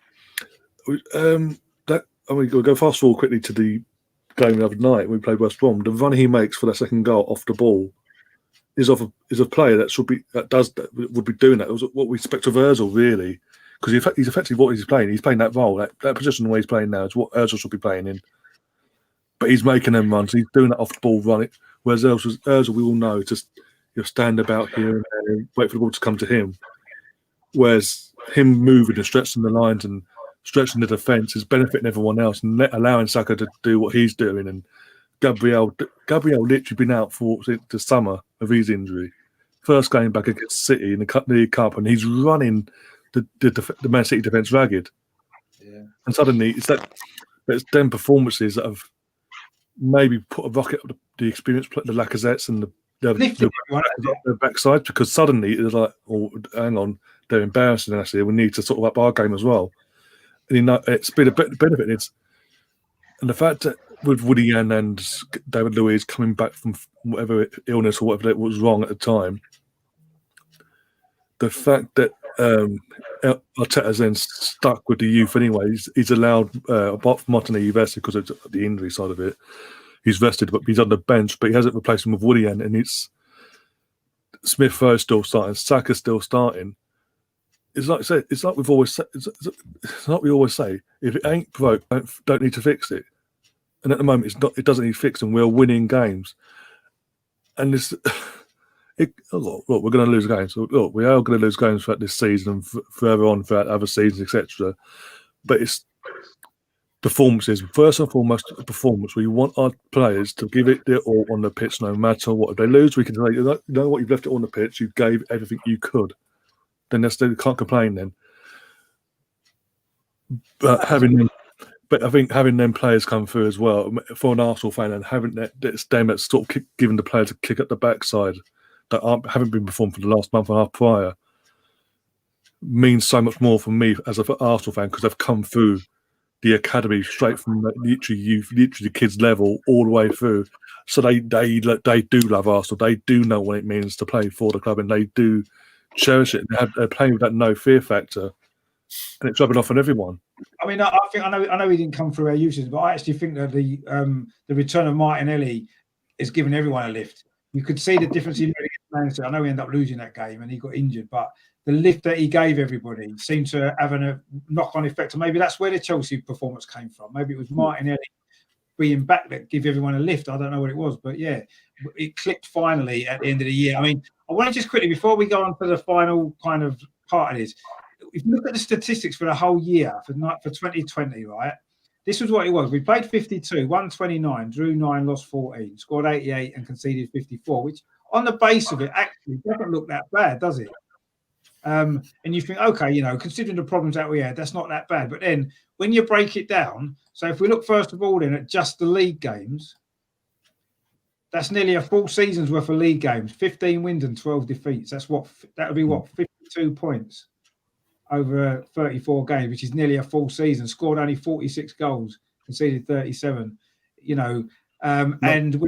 go fast forward quickly to the game the other night when we played West Brom. The run he makes for that second goal off the ball is a player that would be doing that. It was what we expect of Ozil, really, because he's effectively what he's playing. He's playing that role, that position where he's playing now is what Ozil should be playing in. But he's making them runs. He's doing that off the ball running. Whereas Ozil, we all know, just stand about here and there and wait for the ball to come to him. Whereas him moving and stretching the lines and stretching the defence is benefiting everyone else and allowing Saka to do what he's doing. And Gabriel literally been out for the summer of his injury. First game back against City in the League Cup, and he's running the Man City defence ragged. Yeah. And suddenly it's that But it's them performances that have maybe put a rocket up the experience, the Lacazettes and the backside, because suddenly it's like, oh, hang on, they're embarrassing us here. We need to sort of up our game as well. And it's been a benefit. And the fact that with Woody Yan and David Luiz coming back from whatever illness or whatever was wrong at the time, the fact that Arteta's then stuck with the youth anyway, he's allowed, apart from Martinelli, he rested because of the injury side of it. He's rested, but he's on the bench, but he hasn't replaced him with Woody Yan, and it's Smith Rowe still starting, Saka still starting. It's like I said, it's like we've always said, it's like we always say, if it ain't broke, don't need to fix it. And at the moment, it doesn't need fixing. We're winning games, and this. Look, we're going to lose games. Look, we are going to lose games throughout this season and further on throughout other seasons, etc. But it's performances. First and foremost, performance. We want our players to give it their all on the pitch, no matter what. If they lose, we can say, you know what, you've left it on the pitch. You gave everything you could. Then you can't complain then. But I think having them players come through as well, for an Arsenal fan, and having it's them that's sort of giving the players a kick at the backside that haven't been performed for the last month and a half prior, means so much more for me as an Arsenal fan, because they've come through the academy straight from literally youth, literally the kids level all the way through. So they do love Arsenal. They do know what it means to play for the club, and they do cherish it. They're playing with that no fear factor, and it's rubbing off on everyone. I mean, I know he didn't come through our usage, but I actually think that the return of Martinelli is giving everyone a lift. You could see the difference he made against Manchester. I know we ended up losing that game and he got injured, but the lift that he gave everybody seemed to have a knock-on effect. And maybe that's where the Chelsea performance came from. Maybe it was Martinelli being back that gave everyone a lift. I don't know what it was, but yeah, it clicked finally at the end of the year. I mean, I want to just quickly, before we go on to the final kind of part of this, if you look at the statistics for the whole year for 2020, right? This was what it was. We played 52, won 29, drew 9, lost 14, scored 88 and conceded 54, which on the base of it actually doesn't look that bad, does it? And you think, okay, you know, considering the problems that we had, that's not that bad. But then when you break it down, so if we look first of all then at just the league games, that's nearly a full season's worth of league games, 15 wins and 12 defeats. That would be 52 points over 34 games, which is nearly a full season. Scored only 46 goals, conceded 37. You know, and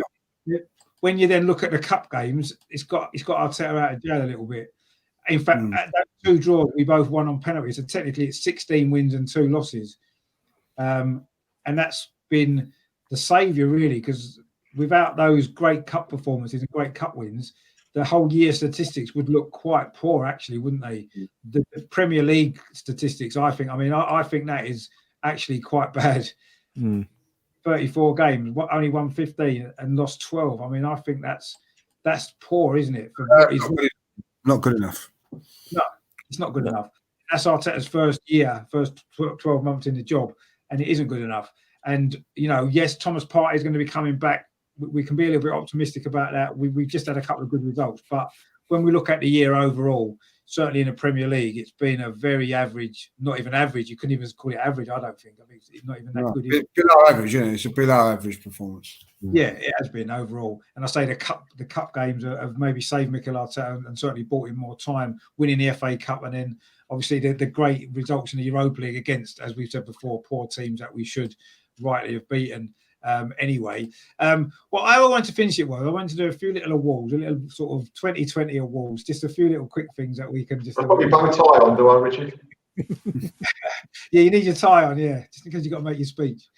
when you then look at the cup games, it's got Arteta out of jail a little bit. In fact, at that 2 draws, we both won on penalties. So technically, it's 16 wins and 2 losses, and that's been the saviour really, because without those great cup performances and great cup wins, the whole year statistics would look quite poor, actually, wouldn't they? The Premier League statistics, I think that is actually quite bad. 34 games, only won 15 and lost 12. I mean, I think that's poor, isn't it? Not good enough. No, it's not good enough. That's Arteta's first 12 months in the job, and it isn't good enough. And, you know, yes, Thomas Partey is going to be coming back. We can be a little bit optimistic about that. We've just had a couple of good results. But when we look at the year overall, certainly in the Premier League, it's been a very average, not even average. You couldn't even call it average, I don't think. I mean, it's not even that good. Below average, yeah. It's a below average performance. Yeah, it has been overall. And I say the cup games have maybe saved Mikel Arteta and certainly bought him more time, winning the FA Cup, and then obviously the great results in the Europa League against, as we've said before, poor teams that we should rightly have beaten. Anyway, what I wanted to finish it with, I wanted to do a few little awards, a little sort of 2020 awards, just a few little quick things that we can just. I've got your bow tie on, do I, Richard? Yeah, you need your tie on, yeah, just because you've got to make your speech.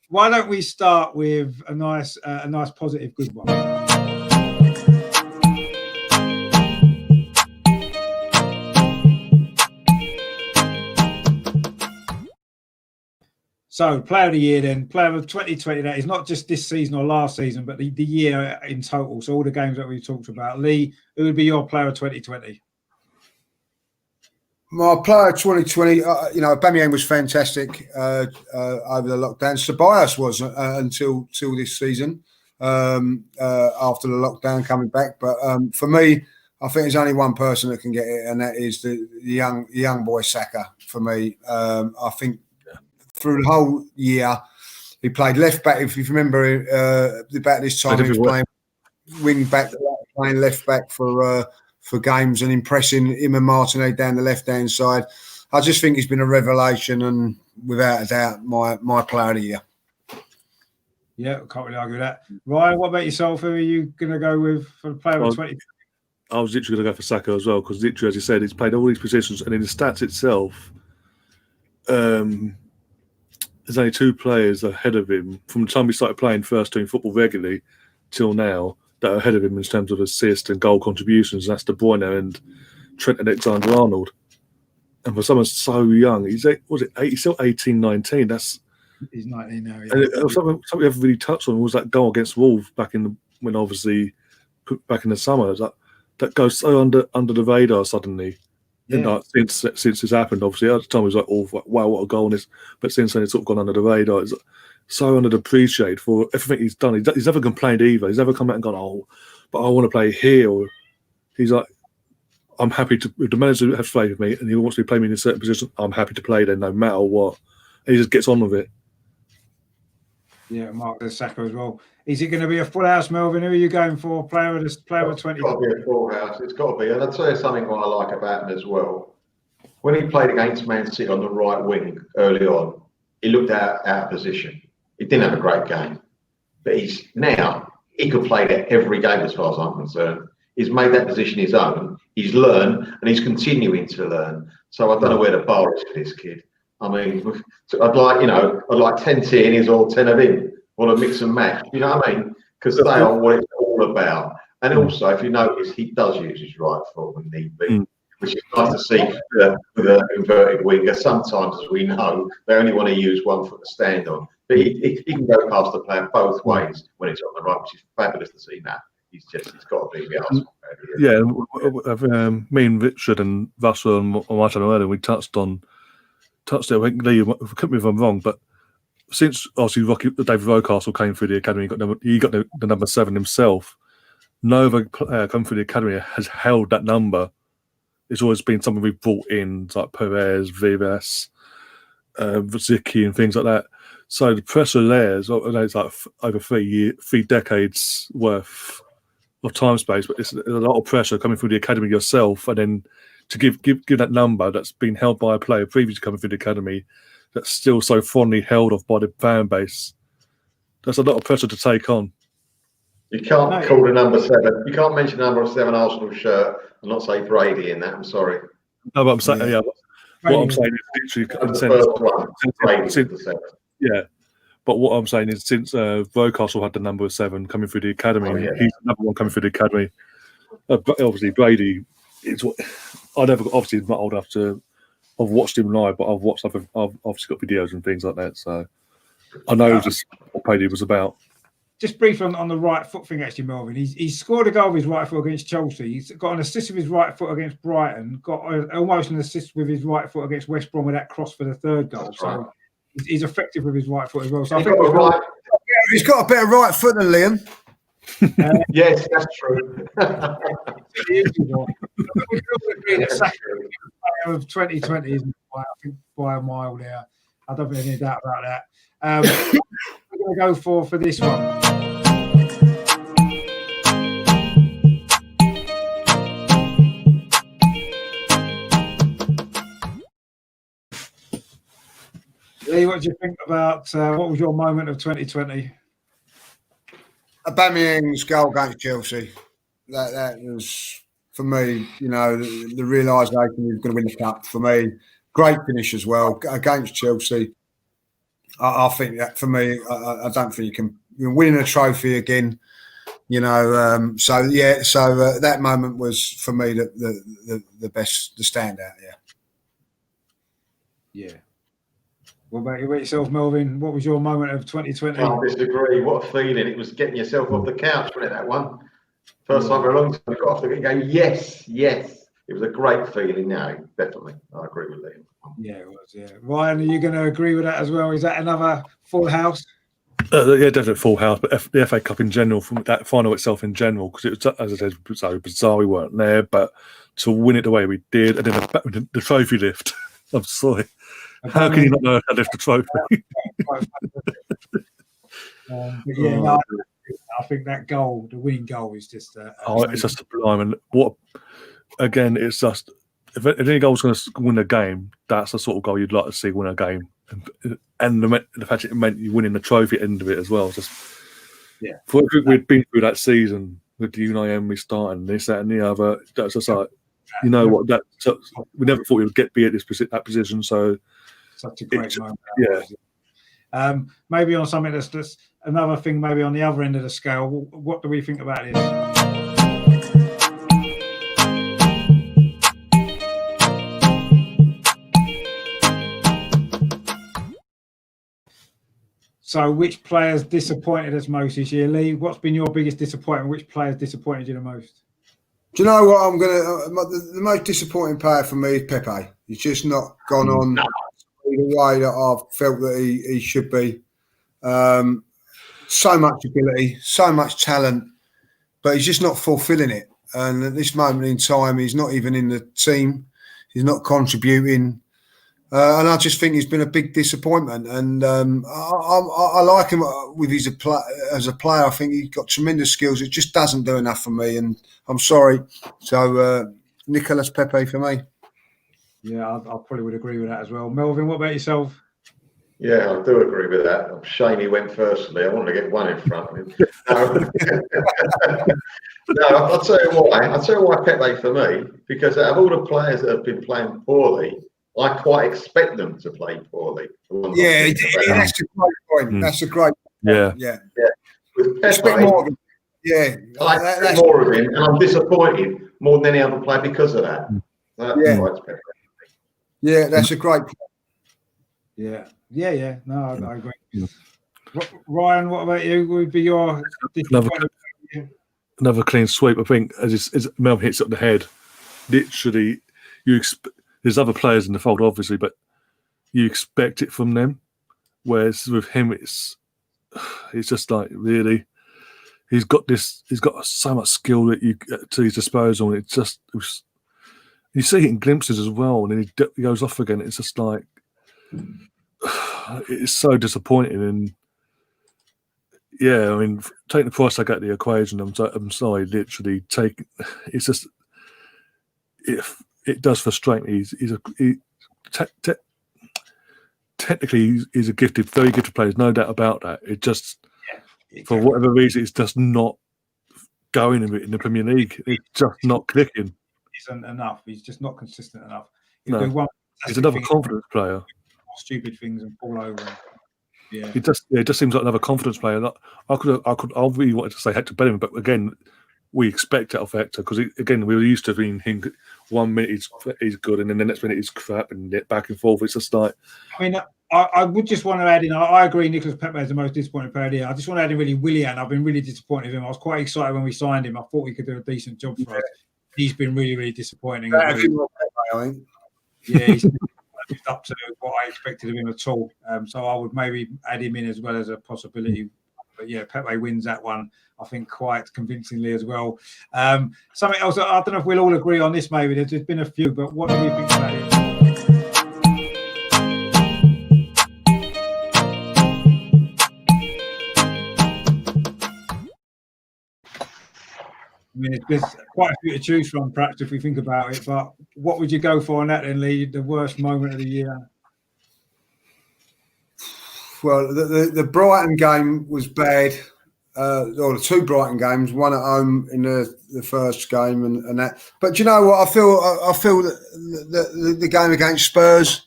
Why don't we start with a nice positive good one? So, player of the year then, player of 2020, that is not just this season or last season, but the year in total. So all the games that we've talked about. Lee, who would be your player of 2020? My player of 2020, Aubameyang was fantastic over the lockdown. Ceballos was until this season, after the lockdown coming back. But for me, I think there's only one person that can get it, and that is the young boy Saka. For me, I think through the whole year. He played left back. If you remember, about this time he was playing wing back, playing left back for games and impressing him and Martinet down the left hand side. I just think he's been a revelation and without a doubt my player of the year. Yeah, can't really argue with that. Ryan, what about yourself? Who are you going to go with for the player of 20? I was literally going to go for Saka as well because literally, as you said, he's played all these positions, and in the stats itself, there's only 2 players ahead of him from the time he started playing first team football regularly till now that are ahead of him in terms of assist and goal contributions. That's De Bruyne and Trent Alexander-Arnold. And for someone so young, he's still 18, 19. He's 19 now. Yeah. And something we haven't really touched on was that goal against Wolves back in the summer. That goes so under the radar suddenly. Yeah. Since it's happened, obviously at the time it was like, oh wow, what a goal! But since then it's sort of gone under the radar. It's so underappreciated for everything he's done. He's never complained either. He's never come out and gone, oh, but I want to play here. Or he's like, I'm happy to. If the manager has faith with me and he wants me to play me in a certain position, I'm happy to play there no matter what. And he just gets on with it. Yeah, Mark the Saka as well. Is it going to be a full house, Melvyn? Who are you going for? Player of 20? It's got to be a full house. It's got to be. And I'll tell you something what I like about him as well. When he played against Man City on the right wing early on, he looked out of position. He didn't have a great game. But he could play there every game as far as I'm concerned. He's made that position his own. He's learned and he's continuing to learn. So I don't know where the bar is for this kid. I mean, I'd like 10 Tierney's or 10 of him, or a mix and match. You know what I mean? Because they are what it's all about. And also, if you notice, he does use his right foot when need be, which is nice to see with an inverted winger. Sometimes, as we know, they only want to use one foot to stand on. But he can go past the player both ways when it's on the right, which is fabulous to see that. He's got to be the Arsenal player. Yeah, me and Richard and Russell and Martin earlier, we touched it. I think Lee, correct me if I'm wrong, but since obviously David Rocastle came through the academy, he got the number 7 himself. No other player come through the academy has held that number. It's always been something we've brought in, like Perez, Vives, Zicki, and things like that. So the pressure there is like over 3 decades worth of time space, but it's a lot of pressure coming through the academy yourself, and then to give that number that's been held by a player previously coming through the academy that's still so fondly held off by the fan base. That's a lot of pressure to take on. You can't call the number 7. You can't mention the number 7 Arsenal shirt and not say Brady in that. I'm sorry. No, but I'm saying, what I'm saying is literally but what I'm saying is since Rocastle had the number 7 coming through the academy, he's the number 1 coming through the academy. Obviously, Brady. I never obviously not old enough to. I've watched him live, but I've obviously got videos and things like that, so I know just what Brady was about. Just briefly on the right foot thing, actually, Melvyn. He's scored a goal with his right foot against Chelsea. He's got an assist with his right foot against Brighton. Got almost an assist with his right foot against West Brom with that cross for the 3rd goal. That's so right. he's effective with his right foot as well. So He's got a better right foot than Liam. Yes, that's true. We can all agree that Saka of 2020 is, I think, by a mile there. I don't think there's any doubt about that. We're going to go for this one. Lee, what do you think about what was your moment of 2020? Aubameyang's goal against Chelsea. That was, for me, the realisation he was going to win the cup. For me, great finish as well against Chelsea. I think that, for me, I don't think you can winning a trophy again. So that moment was for me the best, the standout. Yeah. What about yourself, Melvyn? What was your moment of 2020? I disagree. What a feeling. It was getting yourself off the couch, wasn't it, that one? First time for a long time, you got off the couch and go, yes. It was a great feeling. No, definitely. I agree with Liam. Yeah, it was, yeah. Ryan, are you going to agree with that as well? Is that another full house? Yeah, definitely full house. But the FA Cup in general, from that final itself in general, because it was, as I said, so bizarre we weren't there, but to win it the way we did, and then the trophy lift, I'm sorry. How can you not know how to lift the trophy? But yeah, no, I think that goal, the winning goal, is just. It's just sublime. And what? Again, it's just if any goal's going to win a game, that's the sort of goal you'd like to see win a game, and the fact it meant you winning the trophy at the end of it as well. Just for everything we'd been through that season with the Unai Emery starting this, that, and the other. That's just like what that. We never thought we would be at that position. So such a great moment. Yeah. Maybe on something that's just another thing, maybe on the other end of the scale. What do we think about this? So, which players disappointed us most this year, Lee? What's been your biggest disappointment? Which players disappointed you the most? Do you know what I'm the most disappointing player for me is Pepe. He's just not gone on the way that I've felt that he should be. So much ability, so much talent, but he's just not fulfilling it. And at this moment in time, he's not even in the team. He's not contributing. And I just think he's been a big disappointment. And I like him with as a player. I think he's got tremendous skills. It just doesn't do enough for me. And I'm sorry. So Nicolas Pepe for me. Yeah, I probably would agree with that as well. Melvyn, what about yourself? Yeah, I do agree with that. Shane he went firstly. I wanted to get one in front of him. No, I'll tell you why. I'll tell you why Pepe for me. Because out of all the players that have been playing poorly, I quite expect them to play poorly. Yeah, that's a great point. That's a great point. Yeah. With Pepe, expect more of him. Yeah, I expect more of him, and I'm disappointed more than any other player because of that. Yeah, that's a great point. Yeah. No, I agree. Ryan, what about you? Would be your another clean sweep? I think as Melvyn hits up the head, literally, there's other players in the fold, obviously, but you expect it from them. Whereas with him, it's just like really, he's got so much skill that to his disposal, and you see it in glimpses as well, and then he goes off again. It's just like it's so disappointing. And yeah, I mean, taking the price tag out of the equation, I'm sorry, literally it's just it does frustrate me. Technically, he's a very gifted player. There's no doubt about that. It just, for whatever reason, it's just not going in the Premier League. It's just not clicking. Isn't enough. He's just not consistent enough. He's another confidence player. Stupid things and fall over. Yeah, it just seems like another confidence player. I really wanted to say Hector Bellerin, but again, we expect it of Hector because again we were used to being him. 1 minute he's good, and then the next minute he's crap, and back and forth. It's just like. I mean, I would just want to add in. I agree. Nicolas Pepe is the most disappointing player here. I just want to add in really Willian. I've been really disappointed with him. I was quite excited when we signed him. I thought we could do a decent job for us. He's been really, really disappointing. Yeah, he's lived up to what I expected of him at all. So I would maybe add him in as well as a possibility. But yeah, Pepe wins that one, I think, quite convincingly as well. Something else, I don't know if we'll all agree on this, maybe. There's been a few, but what do we think about it? I mean, there's quite a few to choose from, perhaps, if we think about it. But what would you go for on that then, Lee? The worst moment of the year? Well, the Brighton game was bad. Or the two Brighton games, one at home in the first game and that. But you know what? I feel that the game against Spurs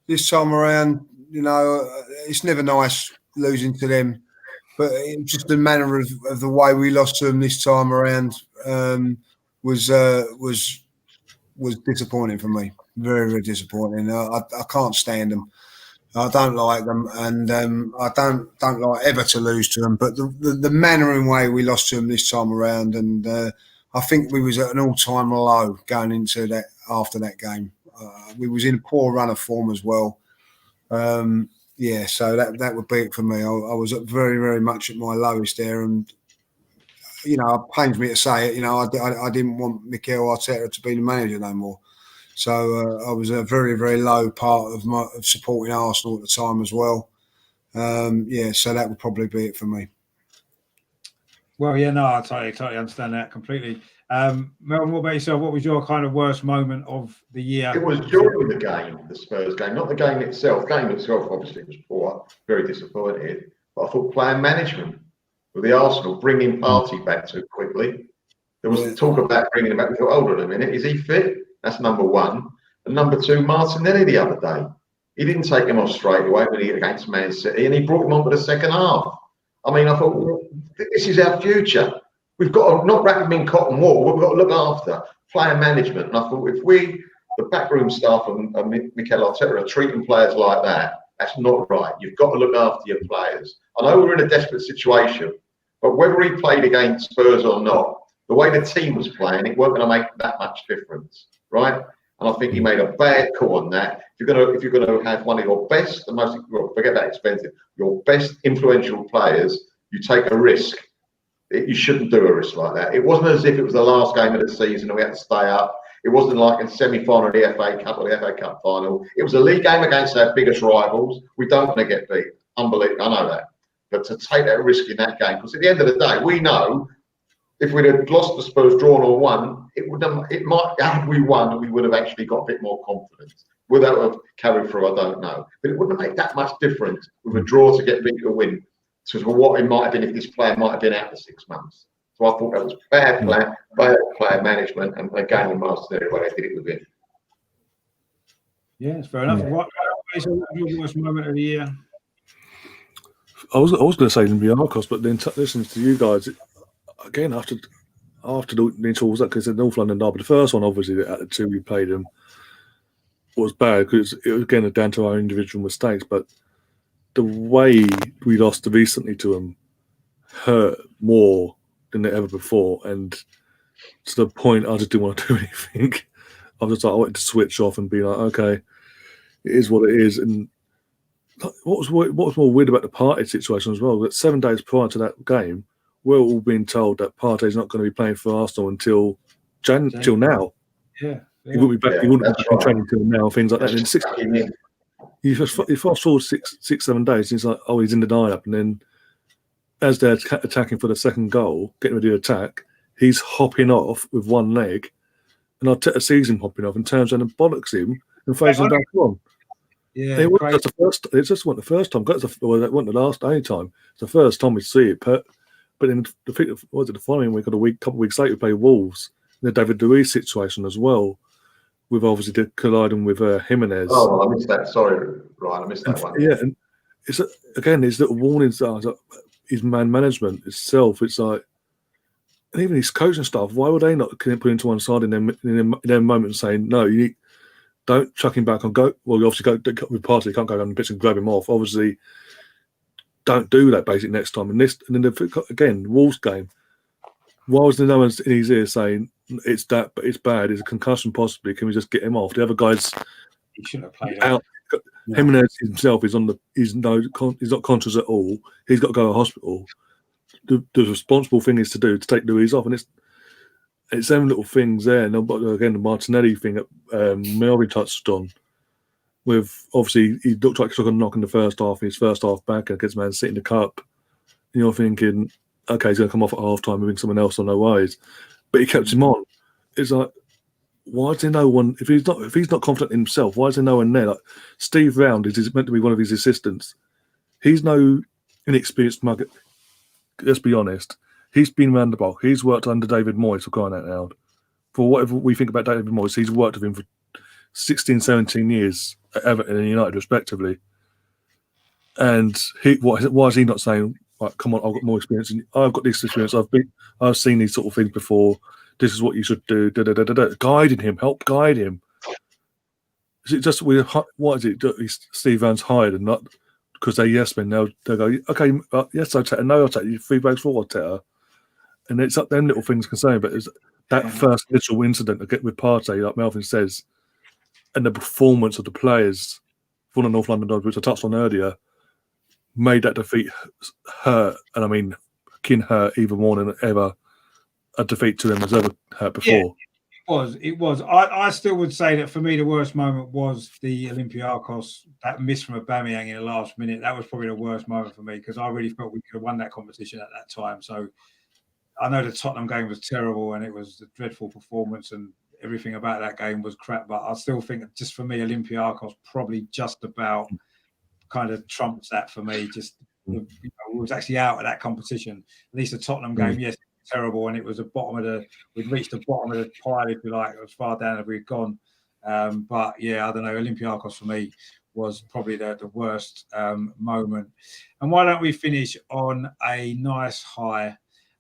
this time around, you know, it's never nice losing to them. But just the manner of the way we lost to them this time around was disappointing for me. Very, very disappointing. I can't stand them. I don't like them, and I don't like ever to lose to them. But the manner in way we lost to them this time around, and I think we was at an all-time low going into that after that game. We was in a poor run of form as well. Yeah, so that would be it for me. I was very, very much at my lowest there, and you know, it pains me to say it. You know, I didn't want Mikel Arteta to be the manager no more. So I was a very, very low part of supporting Arsenal at the time as well. So that would probably be it for me. Well, yeah, no, I totally understand that completely. Melvyn, what about yourself? What was your kind of worst moment of the year? It was during the game, the Spurs game, not the game itself. The game itself obviously was poor, very disappointed. But I thought player management with the Arsenal bringing Partey back too quickly. There was talk about bringing him back. We thought, hold on a minute, is he fit? That's number one. And number two, Martinelli the other day. He didn't take him off straight away when he against Man City, and he brought him on for the second half. I mean, I thought, well, this is our future. We've got to not wrap him in cotton wool. We've got to look after player management. And I thought, if the backroom staff and Mikel Arteta are treating players like that, that's not right. You've got to look after your players. I know we're in a desperate situation, but whether he played against Spurs or not, the way the team was playing, it wasn't going to make that much difference, right? And I think he made a bad call on that. If you're going to have one of your best, the most, well, forget that expensive, your best influential players, you take a risk. You shouldn't do a risk like that. It wasn't as if it was the last game of the season and we had to stay up. It wasn't like a semi-final of the FA Cup or the FA Cup final. It was a league game against our biggest rivals. We don't want to get beat. Unbelievable, I know that. But to take that risk in that game, because at the end of the day, we know if we'd have lost the Spurs, drawn or won, had we won, we would have actually got a bit more confidence. Would that have carried through? I don't know. But it wouldn't have made that much difference with a draw to get beat or win to what it might have been if this player might have been out for 6 months. So I thought that was bad player management, and again, with Martinelli, the way they did it with him. Yeah, it's fair enough. What was your worst moment of the year? I was going to say Olympiacos, but then listening to you guys, again, after the initial, because the North London derby, the first one, obviously, at the two we played them, was bad because it was, again, down to our individual mistakes, but the way we lost recently to them hurt more than ever before, and to the point I just didn't want to do anything. I was just like, I wanted to switch off and be like, okay, it is what it is. And what was more weird about the Partey situation as well, that 7 days prior to that game, we're all being told that Partey's not going to be playing for Arsenal until till now. Yeah. He wouldn't be back. He wouldn't be training till now. Things like that. And you fast forward 6-7 days, and he's like, oh, he's in the lineup, and then as they're attacking for the second goal, getting ready to attack, he's hopping off with one leg, and Arteta sees him hopping off and turns around and bollocks him and throws him back on. Yeah, it wasn't the first time. That wasn't the last any time. It's the first time we see it. But then the following week or couple of weeks later, we play Wolves. The David Luiz situation as well, with obviously colliding with Jimenez. Oh, I missed that. Sorry, Ryan, I missed that one. Yeah, and it's again these little warning signs. His man management itself, it's like, and even his coaching staff. Why would they not put him to one side in their moment and saying, no, don't chuck him back and go. Well, you obviously go with Partey, you can't go down the pitch and grab him off. Obviously, don't do that. Basically, next time. And then again, Wolves game. Why was there no one in his ear saying it's that, but it's bad? It's a concussion possibly. Can we just get him off? The other guys, he shouldn't have played out. Jimenez himself is he's not conscious at all. He's got to go to hospital. The responsible thing is to take Luiz off, and it's them little things there. And again, the Martinelli thing that Melvyn touched on, with obviously he looked like he took a knock in the first half. His first half back against Man City in the cup. And you're thinking, okay, he's going to come off at half time, moving someone else on no ways, but he kept him on. It's like, why is there no one? If he's not confident in himself, why is there no one there? Like Steve Round is meant to be one of his assistants. He's no inexperienced mug. Let's be honest. He's been around the block. He's worked under David Moyes, for crying out loud. For whatever we think about David Moyes, he's worked with him for 16, 17 years at Everton and United, respectively. And why is he not saying, right, come on, I've got more experience. I've got this experience. I've seen these sort of things before. This is what you should do. Guiding him, help guide him. Is it just what is it? Steve Van's hired and not because they're yes men. They'll go, okay, yes, Arteta, no, Arteta, you feedback's for Arteta, and it's up them little things concerned. But it's that first little incident with Partey, like Melvyn says, and the performance of the players for the North London Dodgers, which I touched on earlier, made that defeat hurt, and I mean, hurt even more than ever a defeat to them has ever hurt before. It was. I still would say that for me, the worst moment was the Olympiacos, that miss from Aubameyang in the last minute. That was probably the worst moment for me because I really felt we could have won that competition at that time. So I know the Tottenham game was terrible and it was a dreadful performance and everything about that game was crap. But I still think just for me, Olympiacos probably just about kind of trumps that for me. Just we was actually out of that competition. At least the Tottenham game, yes, terrible, and it was we'd reached the bottom of the pile, if you like, as far down as we'd gone. But yeah, I don't know. Olympiacos for me was probably the worst moment. And why don't we finish on a nice high?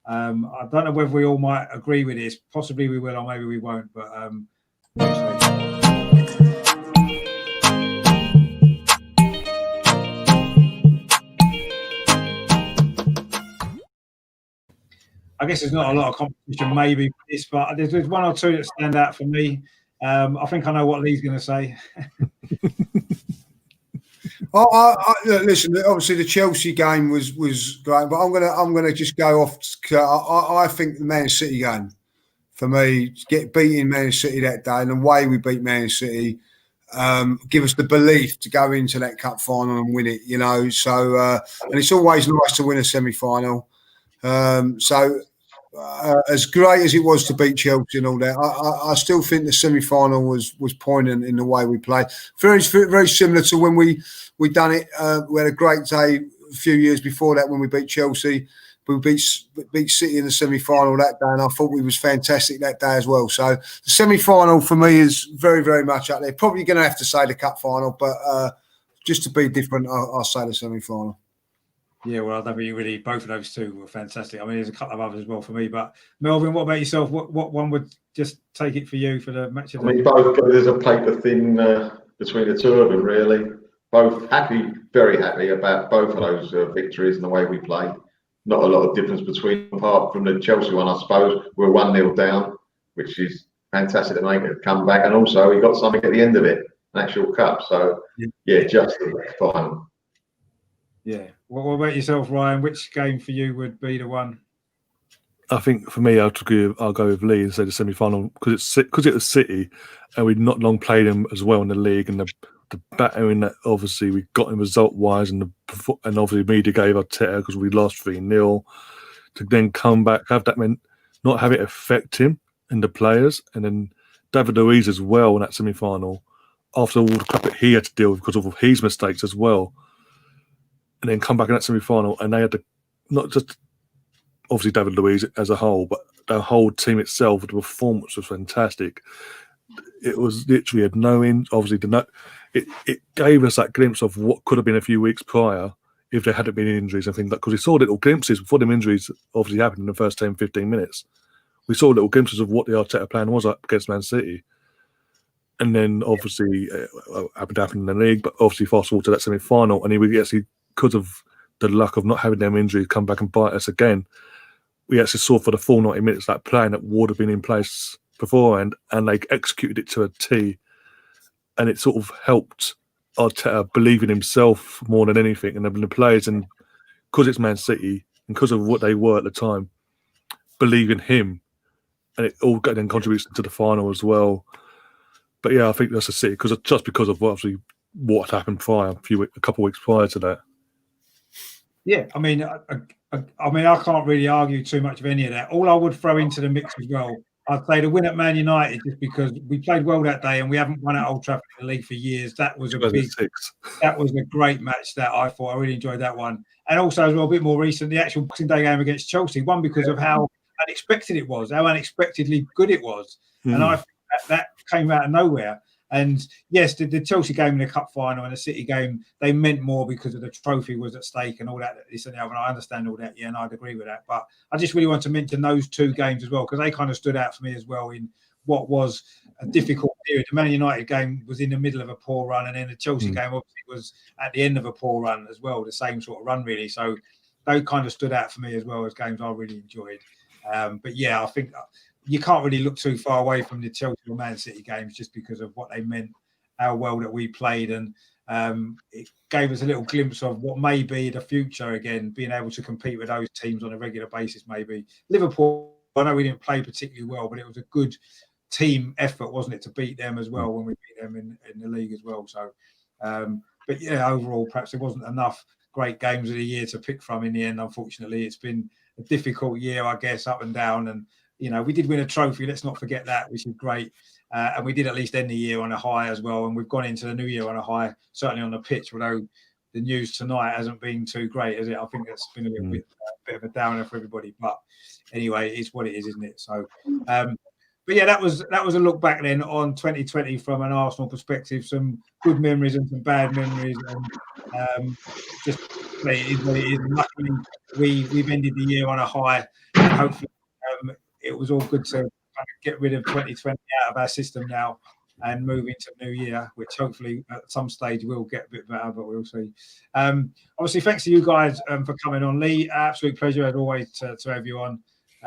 I don't know whether we all might agree with this. Possibly we will, or maybe we won't. But I guess there's not a lot of competition maybe for this, but there's one or two that stand out for me. I think I know what Lee's going to say. Listen, obviously the Chelsea game was great, but I'm gonna just go off. I think the Man City game for me, get beating Man City that day and the way we beat Man City, give us the belief to go into that cup final and win it. You know, so and it's always nice to win a semi-final. As great as it was to beat Chelsea and all that, I still think the semi-final was poignant in the way we played. Very similar to when we done it. We had a great day a few years before that when we beat Chelsea. We beat City in the semi-final that day, and I thought we was fantastic that day as well. So the semi-final for me is very, very much up there. Probably going to have to say the cup final, but just to be different, I'll say the semi-final. Yeah, well, I don't think really both of those two were fantastic. I mean, there's a couple of others as well for me. But Melvyn, what about yourself? What one would just take it for you for the match of the... I mean, both there's a paper thin between the two of them, really. Both happy, very happy about both of those victories and the way we play. Not a lot of difference between them, apart from the Chelsea one, I suppose. We're 1-0 down, which is fantastic to make it come back. And also, he got something at the end of it, an actual cup. So, yeah, just the final. Yeah. What about yourself, Ryan? Which game for you would be the one? I think for me, I'll go with Lee and say the semi-final because it was City, and we'd not long played him as well in the league, and the battering that obviously we got in result-wise, and obviously media gave our tear because we lost 3-0. To then come back, have that meant not have it affect him and the players, and then David Luiz as well in that semi-final after all the crap that he had to deal with because of his mistakes as well. And then come back in that semi-final, and they had to not just obviously David Luiz as a whole, but the whole team itself. The performance was fantastic. It was literally had no in. Obviously, it gave us that glimpse of what could have been a few weeks prior if there hadn't been injuries and things like. Because we saw little glimpses before them injuries obviously happened in the first 10-15 minutes. We saw little glimpses of what the Arteta plan was up against Man City. And then obviously happened to happen in the league, but obviously fast forward to that semi-final, and he would actually, because of the luck of not having them injuries come back and bite us again, we actually saw for the full 90 minutes that plan that would have been in place beforehand, and they executed it to a T, and it sort of helped Arteta believe in himself more than anything, and the players, and because it's Man City and because of what they were at the time, believe in him, and it all then contributes to the final as well. But yeah, I think that's a City because of obviously what happened prior, a couple of weeks prior to that. Yeah, I mean, I can't really argue too much of any of that. All I would throw into the mix as well, I'd say the win at Man United, just because we played well that day and we haven't won at Old Trafford in the league for years. That was that was a great match that I thought. I really enjoyed that one. And also as well, a bit more recent, the actual Boxing Day game against Chelsea, one because of how unexpected it was, how unexpectedly good it was. And I think that came out of nowhere. And yes, the Chelsea game in the cup final and the City game, they meant more because of the trophy was at stake and all that, this and the other. And I understand all that, yeah, and I'd agree with that. But I just really want to mention those two games as well, because they kind of stood out for me as well in what was a difficult period. The Man United game was in the middle of a poor run, and then the Chelsea game obviously was at the end of a poor run as well, the same sort of run really. So they kind of stood out for me as well as games I really enjoyed. But yeah, I think you can't really look too far away from the Chelsea or Man City games just because of what they meant, how well that we played, and it gave us a little glimpse of what may be the future again, being able to compete with those teams on a regular basis. Maybe Liverpool, I know we didn't play particularly well, but it was a good team effort, wasn't it, to beat them as well when we beat them in the league as well. So, but yeah, overall, perhaps there wasn't enough great games of the year to pick from in the end. Unfortunately, it's been a difficult year, I guess, up and down. And we did win a trophy. Let's not forget that, which is great. And we did at least end the year on a high as well. And we've gone into the new year on a high, certainly on the pitch, although the news tonight hasn't been too great, has it? I think that's been a little bit of a downer for everybody. But anyway, it's what it is, isn't it? So, but yeah, that was a look back then on 2020 from an Arsenal perspective. Some good memories and some bad memories, and just it is what it is. And luckily, we've ended the year on a high, and hopefully it was all good to kind of get rid of 2020 out of our system now and move into new year, which hopefully at some stage will get a bit better, but we'll see. Obviously, thanks to you guys for coming on, Lee. Absolute pleasure as always to have you on.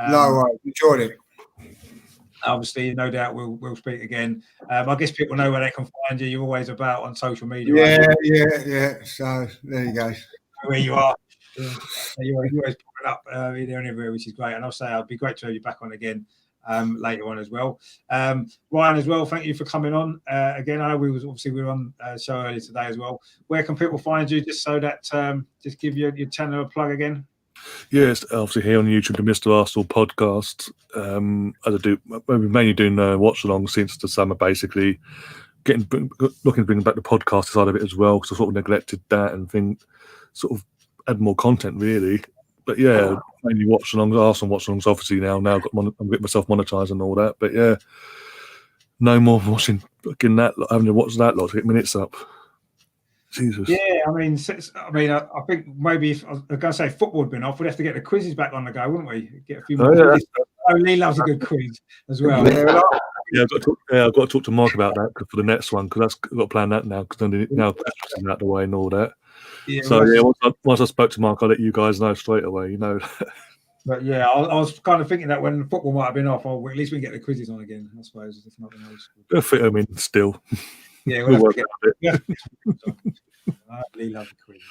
No, enjoyed it. Obviously, no doubt we'll speak again. I guess people know where they can find you. You're always about on social media. Yeah. So there you go. Where you are. You're always popping up there and everywhere, which is great. And I'll say it'd be great to have you back on again later on as well. Ryan as well, thank you for coming on again. I know we were on a show earlier today as well. Where can people find you, just so that just give your channel a plug again? Yes, obviously here on YouTube, the Mr. Arsenal podcast. We're mainly doing watch along since the summer, basically. Looking to bring back the podcast side of it as well, because I sort of neglected that and sort of add more content really. But yeah, mainly watch alongs, Arsenal watch alongs. Obviously now I'm getting myself monetized and all that. But yeah, no more watching fucking that. Having to watch that lot to get minutes up. Jesus. Yeah, I think maybe if I was going to say football had been off, we'd have to get the quizzes back on the go, wouldn't we? Get a few more. Lee loves a good quiz as well. Yeah, I've got to talk to Mark about that for the next one, because I've got to plan that now, because now Christmas is out the way and all that. Yeah, so once I spoke to Mark, I'll let you guys know straight away. But yeah, I was kind of thinking that when football might have been off, at least we can get the quizzes on again, I suppose, if nothing else. They'll fit them in still. Yeah, we'll work it. I really love the quiz.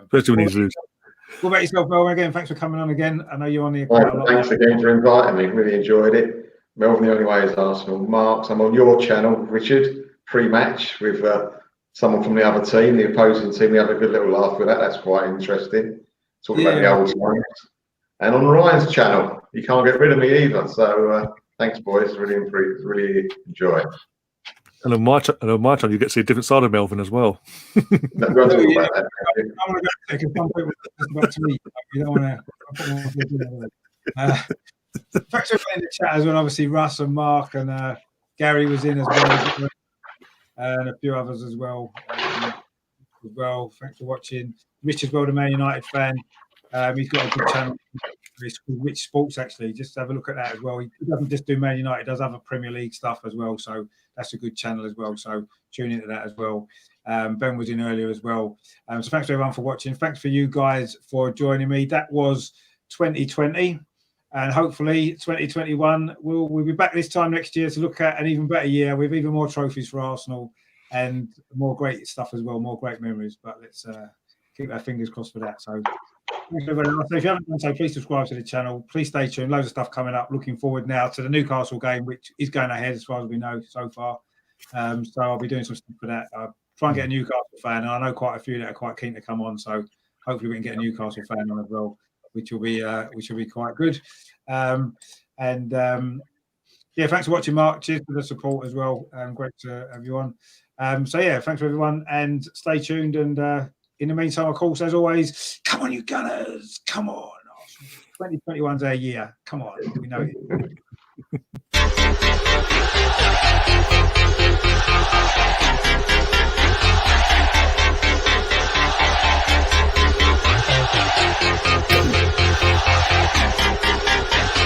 Especially when he's losing. What about yourself, Melvyn? Again, thanks for coming on again. I know you're on the. Thanks again for inviting me. Really enjoyed it. Melvyn, the only way is Arsenal. Mark, I'm on your channel, Richard, pre-match with someone from the other team, the opposing team. We have a good little laugh with that. That's quite interesting. Talking about the old times. And on Ryan's channel, you can't get rid of me either. So thanks, boys. Really enjoy it. And on my channel, you get to see a different side of Melvyn as well. I want to go back because some people are about to meet. You don't want to. Thanks for in the chat as well. Obviously, Russ and Mark and Gary was in as well, and a few others as well. Thanks for watching. Rich as well, the Man United fan. He's got a good channel. It's called Rich Sports, actually. Just have a look at that as well. He doesn't just do Man United, he does other Premier League stuff as well. So that's a good channel as well. So tune into that as well. Ben was in earlier as well. So thanks to everyone for watching. Thanks for you guys for joining me. That was 2020. And hopefully 2021, we'll be back this time next year to look at an even better year with even more trophies for Arsenal and more great stuff as well, more great memories. But let's keep our fingers crossed for that. So thanks everybody. So if you haven't done so, please subscribe to the channel. Please stay tuned. Loads of stuff coming up. Looking forward now to the Newcastle game, which is going ahead as far as we know so far. So I'll be doing some stuff for that. Try and get a Newcastle fan. And I know quite a few that are quite keen to come on. So hopefully we can get a Newcastle fan on as well, which will be quite good. Yeah, thanks for watching, Mark. Cheers for the support as well. Great to have you on. So yeah, thanks for everyone, and stay tuned. And in the meantime, of course, as always, come on, you Gunners! Come on, 2021's our year. Come on, we know it.